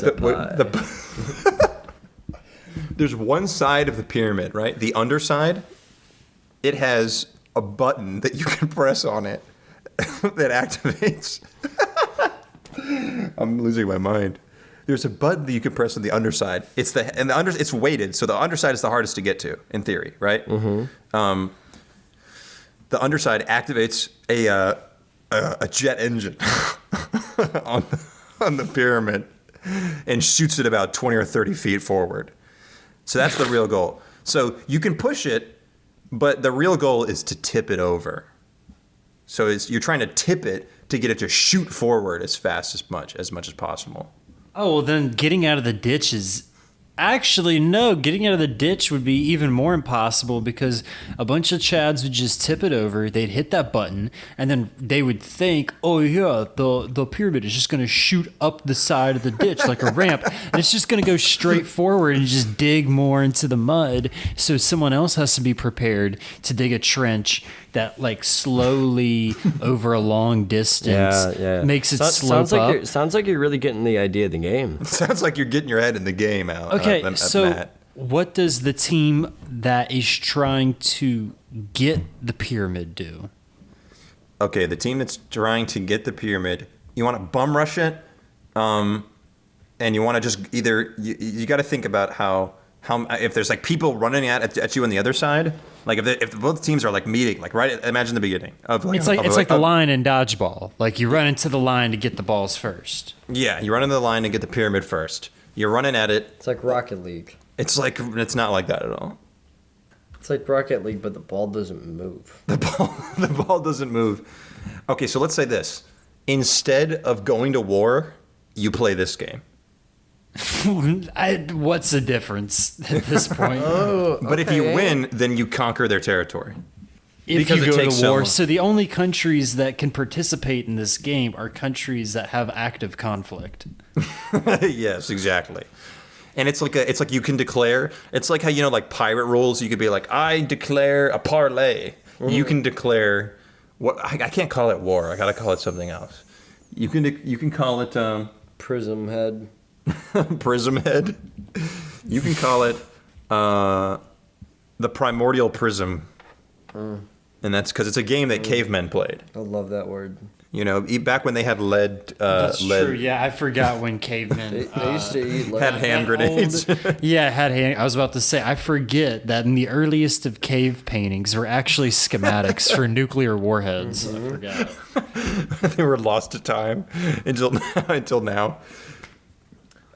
[SPEAKER 2] there's one side of the pyramid, right? The underside. It has a button that you can press on it that activates. I'm losing my mind. There's a button that you can press on the underside. It's weighted, so the underside is the hardest to get to, in theory, right? Mm-hmm. The underside activates a jet engine on the pyramid and shoots it about 20 or 30 feet forward. So that's the real goal. So you can push it, but the real goal is to tip it over. So you're trying to tip it to get it to shoot forward as fast as much as possible.
[SPEAKER 1] Oh, well then getting out of the ditch is Actually, no. Getting out of the ditch would be even more impossible because a bunch of Chads would just tip it over. They'd hit that button, and then they would think, "Oh yeah, the pyramid is just going to shoot up the side of the ditch like a ramp, and it's just going to go straight forward and just dig more into the mud." So someone else has to be prepared to dig a trench that like slowly over a long distance makes it slope up.
[SPEAKER 5] Sounds like you're really getting the idea of the game.
[SPEAKER 2] Sounds like you're getting your head in the game out.
[SPEAKER 1] Okay, so what does the team that is trying to get the pyramid do?
[SPEAKER 2] Okay, the team that's trying to get the pyramid, you want to bum rush it, and you want to just either you got to think about how if there's like people running at you on the other side, like if both teams are like meeting, like right, imagine the beginning of like
[SPEAKER 1] it's like the line in dodgeball. Like you run into the line to get the balls first.
[SPEAKER 2] Yeah, you run into the line and get the pyramid first. You're running at it.
[SPEAKER 5] It's like Rocket League.
[SPEAKER 2] It's not like that at all.
[SPEAKER 5] It's like Rocket League, but the ball doesn't move.
[SPEAKER 2] The ball doesn't move. Okay, so let's say this: instead of going to war, you play this game.
[SPEAKER 1] What's the difference at this point?
[SPEAKER 2] But if you win, then you conquer their territory.
[SPEAKER 1] Because you go to war. So the only countries that can participate in this game are countries that have active conflict.
[SPEAKER 2] Yes, exactly. And it's like you can declare. It's like how like pirate rules. You could be like, I declare a parlay. Mm-hmm. You can declare what I can't call it war. I gotta call it something else. You can call it
[SPEAKER 5] Prism Head.
[SPEAKER 2] Prism Head. You can call it the Primordial Prism. And that's because it's a game that cavemen played.
[SPEAKER 5] I love that word.
[SPEAKER 2] Back when they had lead.
[SPEAKER 1] That's
[SPEAKER 2] lead.
[SPEAKER 1] true. Yeah, I forgot when cavemen
[SPEAKER 5] they used to eat lead.
[SPEAKER 2] Had hand grenades.
[SPEAKER 1] I was about to say, I forget that in the earliest of cave paintings were actually schematics for nuclear warheads. I forgot.
[SPEAKER 2] They were lost to time until now.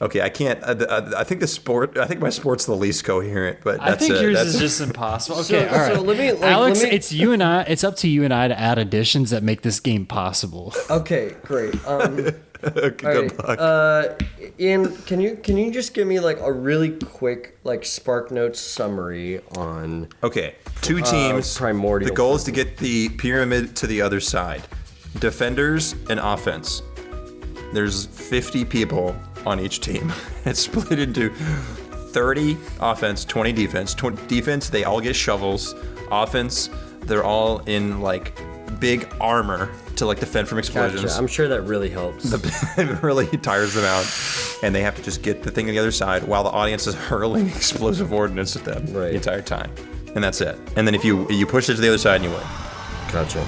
[SPEAKER 2] Okay, I can't. I think my sport's the least coherent, but
[SPEAKER 1] I think yours is just impossible. Okay, all right. So Alex, it's you and I. It's up to you and I to add additions that make this game possible.
[SPEAKER 5] Okay, great.
[SPEAKER 2] Good luck.
[SPEAKER 5] Ian, can you just give me like a really quick like Spark Notes summary on?
[SPEAKER 2] Okay, two teams.
[SPEAKER 5] Primordial.
[SPEAKER 2] The goal is to get the pyramid to the other side. Defenders and offense. There's 50 people on each team. It's split into 30 offense, 20 defense. Defense, they all get shovels. Offense, they're all in like big armor to like defend from explosions.
[SPEAKER 5] Gotcha. I'm sure that really helps.
[SPEAKER 2] It really tires them out, and they have to just get the thing on the other side while the audience is hurling explosive ordnance at them the entire time, and that's it. And then if you push it to the other side, and you win.
[SPEAKER 5] Gotcha.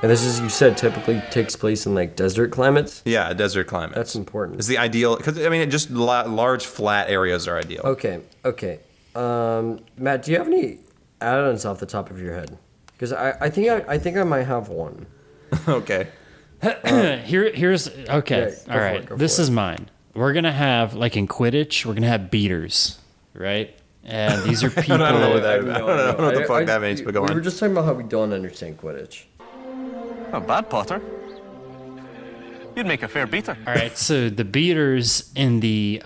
[SPEAKER 5] And this is, you said, typically takes place in like desert climates?
[SPEAKER 2] Yeah, desert climates.
[SPEAKER 5] That's important.
[SPEAKER 2] It's the ideal, because just large flat areas are ideal.
[SPEAKER 5] Okay. Matt, do you have any add-ons off the top of your head? Because I think I might have one.
[SPEAKER 2] Okay.
[SPEAKER 1] Here's okay. All right. This is mine. We're gonna have like in Quidditch, we're gonna have beaters, right? And these are people.
[SPEAKER 2] I don't know what the fuck that means, but go on.
[SPEAKER 5] We were just talking about how we don't understand Quidditch.
[SPEAKER 13] Not bad, Potter. You'd make a fair beater.
[SPEAKER 1] All right, so the beaters in the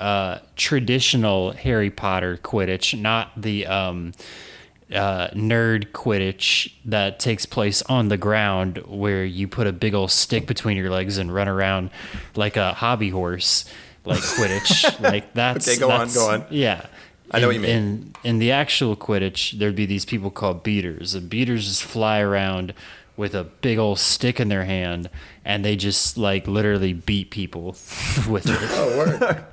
[SPEAKER 1] traditional Harry Potter Quidditch, not the nerd Quidditch that takes place on the ground where you put a big old stick between your legs and run around like a hobby horse, like Quidditch. Like that's
[SPEAKER 2] okay. Go on.
[SPEAKER 1] Yeah.
[SPEAKER 2] I know what you mean.
[SPEAKER 1] In the actual Quidditch, there'd be these people called beaters. And beaters just fly around with a big old stick in their hand, and they just like literally beat people with it.
[SPEAKER 5] Oh, word!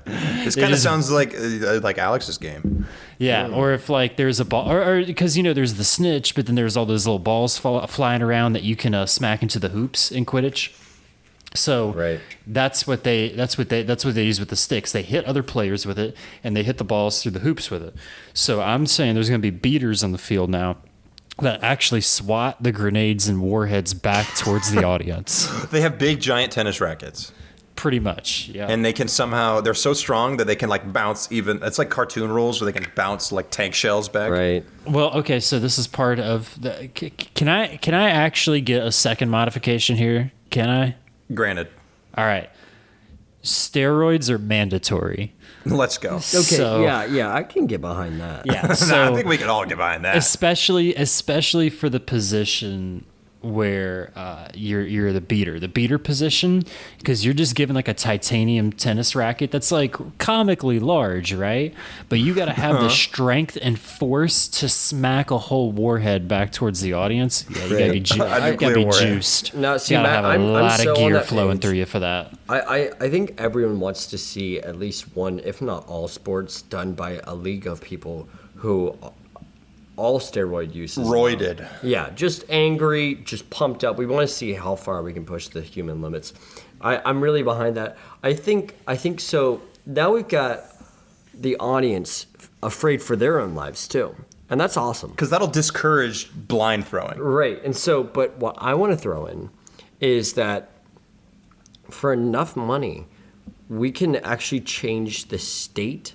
[SPEAKER 2] This kind of sounds like Alex's game.
[SPEAKER 1] Yeah, or if like there's a ball, or because there's the snitch, but then there's all those little balls flying around that you can smack into the hoops in Quidditch. So that's what they use with the sticks. They hit other players with it, and they hit the balls through the hoops with it. So I'm saying there's going to be beaters on the field now that actually swat the grenades and warheads back towards the audience.
[SPEAKER 2] They have big giant tennis rackets.
[SPEAKER 1] Pretty much, yeah.
[SPEAKER 2] And they can they're so strong that they can like bounce even, it's like cartoon rules where they can bounce like tank shells back.
[SPEAKER 5] Right.
[SPEAKER 1] Well, okay, so this is part of the, can I actually get a second modification here? Can I?
[SPEAKER 2] Granted.
[SPEAKER 1] All right. steroids are mandatory.
[SPEAKER 2] Let's go.
[SPEAKER 5] Okay,
[SPEAKER 1] So-
[SPEAKER 5] yeah, I can get behind that.
[SPEAKER 1] Yeah, so
[SPEAKER 2] I think we can all get behind that.
[SPEAKER 1] especially for the position where you're the beater position, because you're just given like a titanium tennis racket that's like comically large, right? But you got to have the strength and force to smack a whole warhead back towards the audience. Yeah, you got to be, juiced.
[SPEAKER 5] No, see,
[SPEAKER 1] you got to
[SPEAKER 5] Matt,
[SPEAKER 1] have a lot
[SPEAKER 5] so
[SPEAKER 1] of
[SPEAKER 5] on
[SPEAKER 1] gear
[SPEAKER 5] that
[SPEAKER 1] flowing
[SPEAKER 5] page.
[SPEAKER 1] through you for that.
[SPEAKER 5] I think everyone wants to see at least one, if not all, sports done by a league of people who all steroid use is
[SPEAKER 2] Roided.
[SPEAKER 5] Yeah, just angry, just pumped up. We want to see how far we can push the human limits. I'm really behind that. I think so. Now we've got the audience afraid for their own lives too, and that's awesome.
[SPEAKER 2] Because that'll discourage blind throwing.
[SPEAKER 5] Right, and so, but what I want to throw in is that for enough money, we can actually change the state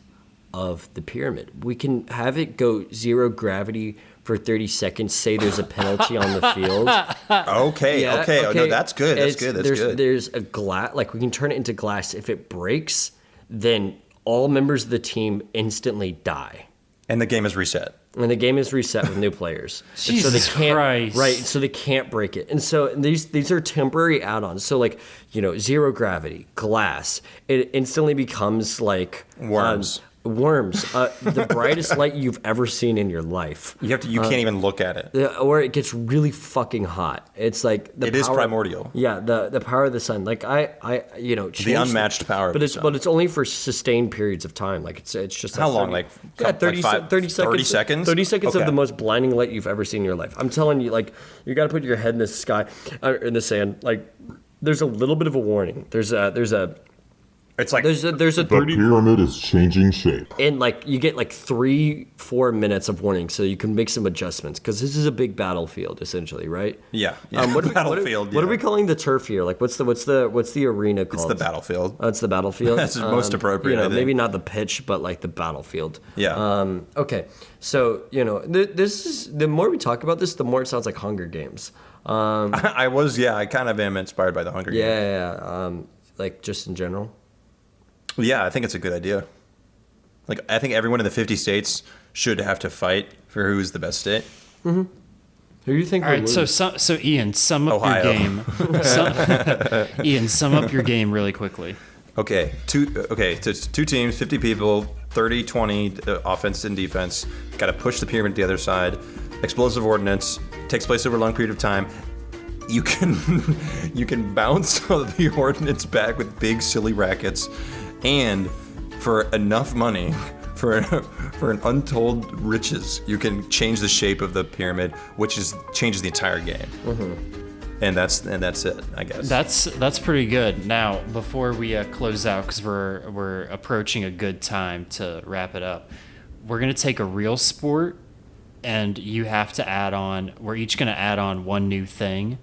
[SPEAKER 5] of the pyramid. We can have it go zero gravity for 30 seconds, say there's a penalty on the field.
[SPEAKER 2] Okay. Oh, no, that's good. That's good.
[SPEAKER 5] There's a glass, like we can turn it into glass. If it breaks, then all members of the team instantly die.
[SPEAKER 2] And the game is reset.
[SPEAKER 5] And the game is reset with new players.
[SPEAKER 1] Jesus
[SPEAKER 5] so they can't,
[SPEAKER 1] Christ.
[SPEAKER 5] Right, so they can't break it. And so these are temporary add-ons. So like, zero gravity, glass. It instantly becomes like
[SPEAKER 2] Worms.
[SPEAKER 5] The brightest light you've ever seen in your life.
[SPEAKER 2] You can't even look at it.
[SPEAKER 5] Or it gets really fucking hot. It's like
[SPEAKER 2] It is primordial.
[SPEAKER 5] Yeah, the power of the sun. Like
[SPEAKER 2] The unmatched power.
[SPEAKER 5] But it's only for sustained periods of time. Like it's just
[SPEAKER 2] how long?
[SPEAKER 5] 30 seconds. 30 seconds. 30 seconds of the most blinding light you've ever seen in your life. I'm telling you, like you got to put your head in the sky, in the sand. Like there's a little bit of a warning. There's a.
[SPEAKER 2] It's like
[SPEAKER 5] there's a
[SPEAKER 3] The
[SPEAKER 5] 30
[SPEAKER 3] pyramid is changing shape.
[SPEAKER 5] and like you get like 3-4 minutes of warning, so you can make some adjustments because this is a big battlefield essentially, right?
[SPEAKER 2] Yeah.
[SPEAKER 5] Battlefield. What are we calling the turf here? Like what's the arena called?
[SPEAKER 2] It's the battlefield.
[SPEAKER 5] Oh, it's the battlefield.
[SPEAKER 2] That's most appropriate. I think.
[SPEAKER 5] Maybe not the pitch, but like the battlefield.
[SPEAKER 2] Yeah.
[SPEAKER 5] Okay. So this is the more we talk about this, the more it sounds like Hunger Games.
[SPEAKER 2] I kind of am inspired by the Hunger Games.
[SPEAKER 5] Yeah. Like just in general.
[SPEAKER 2] Yeah, I think it's a good idea. Like, I think everyone in the 50 states should have to fight for who's the best state.
[SPEAKER 5] Mm-hmm. Who do you think?
[SPEAKER 1] All right, so Ian, sum up
[SPEAKER 2] Ohio.
[SPEAKER 1] your game. Ian, sum up your game really quickly.
[SPEAKER 2] Okay, so it's two teams, 50 people, 30-20 offense and defense. Got to push the pyramid to the other side. Explosive ordnance takes place over a long period of time. You can bounce the ordnance back with big silly rackets, and for enough money, for an untold riches, you can change the shape of the pyramid, which changes the entire game. Mm-hmm. And that's it, I guess.
[SPEAKER 1] That's pretty good. Now, before we close out, because we're approaching a good time to wrap it up, we're gonna take a real sport, and you have to add on. We're each gonna add on one new thing,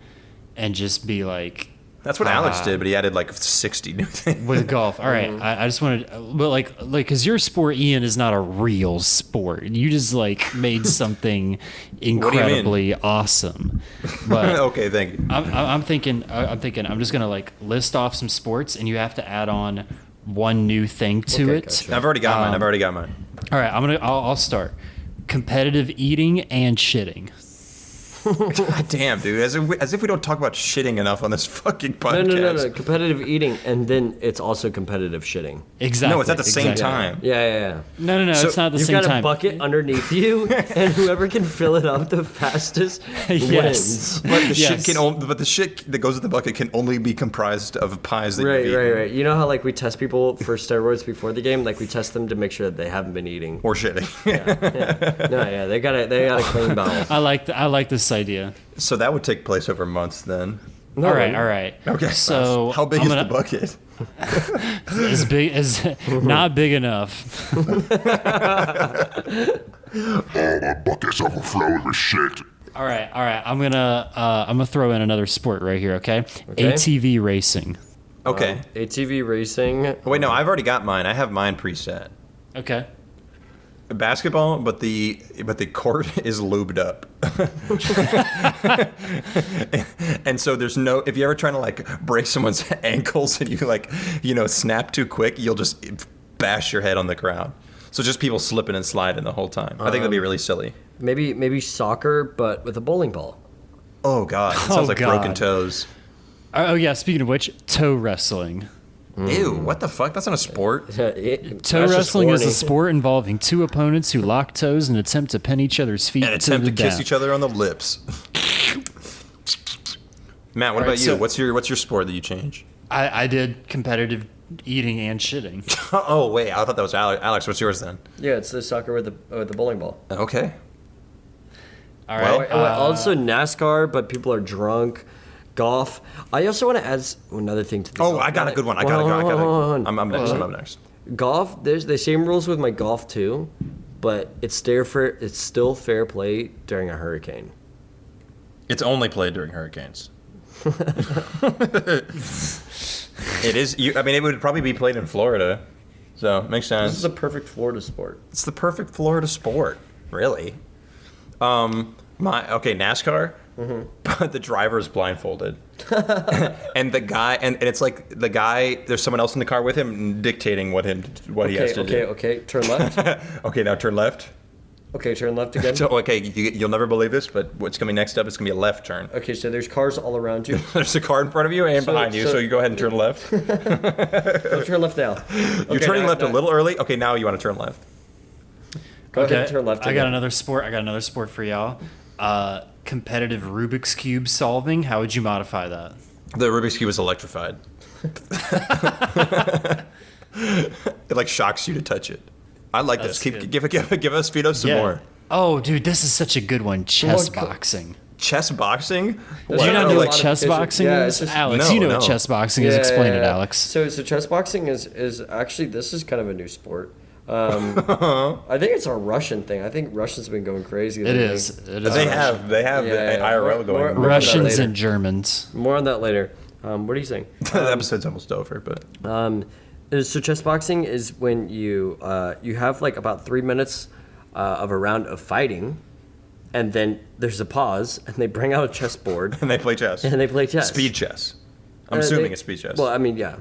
[SPEAKER 1] and just be like.
[SPEAKER 2] That's what Alex did, but he added like 60 new things.
[SPEAKER 1] With golf. All right. I just wanted, but like, because your sport, Ian, is not a real sport. You just like made something incredibly awesome. But
[SPEAKER 2] okay, thank you.
[SPEAKER 1] I'm thinking, I'm just gonna like list off some sports, and you have to add on one new thing to it.
[SPEAKER 2] Gotcha. I've already got mine.
[SPEAKER 1] All right. I'll start. Competitive eating and shitting.
[SPEAKER 2] God damn, dude. As if we don't talk about shitting enough on this fucking podcast.
[SPEAKER 5] No. Competitive eating, and then it's also competitive shitting.
[SPEAKER 1] Exactly.
[SPEAKER 2] No, it's at the same time.
[SPEAKER 5] Yeah.
[SPEAKER 1] No.
[SPEAKER 2] So
[SPEAKER 1] it's not at the same
[SPEAKER 5] You've got
[SPEAKER 1] time.
[SPEAKER 5] a bucket underneath you, and whoever can fill it up the fastest wins.
[SPEAKER 2] But the shit that goes in the bucket can only be comprised of pies that you've eaten.
[SPEAKER 5] Right. You know how like we test people for steroids before the game? Like we test them to make sure that they haven't been eating
[SPEAKER 2] or shitting.
[SPEAKER 5] Yeah. They got a clean bowel.
[SPEAKER 1] I like this idea.
[SPEAKER 2] So that would take place over months then.
[SPEAKER 1] All right.
[SPEAKER 2] Okay.
[SPEAKER 1] So
[SPEAKER 2] how big is the bucket?
[SPEAKER 1] As big as not big enough.
[SPEAKER 3] My bucket's overflowing with shit.
[SPEAKER 1] All right. I'm gonna throw in another sport right here. Okay. ATV racing.
[SPEAKER 2] Okay.
[SPEAKER 5] ATV racing.
[SPEAKER 2] Oh, wait, no, I've already got mine. I have mine preset.
[SPEAKER 1] Okay.
[SPEAKER 2] basketball, but the court is lubed up. And so there's no, if you're ever trying to like break someone's ankles and you like, snap too quick, you'll just bash your head on the ground. So just people slipping and sliding the whole time. I think that'd be really silly.
[SPEAKER 5] Maybe soccer, but with a bowling ball.
[SPEAKER 2] Oh God, it sounds like broken toes.
[SPEAKER 1] Oh yeah, speaking of which, toe wrestling.
[SPEAKER 2] Ew, what the fuck? That's not a sport.
[SPEAKER 1] Toe wrestling is a sport involving two opponents who lock toes and attempt to pin each other's feet
[SPEAKER 2] And attempt to kiss
[SPEAKER 1] death.
[SPEAKER 2] each other on the lips. Matt, what about you?
[SPEAKER 1] so-
[SPEAKER 2] What's your sport that you change?
[SPEAKER 1] I did competitive eating and shitting.
[SPEAKER 2] Oh wait, I thought that was Alex. What's yours then?
[SPEAKER 5] Yeah, it's the soccer with the bowling ball.
[SPEAKER 2] Okay.
[SPEAKER 1] All right.
[SPEAKER 5] Also NASCAR, but people are drunk. Golf. I also want to add another thing to the golf.
[SPEAKER 2] I got a good one. I'm next.
[SPEAKER 5] Golf, there's the same rules with my golf too, but it's still fair play during a hurricane.
[SPEAKER 2] It's only played during hurricanes. It is. It would probably be played in Florida, so it makes sense.
[SPEAKER 5] This is a perfect Florida sport.
[SPEAKER 2] It's the perfect Florida sport, really. NASCAR. Mm-hmm. But the driver is blindfolded, and the guy, and it's like the guy. There's someone else in the car with him dictating what he has to do.
[SPEAKER 5] Okay. Turn left.
[SPEAKER 2] Okay, now turn left.
[SPEAKER 5] Okay, turn left again.
[SPEAKER 2] So you'll never believe this, but what's coming next up is gonna be a left turn.
[SPEAKER 5] Okay, so there's cars all around you.
[SPEAKER 2] There's a car in front of you and behind you, so you go ahead and turn left.
[SPEAKER 5] Go turn left now.
[SPEAKER 2] You're turning left a little early. Okay, now you want to turn left.
[SPEAKER 5] Go ahead and turn left again.
[SPEAKER 1] I got another sport for y'all. Competitive Rubik's Cube solving. How would you modify that?
[SPEAKER 2] The Rubik's Cube is electrified. It like shocks you to touch it. I like this. Give us Speedo some more.
[SPEAKER 1] Oh, dude, this is such a good one. Chess boxing.
[SPEAKER 2] Chess boxing?
[SPEAKER 1] Do you not know what chess boxing is? Alex, you know what chess boxing is. Explain it, Alex.
[SPEAKER 5] So chess boxing is actually, this is kind of a new sport. I think it's a Russian thing. I think Russians have been going crazy.
[SPEAKER 1] It is.
[SPEAKER 2] They have the IRL going.
[SPEAKER 1] Russians and Germans.
[SPEAKER 5] More on that later. What are you saying?
[SPEAKER 2] The episode's almost over, but
[SPEAKER 5] so chess boxing is when you have like about 3 minutes of a round of fighting, and then there's a pause, and they bring out a chessboard
[SPEAKER 2] and they play chess.
[SPEAKER 5] Speed
[SPEAKER 2] chess. I'm assuming it's speed chess.
[SPEAKER 5] Well, I mean, yeah.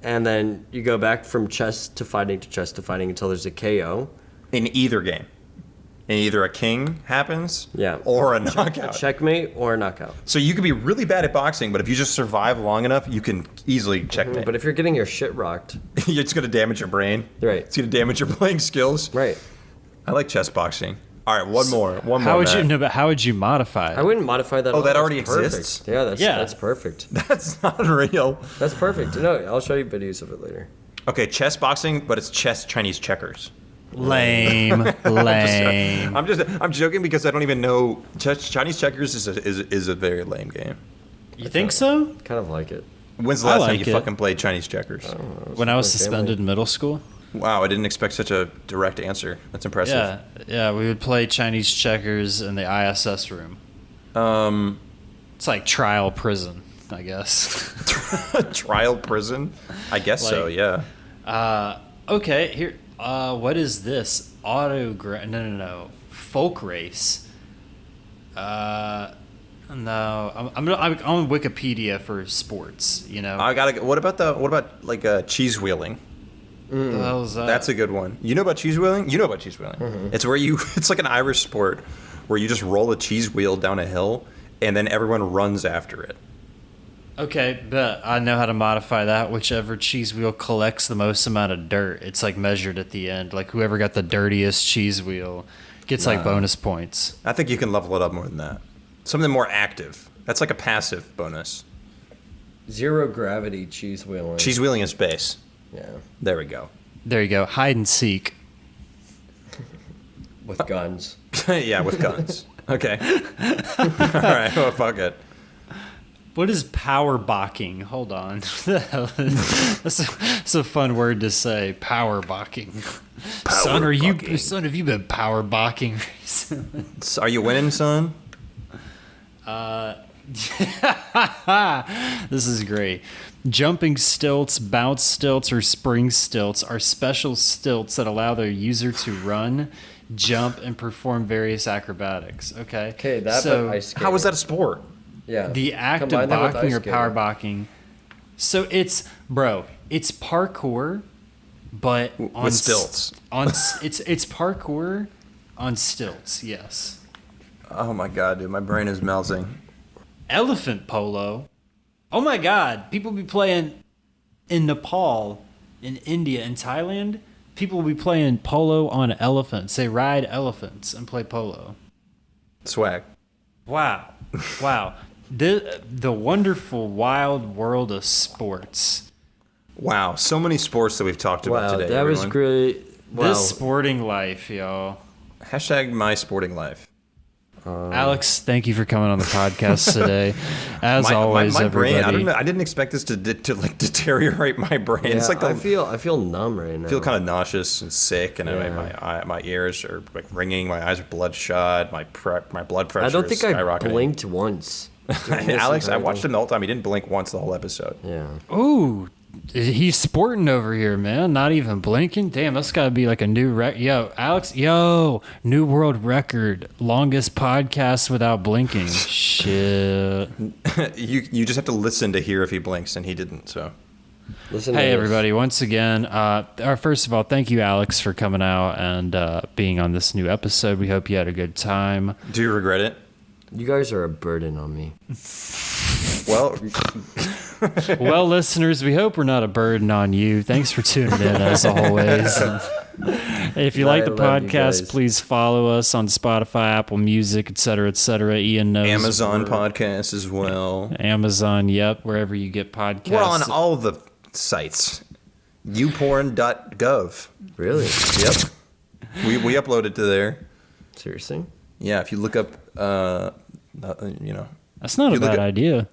[SPEAKER 5] And then you go back from chess to fighting until there's a KO.
[SPEAKER 2] In either game. And either a king happens or a knockout.
[SPEAKER 5] A checkmate or a knockout.
[SPEAKER 2] So you could be really bad at boxing, but if you just survive long enough, you can easily checkmate.
[SPEAKER 5] But if you're getting your shit rocked...
[SPEAKER 2] it's going to damage your brain.
[SPEAKER 5] Right.
[SPEAKER 2] It's going to damage your playing skills.
[SPEAKER 5] Right.
[SPEAKER 2] I like chess boxing. All right, one more.
[SPEAKER 1] But how would you modify it?
[SPEAKER 5] I wouldn't modify that.
[SPEAKER 2] Oh, that already
[SPEAKER 5] perfect.
[SPEAKER 2] exists?
[SPEAKER 5] Yeah, that's perfect.
[SPEAKER 2] That's not real.
[SPEAKER 5] That's perfect. No, I'll show you videos of it later.
[SPEAKER 2] Okay, chess boxing, but it's chess Chinese checkers.
[SPEAKER 1] Lame.
[SPEAKER 2] I'm joking because I don't even know. Chinese checkers is a very lame game.
[SPEAKER 1] You think so?
[SPEAKER 5] Kind of like it.
[SPEAKER 2] When's the last time you fucking played Chinese checkers?
[SPEAKER 1] When I was suspended in middle school.
[SPEAKER 2] Wow, I didn't expect such a direct answer. That's impressive.
[SPEAKER 1] Yeah, we would play Chinese checkers in the ISS room. It's like trial prison, I guess.
[SPEAKER 2] Trial prison? I guess so, yeah.
[SPEAKER 1] Okay, here. What is this? No. Folk race. No, I'm on Wikipedia for sports. You know.
[SPEAKER 2] What about cheese wheeling?
[SPEAKER 1] What the hell is that?
[SPEAKER 2] That's a good one. You know about cheese wheeling? You know about cheese wheeling. Mm-hmm. It's like an Irish sport where you just roll a cheese wheel down a hill and then everyone runs after it.
[SPEAKER 1] Okay, but I know how to modify that. Whichever cheese wheel collects the most amount of dirt, it's like measured at the end. Like whoever got the dirtiest cheese wheel gets like bonus points.
[SPEAKER 2] I think you can level it up more than that. Something more active. That's like a passive bonus.
[SPEAKER 5] Zero gravity cheese wheeling.
[SPEAKER 2] Cheese wheeling is space.
[SPEAKER 5] Yeah.
[SPEAKER 2] There we go.
[SPEAKER 1] There you go. Hide and seek.
[SPEAKER 5] With guns.
[SPEAKER 2] Yeah, with guns. Okay. All right. Well, fuck it.
[SPEAKER 1] What is power bocking? Hold on. That's a fun word to say. Power bocking. Son, have you been power bocking recently?
[SPEAKER 2] Are you winning, son?
[SPEAKER 1] This is great. Jumping stilts, bounce stilts, or spring stilts are special stilts that allow their user to run, jump, and perform various acrobatics. Okay.
[SPEAKER 5] Okay, that
[SPEAKER 1] so
[SPEAKER 5] but ice skating.
[SPEAKER 2] How is that a sport?
[SPEAKER 5] Yeah.
[SPEAKER 1] the act
[SPEAKER 5] Combine
[SPEAKER 1] of
[SPEAKER 5] that with
[SPEAKER 1] balking
[SPEAKER 5] ice
[SPEAKER 1] or
[SPEAKER 5] skating.
[SPEAKER 1] power balking. So it's parkour, but on
[SPEAKER 2] With stilts.
[SPEAKER 1] It's parkour on stilts. Yes.
[SPEAKER 2] Oh my god, dude, my brain is melting.
[SPEAKER 1] Elephant polo. Oh my god, people be playing in Nepal, in India, in Thailand. People will be playing polo on elephants. They ride elephants and play polo.
[SPEAKER 2] Swag.
[SPEAKER 1] Wow. Wow. The wonderful wild world of sports.
[SPEAKER 2] Wow, so many sports that we've talked about
[SPEAKER 5] Wow,
[SPEAKER 2] today.
[SPEAKER 5] that was
[SPEAKER 2] everyone.
[SPEAKER 5] great. Wow.
[SPEAKER 1] This sporting life, y'all.
[SPEAKER 2] Hashtag my sporting life.
[SPEAKER 1] Alex, thank you for coming on the podcast today. As always,
[SPEAKER 2] my brain.
[SPEAKER 1] everybody.
[SPEAKER 2] I didn't expect this to like deteriorate my brain.
[SPEAKER 5] Yeah,
[SPEAKER 2] it's like
[SPEAKER 5] I feel numb right now.
[SPEAKER 2] I feel kind of nauseous and sick, and my ears are like ringing. My eyes are bloodshot. My blood pressure.
[SPEAKER 5] I don't think
[SPEAKER 2] is
[SPEAKER 5] I
[SPEAKER 2] skyrocketing.
[SPEAKER 5] blinked once.
[SPEAKER 2] Alex, I watched him the whole time. He didn't blink once the whole episode.
[SPEAKER 5] Yeah.
[SPEAKER 1] Ooh, he's sporting over here, man. Not even blinking. Damn, that's got to be like a new record. Yo, Alex, new world record. Longest podcast without blinking. Shit.
[SPEAKER 2] You just have to listen to hear if he blinks, and he didn't. So.
[SPEAKER 1] Hey, everybody. Once again, first of all, thank you, Alex, for coming out and being on this new episode. We hope you had a good time.
[SPEAKER 2] Do you regret it?
[SPEAKER 5] You guys are a burden on me.
[SPEAKER 2] Well,
[SPEAKER 1] well, listeners, we hope we're not a burden on you. Thanks for tuning in, as always. If you like the podcast, please follow us on Spotify, Apple Music, etc., etc. Ian knows.
[SPEAKER 2] Amazon Podcasts as well.
[SPEAKER 1] Amazon, yep, wherever you get podcasts.
[SPEAKER 2] We're on all the sites. Youporn.gov.
[SPEAKER 5] Really?
[SPEAKER 2] Yep. We upload it to there.
[SPEAKER 5] Seriously?
[SPEAKER 2] Yeah, if you look up,
[SPEAKER 1] That's not a bad idea.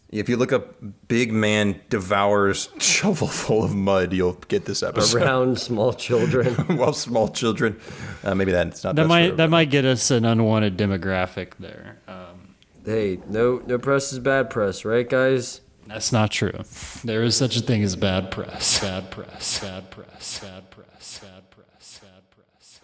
[SPEAKER 2] If you look up "big man devours shovel full of mud," you'll get this episode.
[SPEAKER 5] Around small children.
[SPEAKER 2] Well, small children. Maybe that's not.
[SPEAKER 1] That might get us an unwanted demographic there.
[SPEAKER 5] Hey, no press is bad press, right, guys?
[SPEAKER 1] That's not true. There is such a thing as bad press. Bad press. Bad press. Bad press. Bad press. Bad press.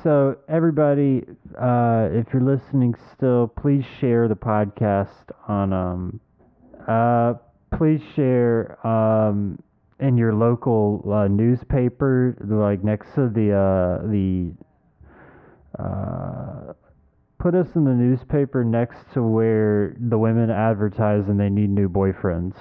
[SPEAKER 1] So everybody, if you're listening still, please share the podcast on. Please share in your local newspaper, like next to the. Put us in the newspaper next to where the women advertise and they need new boyfriends.